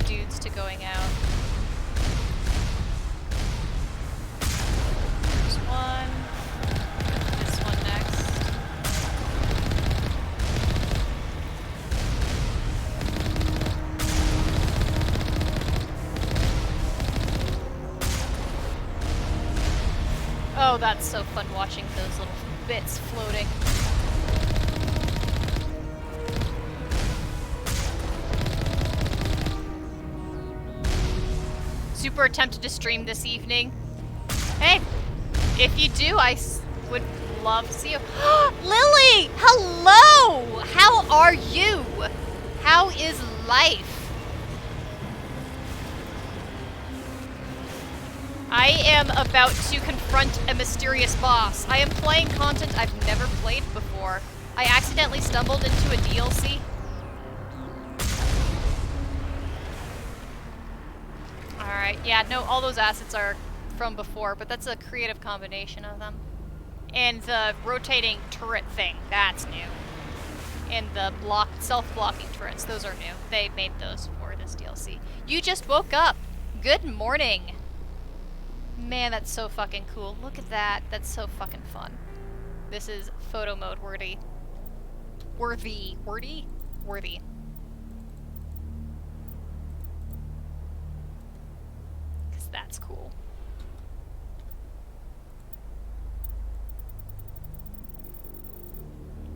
dudes to going out. There's one. This one next. Oh, that's so fun watching those little bits floating. Super tempted to stream this evening. Hey, if you do, I would love to see you. Lily! Hello! How are you? How is life? I am about to confront a mysterious boss. I am playing content I've never played before. I accidentally stumbled into a DLC. Alright, yeah, no, all those assets are from before, but that's a creative combination of them. And the rotating turret thing, that's new. And the self-blocking turrets, those are new. They made those for this DLC. You just woke up. Good morning. Man, that's so fucking cool. Look at that. That's so fucking fun. This is photo mode worthy. Worthy. Because that's cool.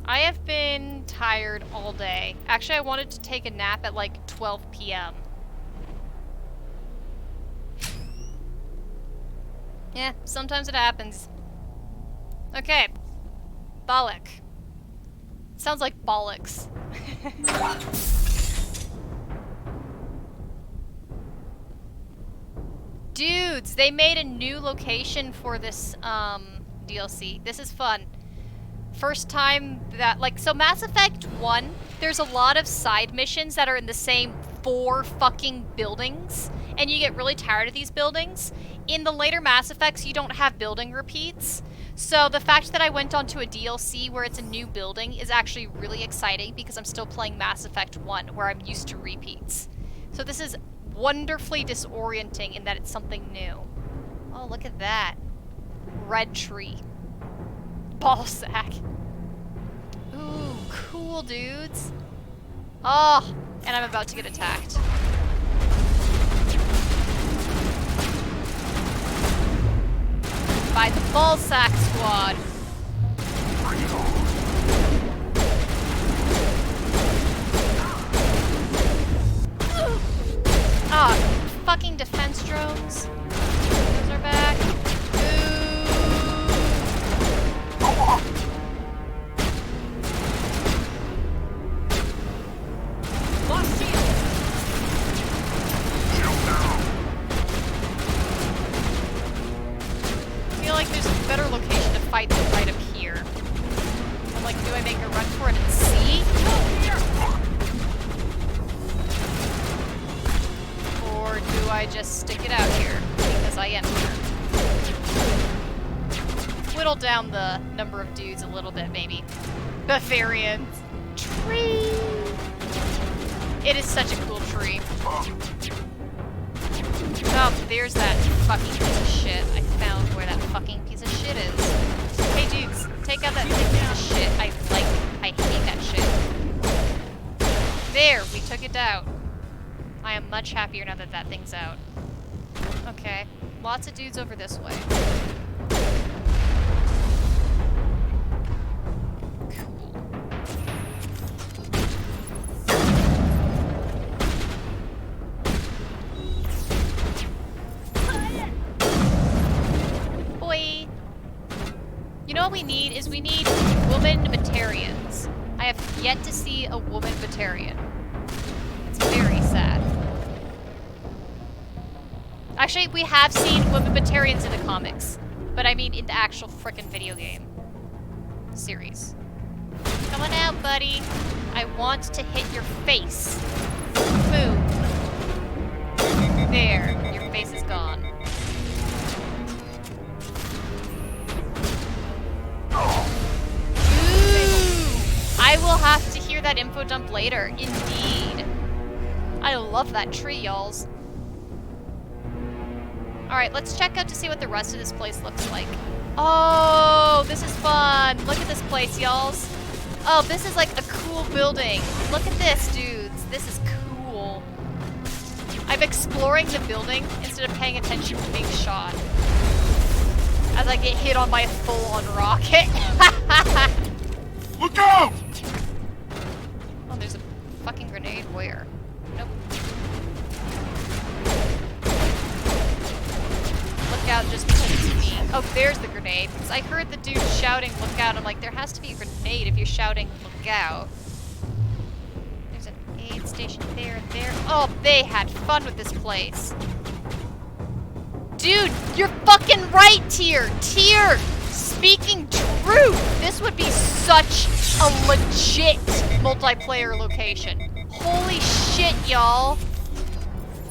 I have been tired all day. Actually, I wanted to take a nap at like 12 p.m. Yeah, sometimes it happens. Okay. Balak. Sounds like bollocks. Dudes, they made a new location for this DLC. This is fun. First time that, like, so Mass Effect 1, there's a lot of side missions that are in the same 4 fucking buildings, and you get really tired of these buildings. In the later Mass Effects, you don't have building repeats. So the fact that I went onto a DLC where it's a new building is actually really exciting because I'm still playing Mass Effect 1, where I'm used to repeats. So this is wonderfully disorienting in that it's something new. Oh, look at that. Red tree. Ball sack. Ooh, cool, dudes. Oh, and I'm about to get attacked. By the ball sack squad. Ah, fucking defense drones. Those are back. Lost shield. I feel like there's a better location to fight than right up here. I'm like, do I make a run for it and see? Or do I just stick it out here? Because I am here. Whittle down the number of dudes a little bit, maybe. Bavarian tree! It is such a cool tree. Oh, there's that fucking piece of shit. I found where that fucking piece of shit is. Hey dudes, take out that piece of shit. I hate that shit. There, we took it out. I am much happier now that that thing's out. Okay, lots of dudes over this way. You know what we need is we need woman Batarians. I have yet to see a woman Batarian. It's very sad. Actually, we have seen women Batarians in the comics, but I mean in the actual frickin' video game series. Come on out, buddy. I want to hit your face. Boom. There, your face is gone. I will have to hear that info dump later. Indeed. I love that tree, y'alls. Alright, let's check out to see what the rest of this place looks like. Oh, this is fun. Look at this place, y'alls. Oh, this is like a cool building. Look at this, dudes. This is cool. I'm exploring the building instead of paying attention to being shot. As I get hit on by a full-on rocket. Look out! Oh, there's a fucking grenade. Where? Nope. Look out just because it's me. Oh, there's the grenade. Because I heard the dude shouting, look out. I'm like, there has to be a grenade if you're shouting, look out. There's an aid station there and there. Oh, they had fun with this place. Dude, you're fucking right, Tyr! Tyr! Speaking truth! This would be such a legit multiplayer location. Holy shit, y'all!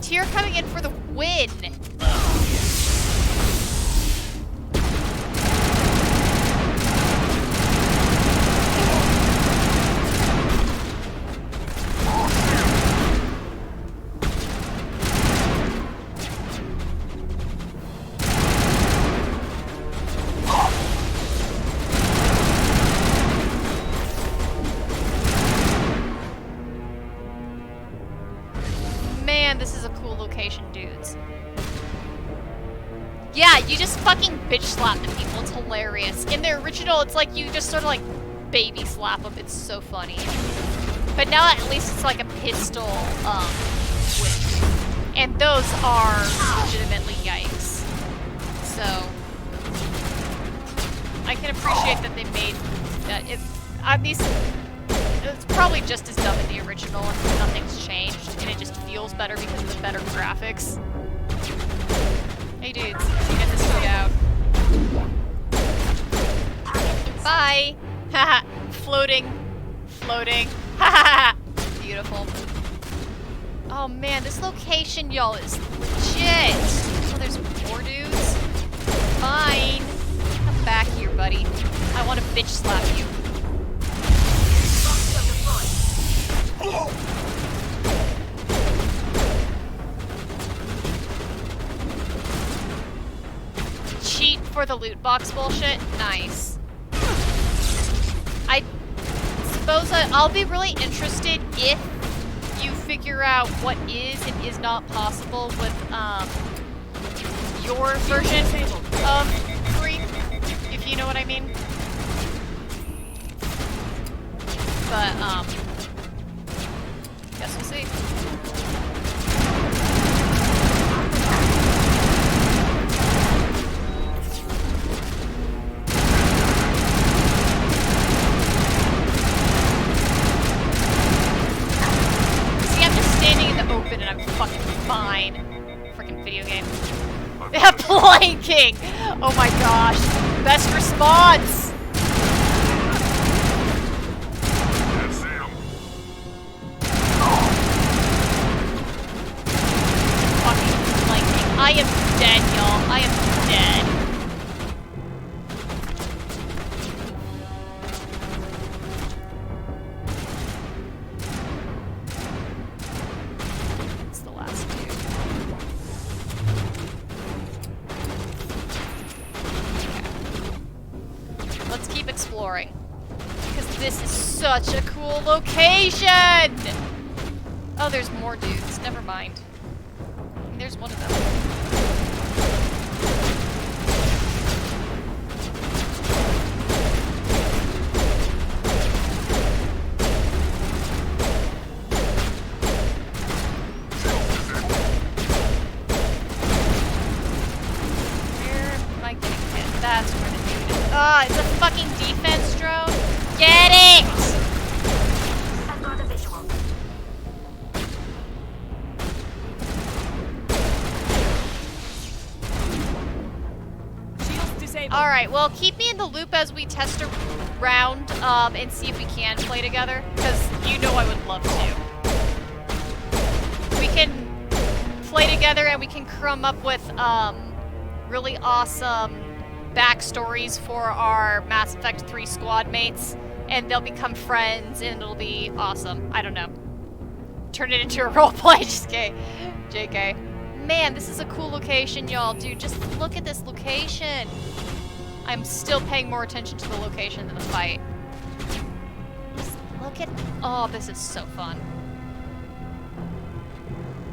Tyr coming in for the win! Man, this is a cool location, dudes. Yeah, you just fucking bitch slap the people. It's hilarious. In the original, it's like you just sort of like baby slap them. It's so funny. But now at least it's like a pistol whip. And those are legitimately yikes. So I can appreciate that they made that. At least it's probably just as dumb in the original and nothing's changed, and it just feels better because of the better graphics. Hey dudes, get this dude out. Bye! Haha, floating. Floating. Haha, beautiful. Oh man, this location, y'all, is legit. Oh, there's more dudes. Fine. Come back here, buddy. I want to bitch slap you. Cheat for the loot box bullshit? Nice. I suppose I'll be really interested if you figure out what is and is not possible with your version of 3, if you know what I mean. But guess we'll see. Open and I'm fucking fine. Freaking video game. Yeah, planking! Oh my gosh. Best response! Fucking planking. I am dead, y'all. I am dead. Exploring, because this is such a cool location. Oh, there's more dudes. Never mind. There's one of them. Where am I getting hit? That's where the dude is. Ah, it's a fucking defense drone. Get it! I've got a visual. Shields disabled. Alright, well, keep me in the loop as we test around and see if we can play together, because you know I would love to. We can play together and we can come up with really awesome backstories for our Mass Effect 3 squad mates, and they'll become friends, and it'll be awesome. I don't know. Turn it into a roleplay, just JK. Man, this is a cool location, y'all. Dude, just look at this location. I'm still paying more attention to the location than the fight. Just look at... Oh, this is so fun.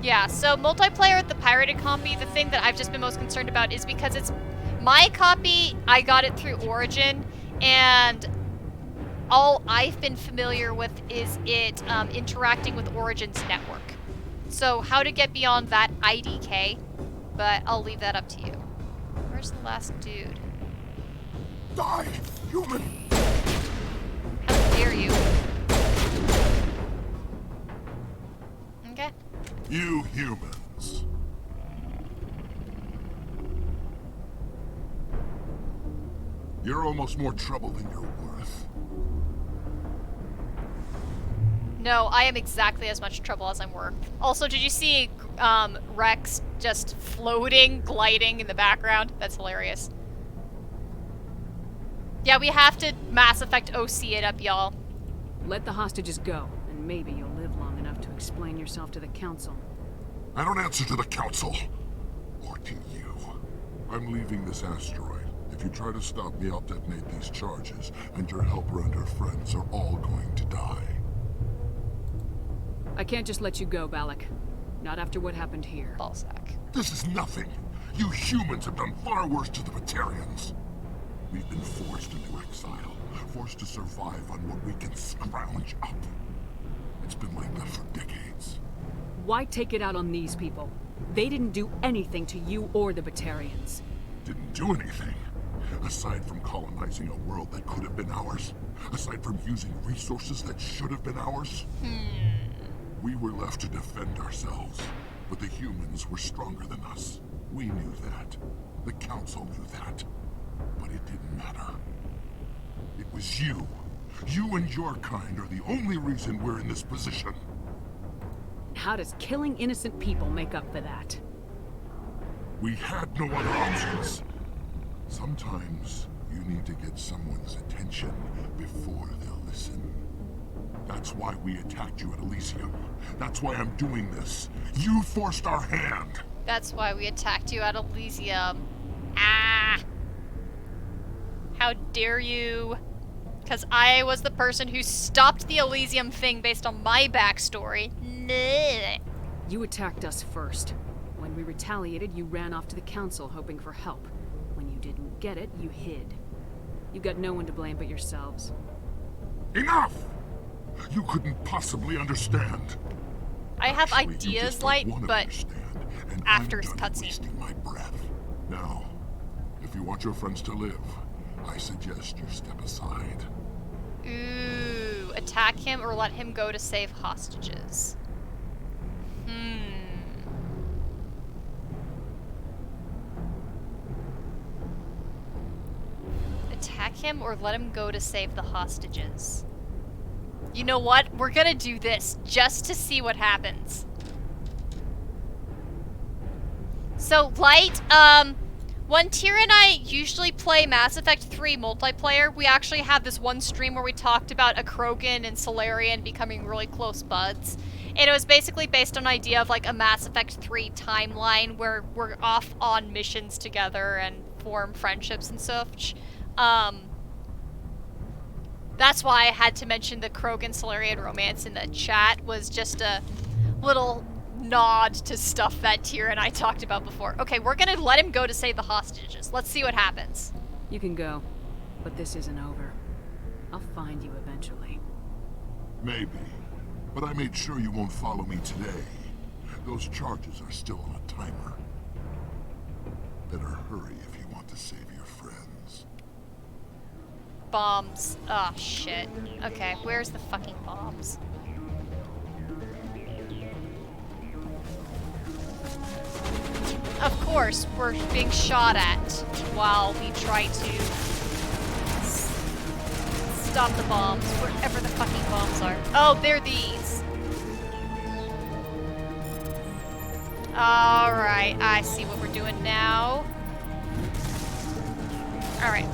Yeah, so multiplayer with the pirated copy, the thing that I've just been most concerned about is because it's my copy, I got it through Origin, and all I've been familiar with is it interacting with Origin's network. So how to get beyond that, IDK, but I'll leave that up to you. Where's the last dude? Die, human! How dare you? Okay. You humans. You're almost more trouble than you're worth. No, I am exactly as much trouble as I'm worth. Also, did you see Rex just floating, gliding in the background? That's hilarious. Yeah, we have to Mass Effect OC it up, y'all. Let the hostages go, and maybe you'll live long enough to explain yourself to the Council. I don't answer to the Council. Or to you. I'm leaving this asteroid. If you try to stop me, I'll detonate these charges, and your helper and her friends are all going to die. I can't just let you go, Balak. Not after what happened here. Ballsack. This is nothing. You humans have done far worse to the Batarians. We've been forced into exile, forced to survive on what we can scrounge up. It's been like that for decades. Why take it out on these people? They didn't do anything to you or the Batarians. Didn't do anything. Aside from colonizing a world that could have been ours. Aside from using resources that should have been ours. We were left to defend ourselves. But the humans were stronger than us. We knew that. The Council knew that. But it didn't matter. It was you. You and your kind are the only reason we're in this position. how does killing innocent people make up for that? We had no other options. Sometimes you need to get someone's attention before they'll listen. That's why we attacked you at Elysium. That's why I'm doing this. You forced our hand. That's why we attacked you at Elysium. Ah! How dare you? Because I was the person who stopped the Elysium thing based on my backstory. Blech. You attacked us first. When we retaliated, you ran off to the council hoping for help. When you didn't get it, you hid. You got no one to blame but yourselves. Enough! You couldn't possibly understand. I have Actually, you ideas, just Light, don't wanna but understand, and after I'm done cutscene. wasting my breath. Now, if you want your friends to live, I suggest you step aside. Ooh, attack him or let him go to save hostages. Attack him or let him go to save the hostages. You know what? We're gonna do this just to see what happens. So, Light, when Tira and I usually play Mass Effect 3 multiplayer, we actually have this one stream where we talked about a Krogan and Solarian becoming really close buds. And it was basically based on an idea of like a Mass Effect 3 timeline where we're off on missions together and form friendships and such. That's why I had to mention the Krogan Solarian romance in the chat, was just a little nod to stuff that Tira and I talked about before. Okay, we're gonna let him go to save the hostages. Let's see what happens. You can go, but this isn't over. I'll find you eventually. Maybe, but I made sure you won't follow me today. Those charges are still on a timer. Better hurry if you want to save your friends. Bombs. Oh, shit. Okay, where's the fucking bombs? Of course, we're being shot at while we try to stop the bombs, wherever the fucking bombs are. Oh, they're these. Alright, I see what we're doing now. Alright.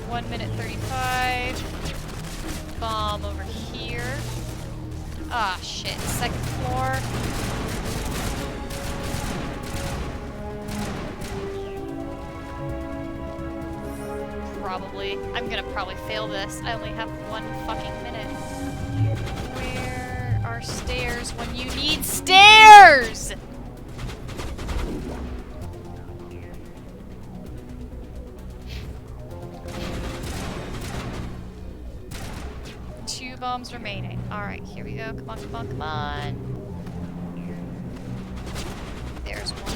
1 minute 35. Bomb over here. Ah, shit. Second floor. Probably. I'm gonna probably fail this. I only have 1 fucking minute. Where are stairs when you need stairs? Two bombs remaining. Alright, here we go. Come on, come on, come on. There's one.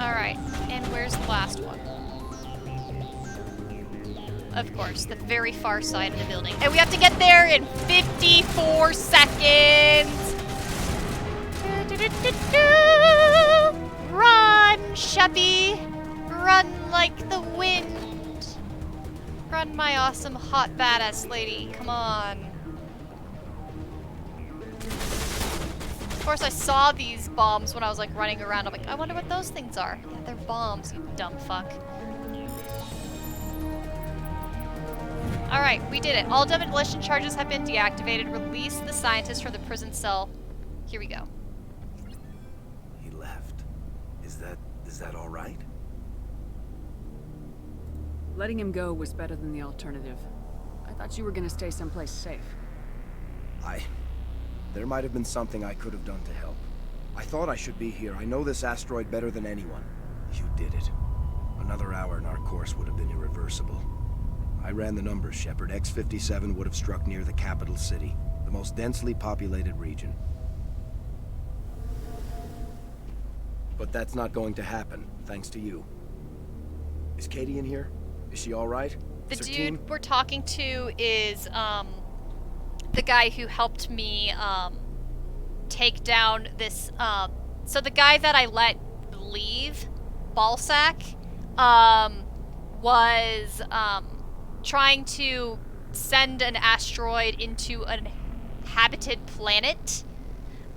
Alright, and where's the last one? Of course, the very far side of the building. And we have to get there in 54 seconds! Run, Sheppy! Run like the wind! Run, my awesome hot badass lady. Come on. Of course, I saw these bombs when I was like running around. I'm like, I wonder what those things are. Yeah, they're bombs, you dumb fuck. Alright, we did it. All demolition charges have been deactivated. Release the scientist from the prison cell. Here we go. He left. Is that all right? Letting him go was better than the alternative. I thought you were gonna stay someplace safe. There might have been something I could have done to help. I thought I should be here. I know this asteroid better than anyone. You did it. Another hour and our course would have been irreversible. I ran the numbers, Shepard. X-57 would have struck near the capital city, the most densely populated region. But that's not going to happen, thanks to you. Is Katie in here? Is she all right? The dude we're talking to is, the guy who helped me, take down this, so the guy that I let leave, Ballsack, was, trying to send an asteroid into an inhabited planet.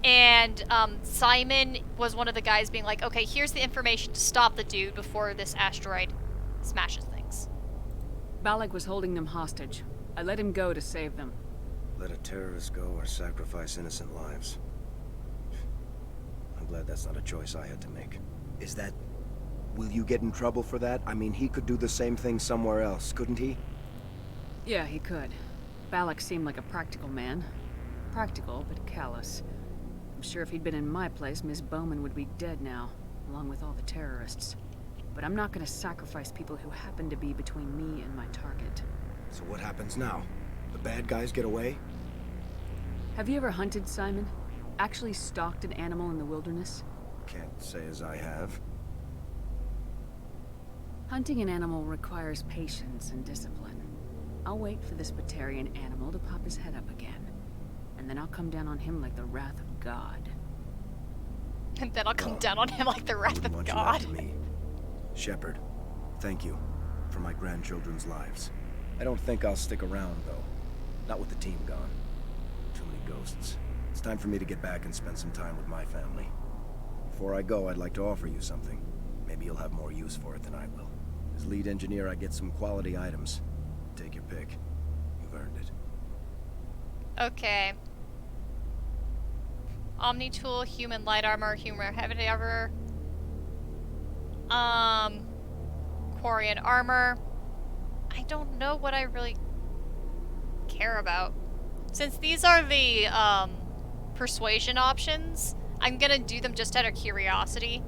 And Simon was one of the guys being like, okay, here's the information to stop the dude before this asteroid smashes things. Balak was holding them hostage. I let him go to save them. Let a terrorist go or sacrifice innocent lives. I'm glad that's not a choice I had to make. Is that... Will you get in trouble for that? I mean, he could do the same thing somewhere else, couldn't he? Yeah, he could. Balak seemed like a practical man. Practical, but callous. I'm sure if he'd been in my place, Miss Bowman would be dead now, along with all the terrorists. But I'm not gonna sacrifice people who happen to be between me and my target. So what happens now? The bad guys get away? Have you ever hunted, Simon? Actually stalked an animal in the wilderness? Can't say as I have. Hunting an animal requires patience and discipline. I'll wait for this Batarian animal to pop his head up again. And then I'll come down on him like the wrath of God. And then I'll come down on him like the wrath of God. Shepard, thank you for my grandchildren's lives. I don't think I'll stick around, though. Not with the team gone. Too many ghosts. It's time for me to get back and spend some time with my family. Before I go, I'd like to offer you something. Maybe you'll have more use for it than I will. As lead engineer, I get some quality items. Take your pick. You've earned it. Okay. Omni tool, human light armor, human heavy armor. Quarian armor. I don't know what I really care about. Since these are the persuasion options, I'm gonna do them just out of curiosity.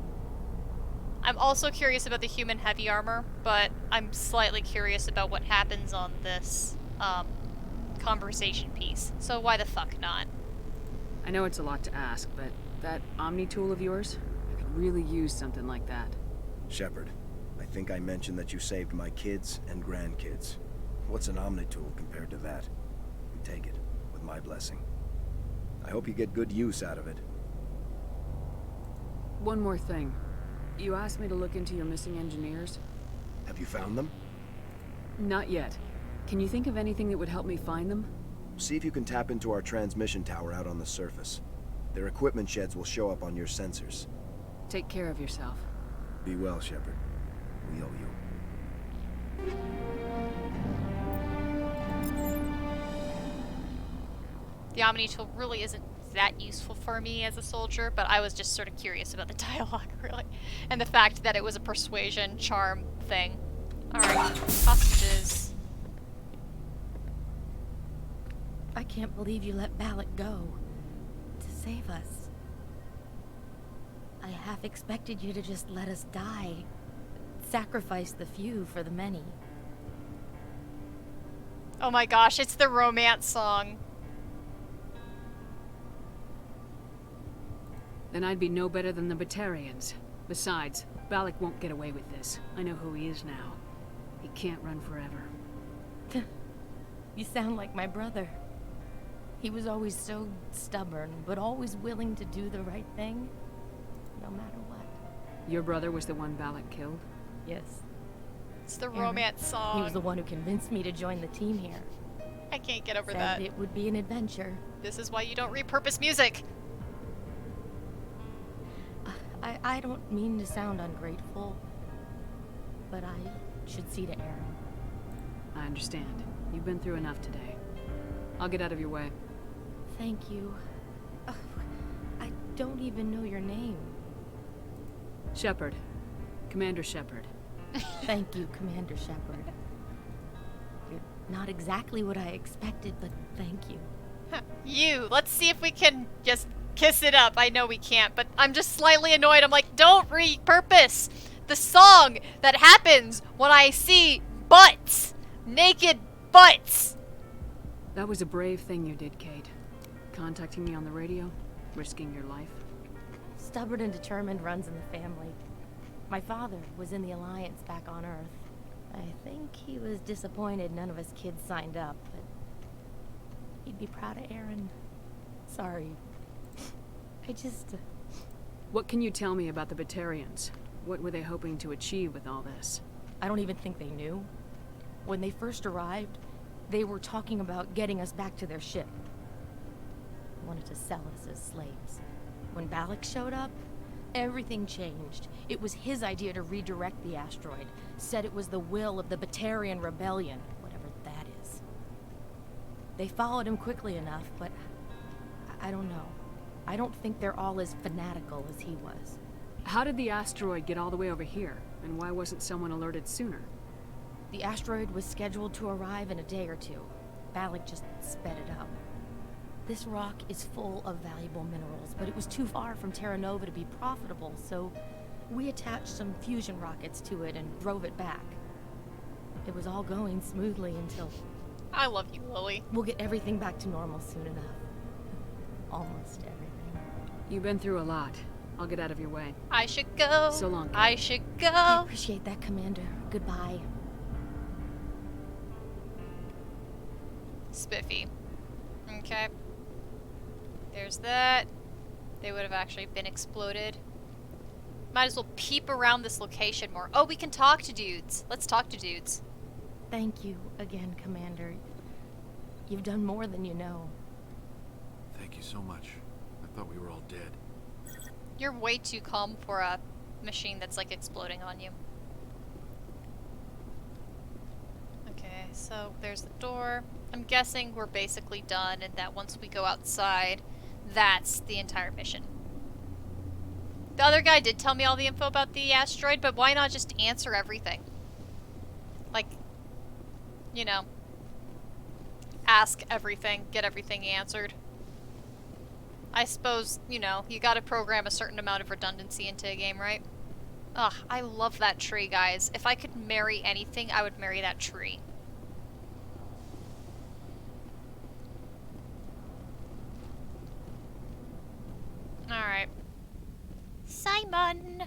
I'm also curious about the human heavy armor, but I'm slightly curious about what happens on this conversation piece. So why the fuck not? I know it's a lot to ask, but that Omni tool of yours, I could really use something like that. Shepard, I think I mentioned that you saved my kids and grandkids. What's an Omni tool compared to that? You take it, with my blessing. I hope you get good use out of it. One more thing. You asked me to look into your missing engineers? Have you found them? Not yet. Can you think of anything that would help me find them? See if you can tap into our transmission tower out on the surface. Their equipment sheds will show up on your sensors. Take care of yourself. Be well, Shepard. We owe you. The Omni tool really isn't that useful for me as a soldier, but I was just sort of curious about the dialogue, really. And the fact that it was a persuasion charm thing. Alright, hostages. I can't believe you let Balak go. To save us. I half expected you to just let us die. Sacrifice the few for the many. Oh my gosh, it's the romance song. Then I'd be no better than the Batarians. Besides, Balak won't get away with this. I know who he is now. He can't run forever. You sound like my brother. He was always so stubborn, but always willing to do the right thing, no matter what. Your brother was the one Balak killed? Yes. It's the romance song. He was the one who convinced me to join the team here. I can't get over Said that. it would be an adventure. This is why you don't repurpose music. I don't mean to sound ungrateful, but I should see to Aaron. I understand. You've been through enough today. I'll get out of your way. Thank you. Oh, I don't even know your name. Shepard. Commander Shepard. Thank you, Commander Shepard. You're not exactly what I expected, but thank you. You. Let's see if we can just kiss it up. I know we can't, but I'm just slightly annoyed. I'm like, don't repurpose the song that happens when I see butts. Naked butts. That was a brave thing you did, Kate. Contacting me on the radio, risking your life. Stubborn and determined runs in the family. My father was in the Alliance back on Earth. I think he was disappointed none of us kids signed up, but he'd be proud of Aaron. Sorry. I just... What can you tell me about the Batarians? What were they hoping to achieve with all this? I don't even think they knew. When they first arrived, they were talking about getting us back to their ship. They wanted to sell us as slaves. When Balak showed up, everything changed. It was his idea to redirect the asteroid. Said it was the will of the Batarian Rebellion, whatever that is. They followed him quickly enough, but I don't know. I don't think they're all as fanatical as he was. How did the asteroid get all the way over here? And why wasn't someone alerted sooner? The asteroid was scheduled to arrive in a day or two. Balak just sped it up. This rock is full of valuable minerals, but it was too far from Terra Nova to be profitable, so we attached some fusion rockets to it and drove it back. It was all going smoothly until... I love you, Lily. We'll get everything back to normal soon enough. Almost everything. You've been through a lot. I'll get out of your way. I should go. So long. I should go. I appreciate that, Commander. Goodbye. Spiffy. Okay. There's that. They would have actually been exploded. Might as well peep around this location more. Oh, we can talk to dudes. Let's talk to dudes. Thank you again, Commander. You've done more than you know. Thank you so much. I thought we were all dead. You're way too calm for a machine that's like exploding on you. Okay, so there's the door. I'm guessing we're basically done and that once we go outside, that's the entire mission. The other guy did tell me all the info about the asteroid, but why not just answer everything? Like, you know, ask everything, get everything answered. I suppose, you know, you gotta program a certain amount of redundancy into a game, right? Ugh, I love that tree, guys. If I could marry anything, I would marry that tree. Alright. Simon!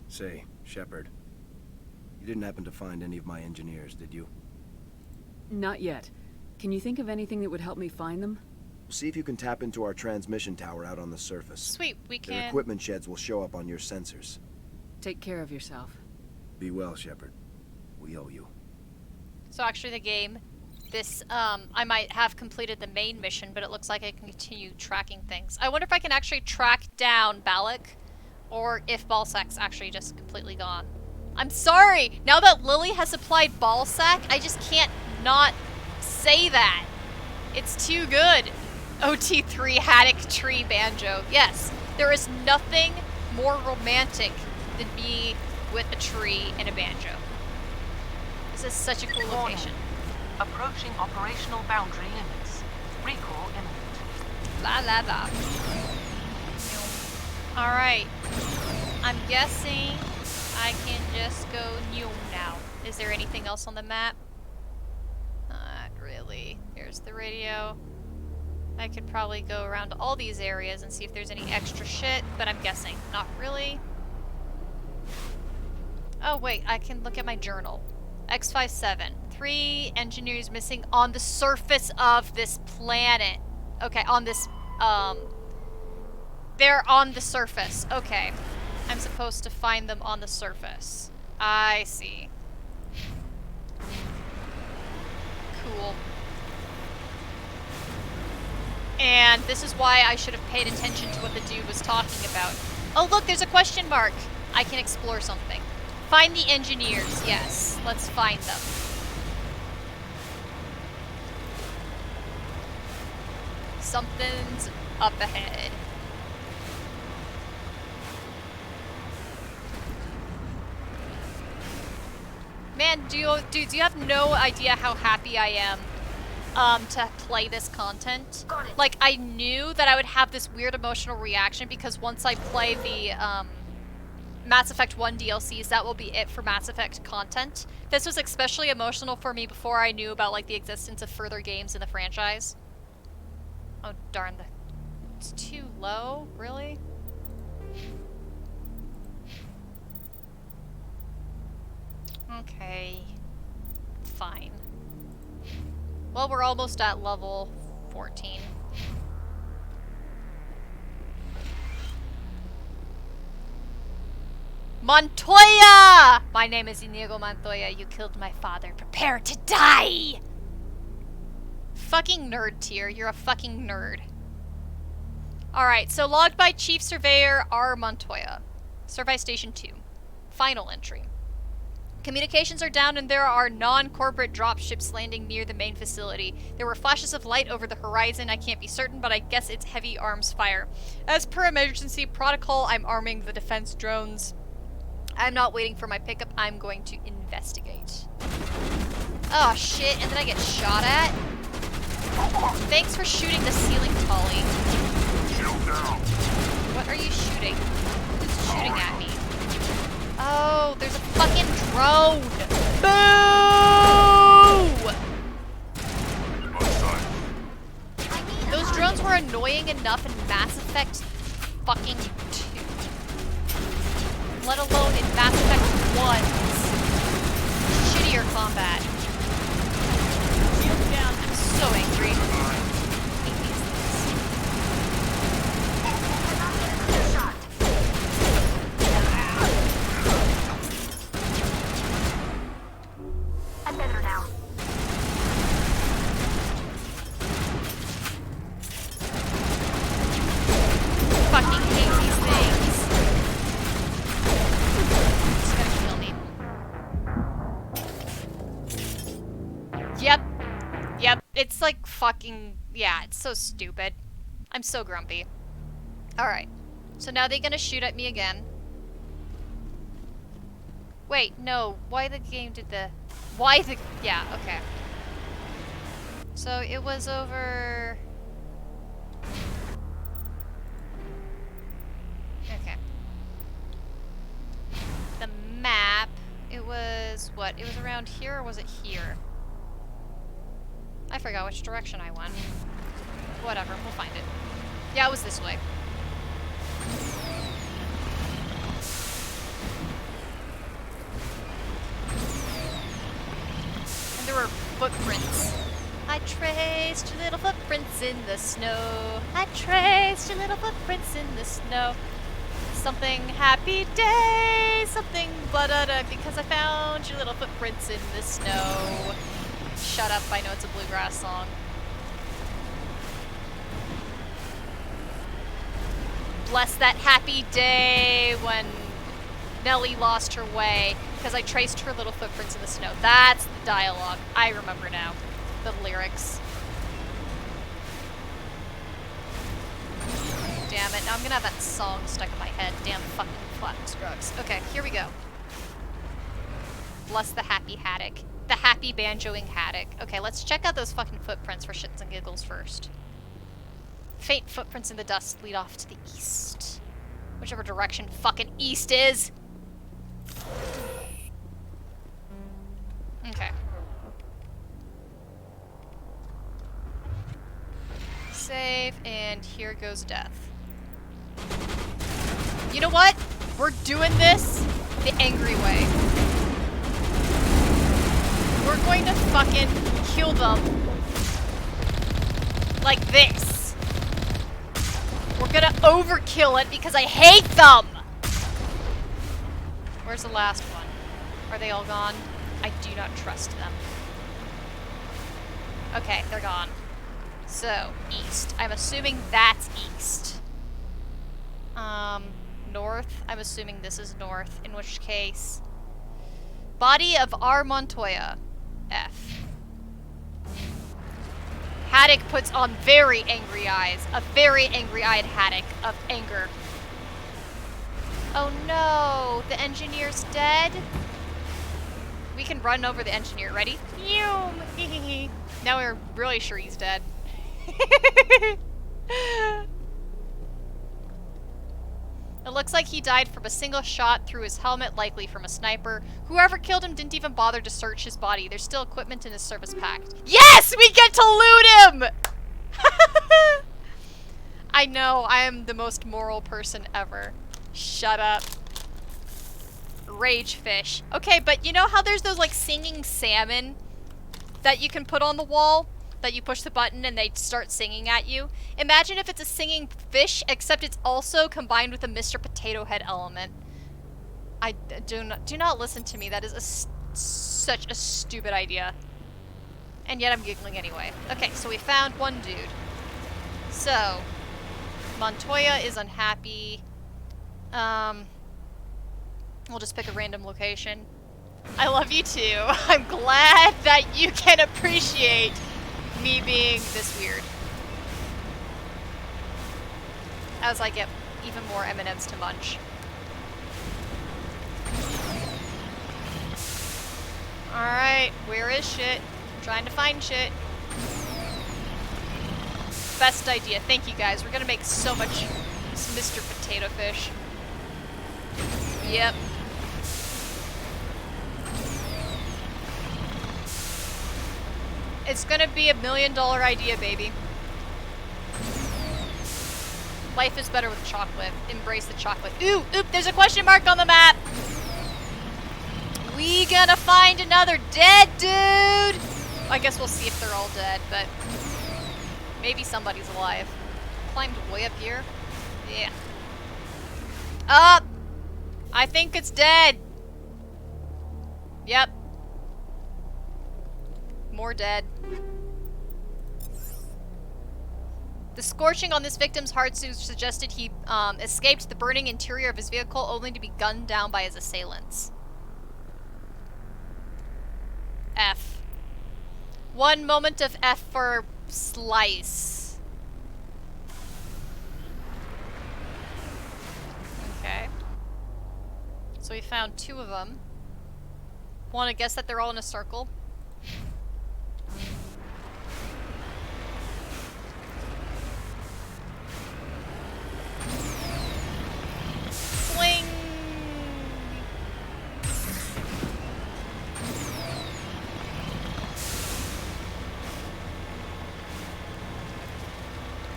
Say, Shepard, you didn't happen to find any of my engineers, did you? Not yet. Can you think of anything that would help me find them? See if you can tap into our transmission tower out on the surface. Sweet, we can... Their equipment sheds will show up on your sensors. Take care of yourself. Be well, Shepard. We owe you. So actually the game, this, I might have completed the main mission, but it looks like I can continue tracking things. I wonder if I can actually track down Balak, or if Balsac's actually just completely gone. I'm sorry! Now that Lily has supplied Balsac, I just can't not say that. It's too good. OT3 Haddock Tree Banjo. Yes, there is nothing more romantic than me with a tree and a banjo. This is such a cool location. Approaching operational boundary limits. Recall imminent. La la la. Alright. I'm guessing I can just go new now. Is there anything else on the map? Not really. Here's the radio. I could probably go around to all these areas and see if there's any extra shit, but I'm guessing not really. Oh wait, I can look at my journal. X57. 3 engineers missing on the surface of this planet. Okay, on this, they're on the surface. Okay. I'm supposed to find them on the surface. I see. Cool. And this is why I should have paid attention to what the dude was talking about. Oh look, there's a question mark. I can explore something. Find the engineers. Yes, let's find them. Something's up ahead. Man, dudes, you have no idea how happy I am to play this content. Like, I knew that I would have this weird emotional reaction because once I play the Mass Effect 1 DLCs, that will be it for Mass Effect content. This was especially emotional for me before I knew about like the existence of further games in the franchise. Oh darn, it's too low, really? Okay, fine. Well, we're almost at level 14. Montoya! My name is Inigo Montoya. You killed my father. Prepare to die! Fucking nerd tier. You're a fucking nerd. Alright, so logged by Chief Surveyor R. Montoya. Survey Station 2. Final entry. Communications are down and there are non-corporate dropships landing near the main facility. There were flashes of light over the horizon. I can't be certain, but I guess it's heavy arms fire. As per emergency protocol, I'm arming the defense drones. I'm not waiting for my pickup. I'm going to investigate. Oh shit, and then I get shot at? Thanks for shooting the ceiling, Tolly. What are you shooting? Who's shooting at me? Oh, there's a fucking drone! Boo! Those drones were annoying enough in Mass Effect fucking 2. Let alone in Mass Effect 1's shittier combat. Shield down. I'm so angry. I hate these I'm better now. Fucking hate these things. It's gonna kill me. Yep. Yep. It's like fucking... Yeah, it's so stupid. I'm so grumpy. Alright. So now they're gonna shoot at me again. Wait, no. Why the game did the... Why the... Yeah, okay. So it was over... Okay. The map, it was... What? It was around here or was it here? I forgot which direction I went. Whatever, we'll find it. Yeah, it was this way. And there were footprints. I traced your little footprints in the snow. I traced your little footprints in the snow. Something happy day, something blah-da-da, because I found your little footprints in the snow. Shut up, I know it's a bluegrass song. Bless that happy day when Nellie lost her way, because I traced her little footprints in the snow. That's the dialogue. I remember now. The lyrics. Damn it, now I'm gonna have that song stuck in my head. Damn fucking flat scrugs. Okay, here we go. Bless the happy haddock. The happy banjoing haddock. Okay, let's check out those fucking footprints for shits and giggles first. Faint footprints in the dust lead off to the east. Whichever direction fucking east is. Okay. Save, and here goes death. You know what? We're doing this the angry way. We're going to fucking kill them like this. We're gonna overkill it because I hate them! Where's the last one? Are they all gone? I do not trust them. Okay, they're gone. So, east. I'm assuming that's east. North. I'm assuming this is north, in which case... Body of R. Montoya. F. Haddock puts on very angry eyes. A very angry-eyed Haddock of anger. Oh no! The engineer's dead? We can run over the engineer. Ready? Now we're really sure he's dead. It looks like he died from a single shot through his helmet, likely from a sniper. Whoever killed him didn't even bother to search his body. There's still equipment in his service packed. Yes! We get to loot him! I know, I am the most moral person ever. Shut up. Rage fish. Okay, but you know how there's those like singing salmon that you can put on the wall? That you push the button and they start singing at you. Imagine if it's a singing fish, except it's also combined with a Mr. Potato Head element. do not listen to me. That is such a stupid idea. And yet I'm giggling anyway. Okay, so we found one dude. So, Montoya is unhappy. We'll just pick a random location. I love you too. I'm glad that you can appreciate me being this weird. As I get even more M&Ms to munch. Alright, where is shit? I'm trying to find shit. Best idea. Thank you guys. We're gonna make so much Mr. Potato Fish. Yep. It's gonna be $1 million idea, baby. Life is better with chocolate. Embrace the chocolate. Ooh, there's a question mark on the map! We gonna find another dead dude! I guess we'll see if they're all dead, but maybe somebody's alive. Climbed way up here? Yeah. Up! I think it's dead. Yep. More dead. The scorching on this victim's heart suggested he escaped the burning interior of his vehicle only to be gunned down by his assailants. F. One moment of F for slice. Okay. So we found 2 of them. Want to guess that they're all in a circle? Swing!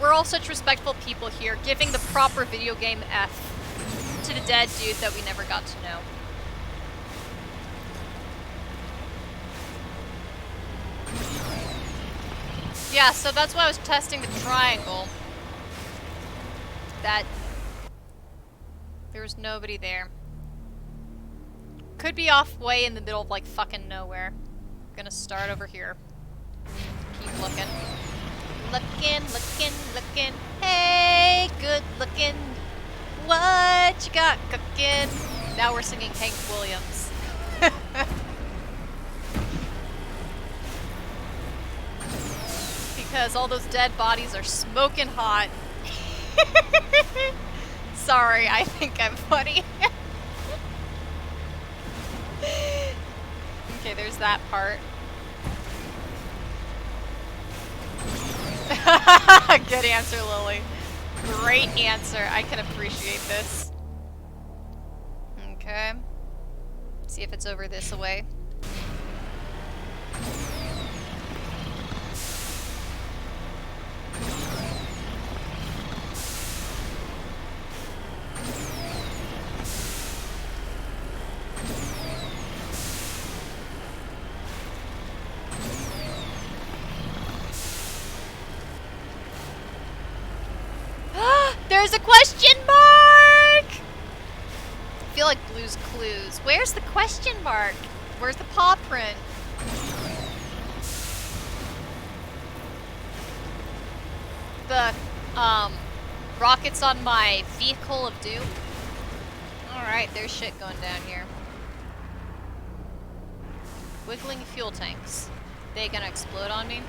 We're all such respectful people here, giving the proper video game F to the dead dude that we never got to know. Yeah, so that's why I was testing the triangle. That there was nobody there. Could be off way in the middle of like fucking nowhere. Gonna start over here. Keep looking. Looking. Hey, good looking. What you got cooking? Now we're singing Hank Williams. Because all those dead bodies are smoking hot. Sorry, I think I'm funny. Okay, there's that part. Good answer, Lily. Great answer. I can appreciate this. Okay. See if it's over this way. There's a question mark! I feel like Blue's Clues. Where's the question mark? Where's the paw print? The, rockets on my vehicle of doom? Alright, there's shit going down here. Wiggling fuel tanks. They gonna explode on me?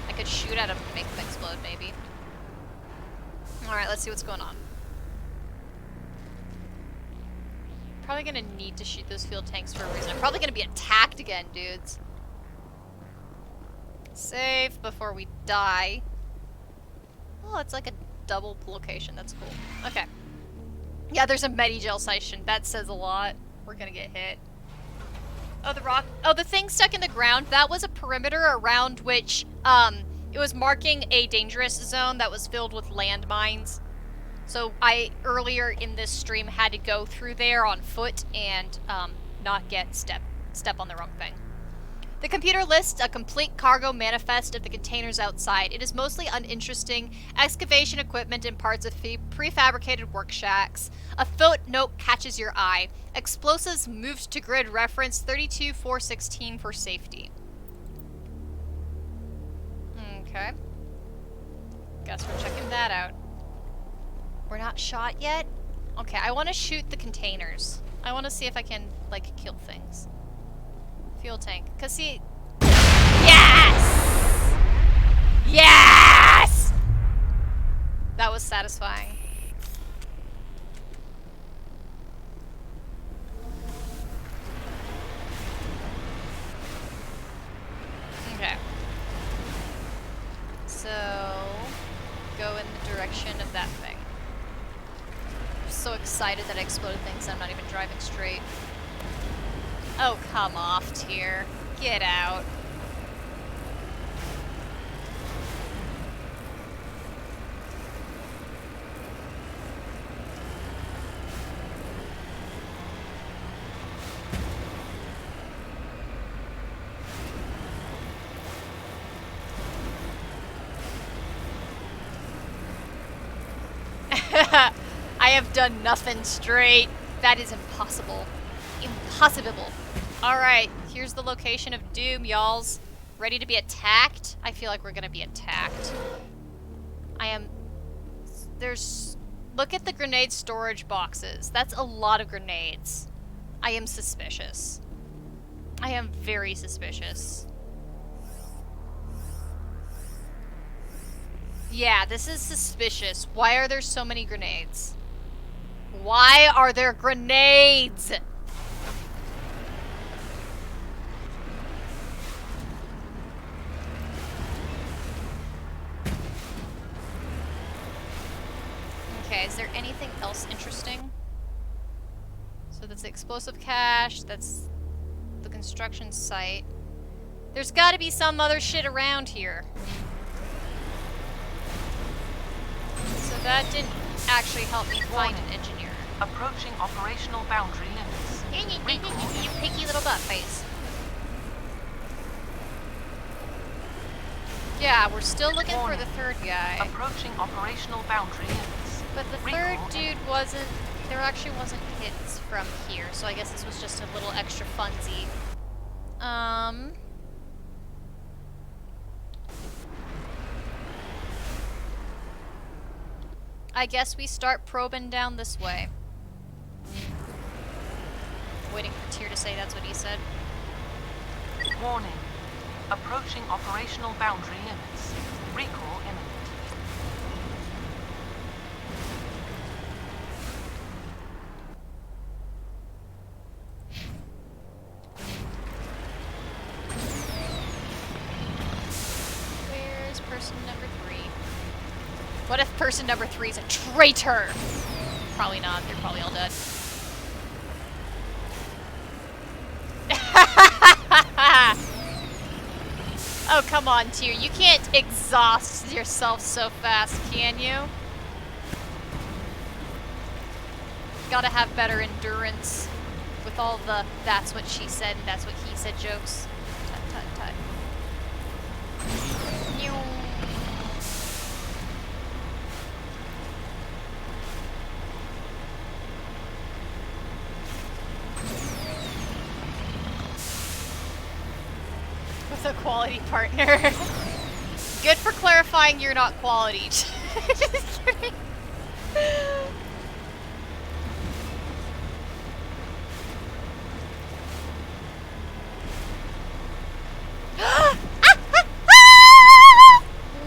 I could shoot at them and make them explode, maybe. Alright, let's see what's going on. Probably gonna need to shoot those fuel tanks for a reason. I'm probably gonna be attacked again, dudes. Save before we die. Oh, it's like a double location. That's cool. Okay. Yeah, there's a Medigel station. That says a lot. We're gonna get hit. Oh, the rock. Oh, the thing stuck in the ground. That was a perimeter around which, it was marking a dangerous zone that was filled with landmines. So I, earlier in this stream, had to go through there on foot and not get step on the wrong thing. The computer lists a complete cargo manifest of the containers outside. It is mostly uninteresting excavation equipment and parts of prefabricated work shacks. A footnote catches your eye. Explosives moved to grid reference 32416 for safety. Okay. Guess we're checking that out. We're not shot yet? Okay, I want to shoot the containers. I want to see if I can, like, kill things. Fuel tank. Cause see... Yes! Yes! That was satisfying. Okay. So... go in the direction of that thing. I'm so excited that I exploded things I'm not even driving straight. Oh, come off, Tyr. Get out. I have done nothing straight. That is impossible. Impossible. Alright, here's the location of Doom, y'alls. Ready to be attacked? I feel like we're gonna be attacked. Look at the grenade storage boxes. That's a lot of grenades. I am suspicious. I am very suspicious. Yeah, this is suspicious. Why are there so many grenades? Why are there grenades? Okay, is there anything else interesting? So that's the explosive cache, that's the construction site. There's gotta be some other shit around here. So that didn't actually help me find an engineer. Approaching operational boundary limits. You picky little butt face. Yeah, we're still looking for the third guy. Approaching operational boundary limits. But the third dude wasn't... There actually wasn't hits from here, so I guess this was just a little extra funsy. I guess we start probing down this way. Waiting for Tyr to say that's what he said. Warning. Approaching operational boundary limits. Recall imminent. Where's person number 3? What if person number 3 is a traitor? Probably not. They're probably all dead. Oh, come on, Tyr. You can't exhaust yourself so fast, can you? Gotta have better endurance with all the that's what she said and that's what he said jokes. Tut, tut, tut. With a quality partner. Good for clarifying you're not quality. Just kidding.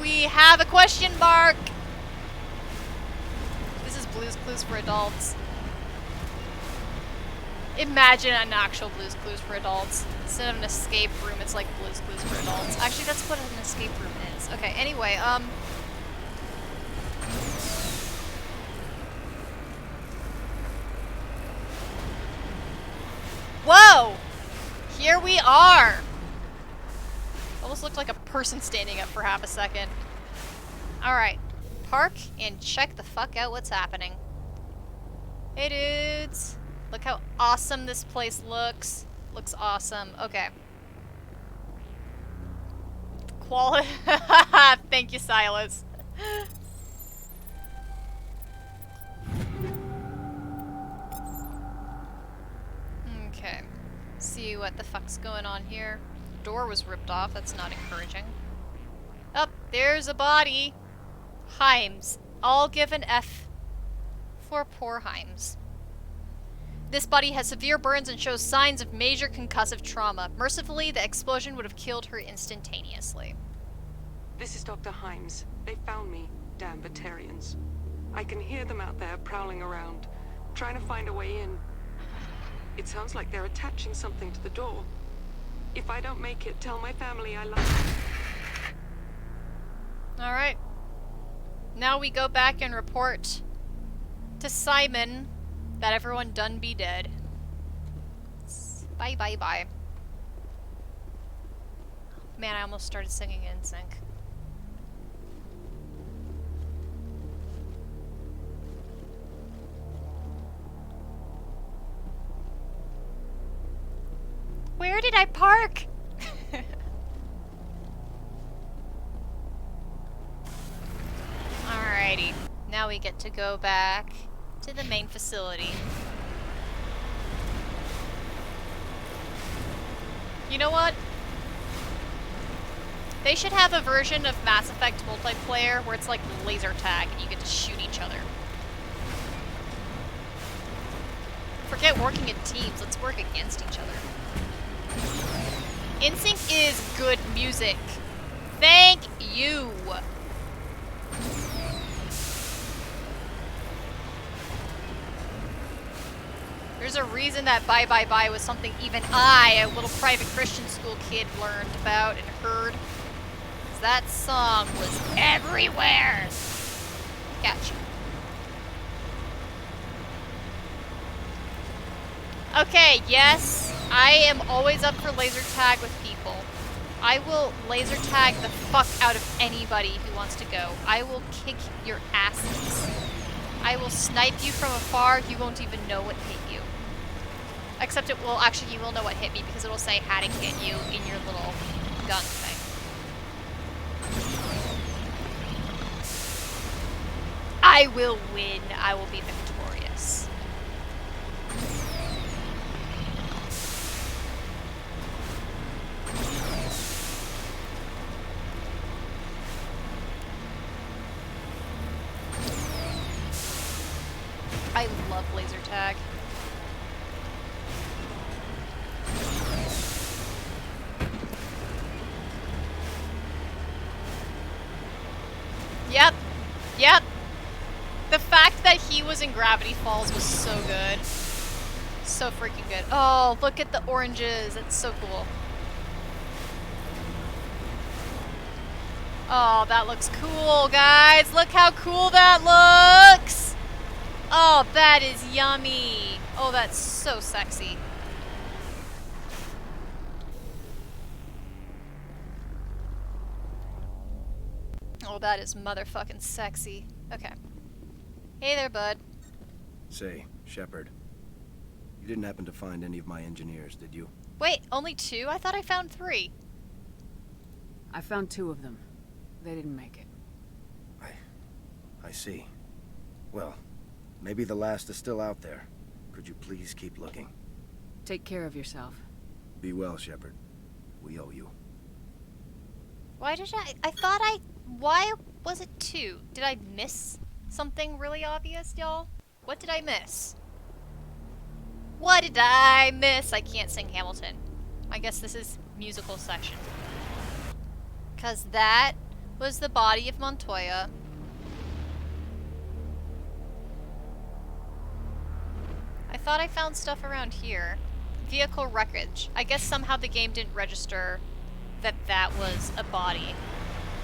We have a question mark. This is Blue's Clues for adults. Imagine an actual Blue's Clues for adults. Instead of an escape room, it's like Blue's Clues for adults. Actually, that's what an escape room is. Okay, anyway, whoa! Here we are! Almost looked like a person standing up for half a second. Alright. Park and check the fuck out what's happening. Hey dudes! Look how awesome this place looks. Looks awesome. Okay. Quality. Thank you, Silas. Okay. See what the fuck's going on here. Door was ripped off. That's not encouraging. Up, there's a body. Himes. I'll give an F for poor Himes. This body has severe burns and shows signs of major concussive trauma. Mercifully, the explosion would have killed her instantaneously. This is Dr. Himes. They found me, damn Batarians. I can hear them out there prowling around, trying to find a way in. It sounds like they're attaching something to the door. If I don't make it, tell my family I love them. Alright. Now we go back and report to Simon that everyone done be dead. Bye, bye, bye. Man, I almost started singing in sync. Where did I park? Alrighty. Now we get to go back to the main facility. You know what? They should have a version of Mass Effect multiplayer where it's like laser tag and you get to shoot each other. Forget working in teams, let's work against each other. NSYNC is good music. Thank you. There's a reason that Bye Bye Bye was something even I, a little private Christian school kid, learned about and heard. 'Cause that song was everywhere. Gotcha. Okay, yes, I am always up for laser tag with people. I will laser tag the fuck out of anybody who wants to go. I will kick your asses. I will snipe you from afar, you won't even know what hit you. Except it will, actually you will know what hit me because it will say how to hit you in your little gun thing. I will win, I will be victorious. I love laser tag. Yep. Yep. The fact that he was in Gravity Falls was so good. So freaking good. Oh, look at the oranges. It's so cool. Oh, that looks cool, guys. Look how cool that looks. Oh, that is yummy. Oh, that's so sexy. Oh, that is motherfucking sexy. Okay. Hey there, bud. Say, Shepard, you didn't happen to find any of my engineers, did you? Wait, only 2? I thought I found 3. I found 2 of them. They didn't make it. I see. Well, maybe the last is still out there. Could you please keep looking? Take care of yourself. Be well, Shepard. We owe you. Why did why was it 2? Did I miss something really obvious, y'all? What did I miss? What did I miss? I can't sing Hamilton. I guess this is musical section. 'Cause that was the body of Montoya. I thought I found stuff around here. Vehicle wreckage. I guess somehow the game didn't register that that was a body.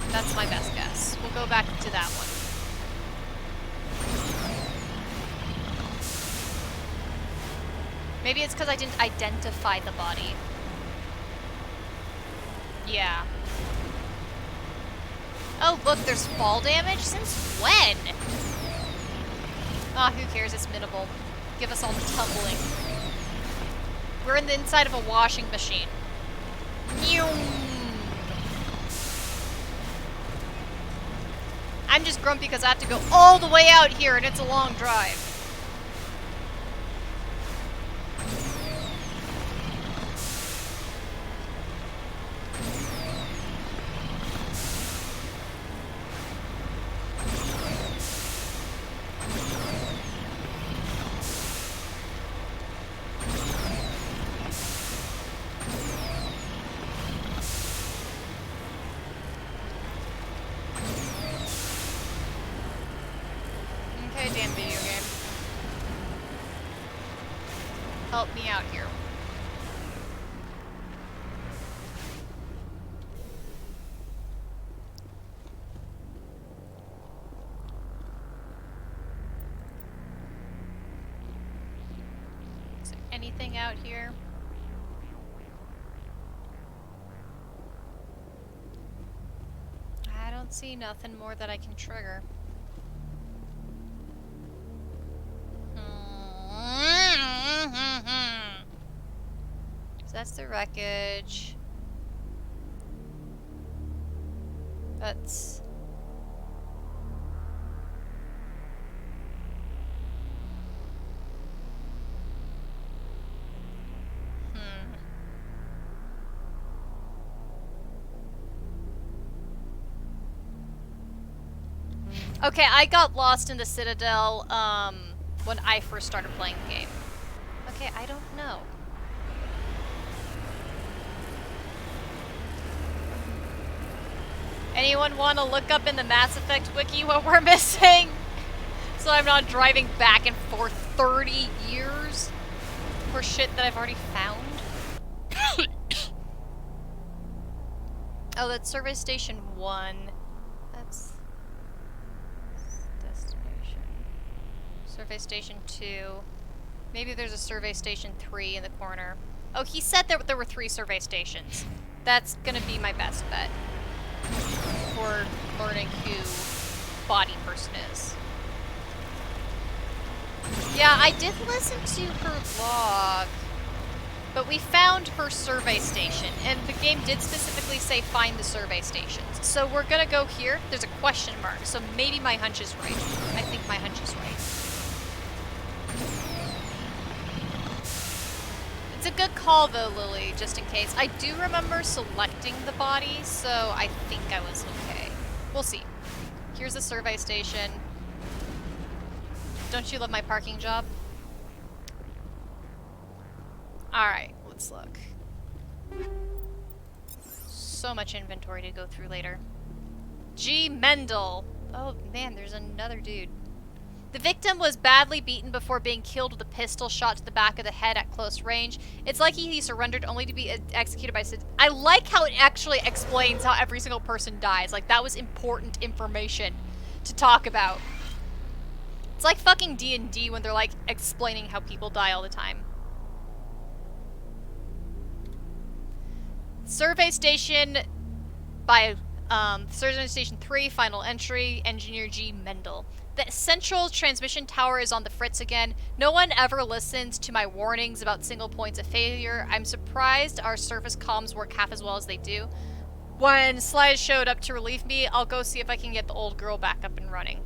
That's my best guess. We'll go back to that one. Maybe it's because I didn't identify the body. Yeah. Oh, look, there's fall damage? Since when? Ah, who cares? It's minimal. Give us all the tumbling. We're in the inside of a washing machine. I'm just grumpy because I have to go all the way out here and it's a long drive. Okay, damn video game. Help me out here. Is there anything out here? I don't see nothing more that I can trigger. So that's the wreckage. That's... Okay, I got lost in the Citadel, when I first started playing the game. Okay, I don't know. Anyone want to look up in the Mass Effect wiki what we're missing? So I'm not driving back and forth 30 years for shit that I've already found? Oh, that's Survey Station 1. That's... destination. Survey Station 2. Maybe there's a Survey Station 3 in the corner. Oh, he said there were 3 survey stations. That's gonna be my best bet for learning who Body Person is. Yeah, I did listen to her log, but we found her survey station, and the game did specifically say find the survey stations. So we're gonna go here. There's a question mark, so maybe my hunch is right. I think my hunch is right. It's a good call though, Lily, just in case. I do remember selecting the body, so I think I was okay. We'll see. Here's the survey station. Don't you love my parking job? Alright, let's look. So much inventory to go through later. G. Mendel. Oh man, there's another dude. The victim was badly beaten before being killed with a pistol shot to the back of the head at close range. It's like he surrendered only to be executed by... I like how it actually explains how every single person dies. Like, that was important information to talk about. It's like fucking D&D when they're, like, explaining how people die all the time. Survey Station by... Survey Station 3, final entry, Engineer G. Mendel. The central transmission tower is on the fritz again. No one ever listens to my warnings about single points of failure. I'm surprised our surface comms work half as well as they do. When Sly showed up to relieve me, I'll go see if I can get the old girl back up and running.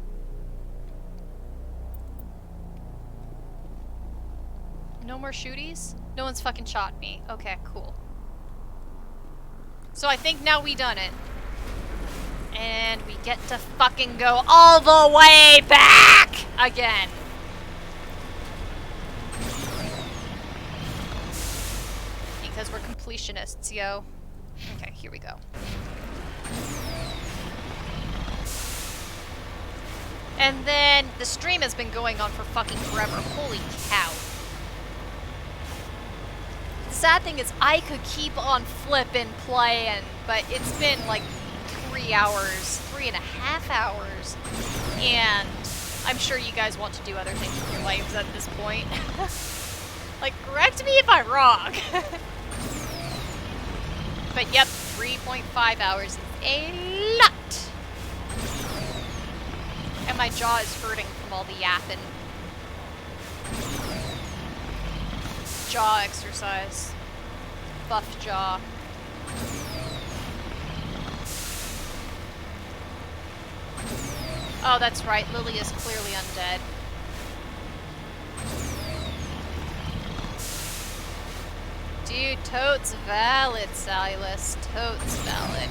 No more shooties? No one's fucking shot me. Okay, cool. So I think now we done it. And we get to fucking go all the way back again. Because we're completionists, yo. Okay, here we go. And then the stream has been going on for fucking forever. Holy cow. The sad thing is I could keep on flipping playing, but it's been like 3 hours, 3.5 hours, and I'm sure you guys want to do other things with your lives at this point. Like, correct me if I'm wrong. But yep, 3.5 hours is a lot. And my jaw is hurting from all the yapping. Jaw exercise. Buff jaw. Oh, that's right. Lily is clearly undead. Dude, totes valid, Silas. Totes valid.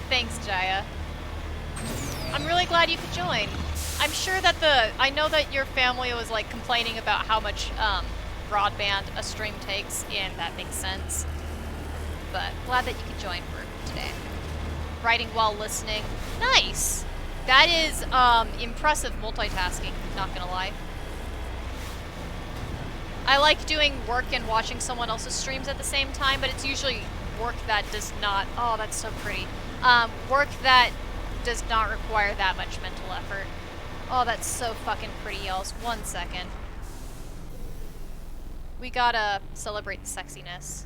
Thanks, Jaya. I'm really glad you could join. I'm sure that I know that your family was like complaining about how much broadband a stream takes, and that makes sense. But glad that you could join for today. Writing while listening. Nice! That is impressive multitasking, not gonna lie. I like doing work and watching someone else's streams at the same time, but it's usually work that does not... Oh, that's so pretty. Work that does not require that much mental effort. Oh, that's so fucking pretty, y'all. 1 second. We gotta celebrate the sexiness.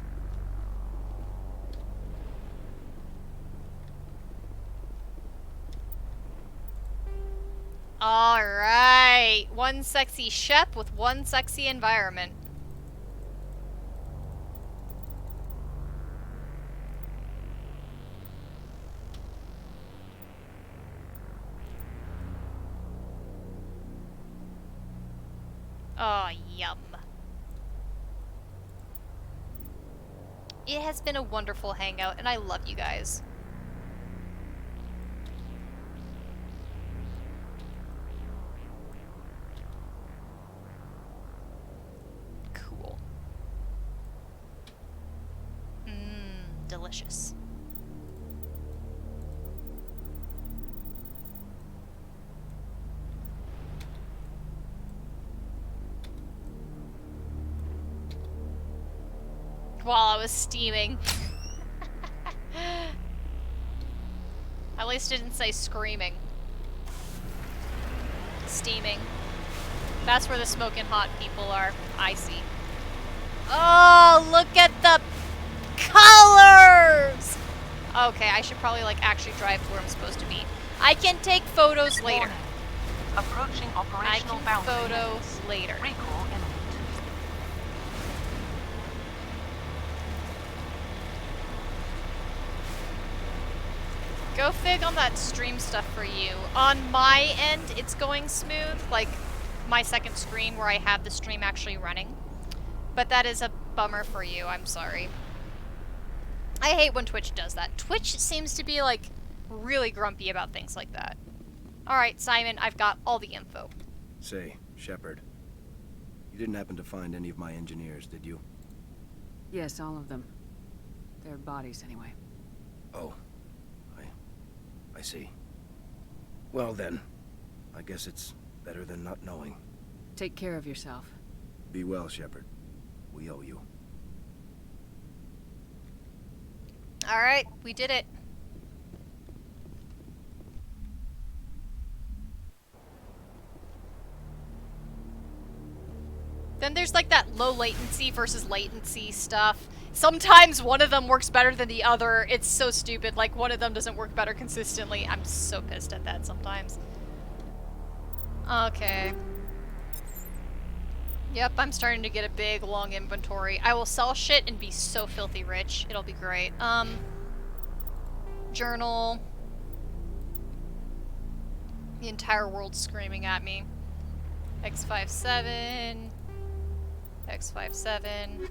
Alright. One sexy shep with one sexy environment. Oh, yum. It has been a wonderful hangout, and I love you guys. Cool. Delicious. While I was steaming. At least it didn't say screaming. Steaming. That's where the smoking hot people are. I see. Oh, look at the colors! Okay, I should probably like actually drive to where I'm supposed to be. I can take photos later. Approaching operational boundary. I can photo later. Recall imminent. Go fig on that stream stuff for you. On my end, it's going smooth, like my second screen where I have the stream actually running. But that is a bummer for you, I'm sorry. I hate when Twitch does that. Twitch seems to be like really grumpy about things like that. Alright, Simon, I've got all the info. Say, Shepard, you didn't happen to find any of my engineers, did you? Yes, all of them. Their bodies, anyway. Oh. I see. Well then, I guess it's better than not knowing. Take care of yourself. Be well, Shepard. We owe you. Alright, we did it. Then there's like that low latency versus latency stuff. Sometimes one of them works better than the other. It's so stupid. Like, one of them doesn't work better consistently. I'm so pissed at that sometimes. Okay. Yep, I'm starting to get a big, long inventory. I will sell shit and be so filthy rich. It'll be great. Journal. The entire world's screaming at me. X57. X57.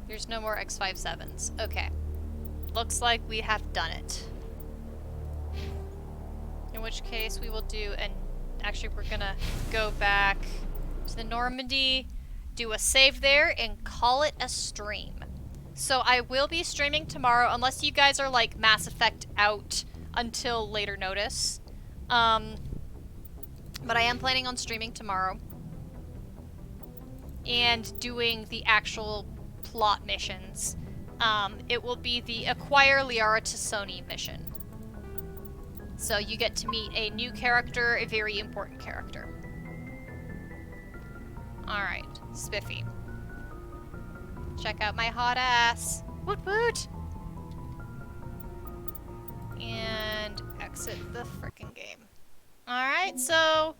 There's no more X57s. Okay. Looks like we have done it. In which case we will do an... Actually, we're gonna go back to the Normandy, do a save there, and call it a stream. So I will be streaming tomorrow, unless you guys are like Mass Effect out until later notice. But I am planning on streaming tomorrow. And doing the actual plot missions. It will be the Acquire Liara to Sony mission. So you get to meet a new character, a very important character. Alright, spiffy. Check out my hot ass. Woot woot! And exit the frickin' game. Alright, so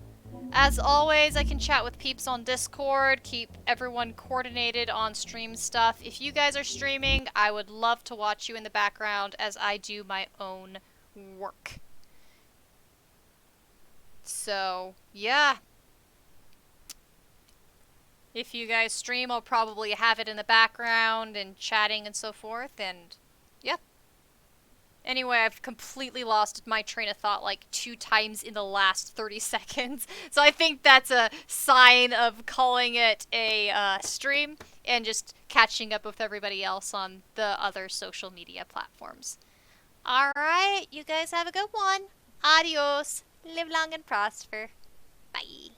As always, I can chat with peeps on Discord, keep everyone coordinated on stream stuff. If you guys are streaming, I would love to watch you in the background as I do my own work. So, yeah. If you guys stream, I'll probably have it in the background and chatting and so forth, and yeah. Anyway, I've completely lost my train of thought like 2 times in the last 30 seconds. So I think that's a sign of calling it a stream and just catching up with everybody else on the other social media platforms. Alright, you guys have a good one. Adios. Live long and prosper. Bye.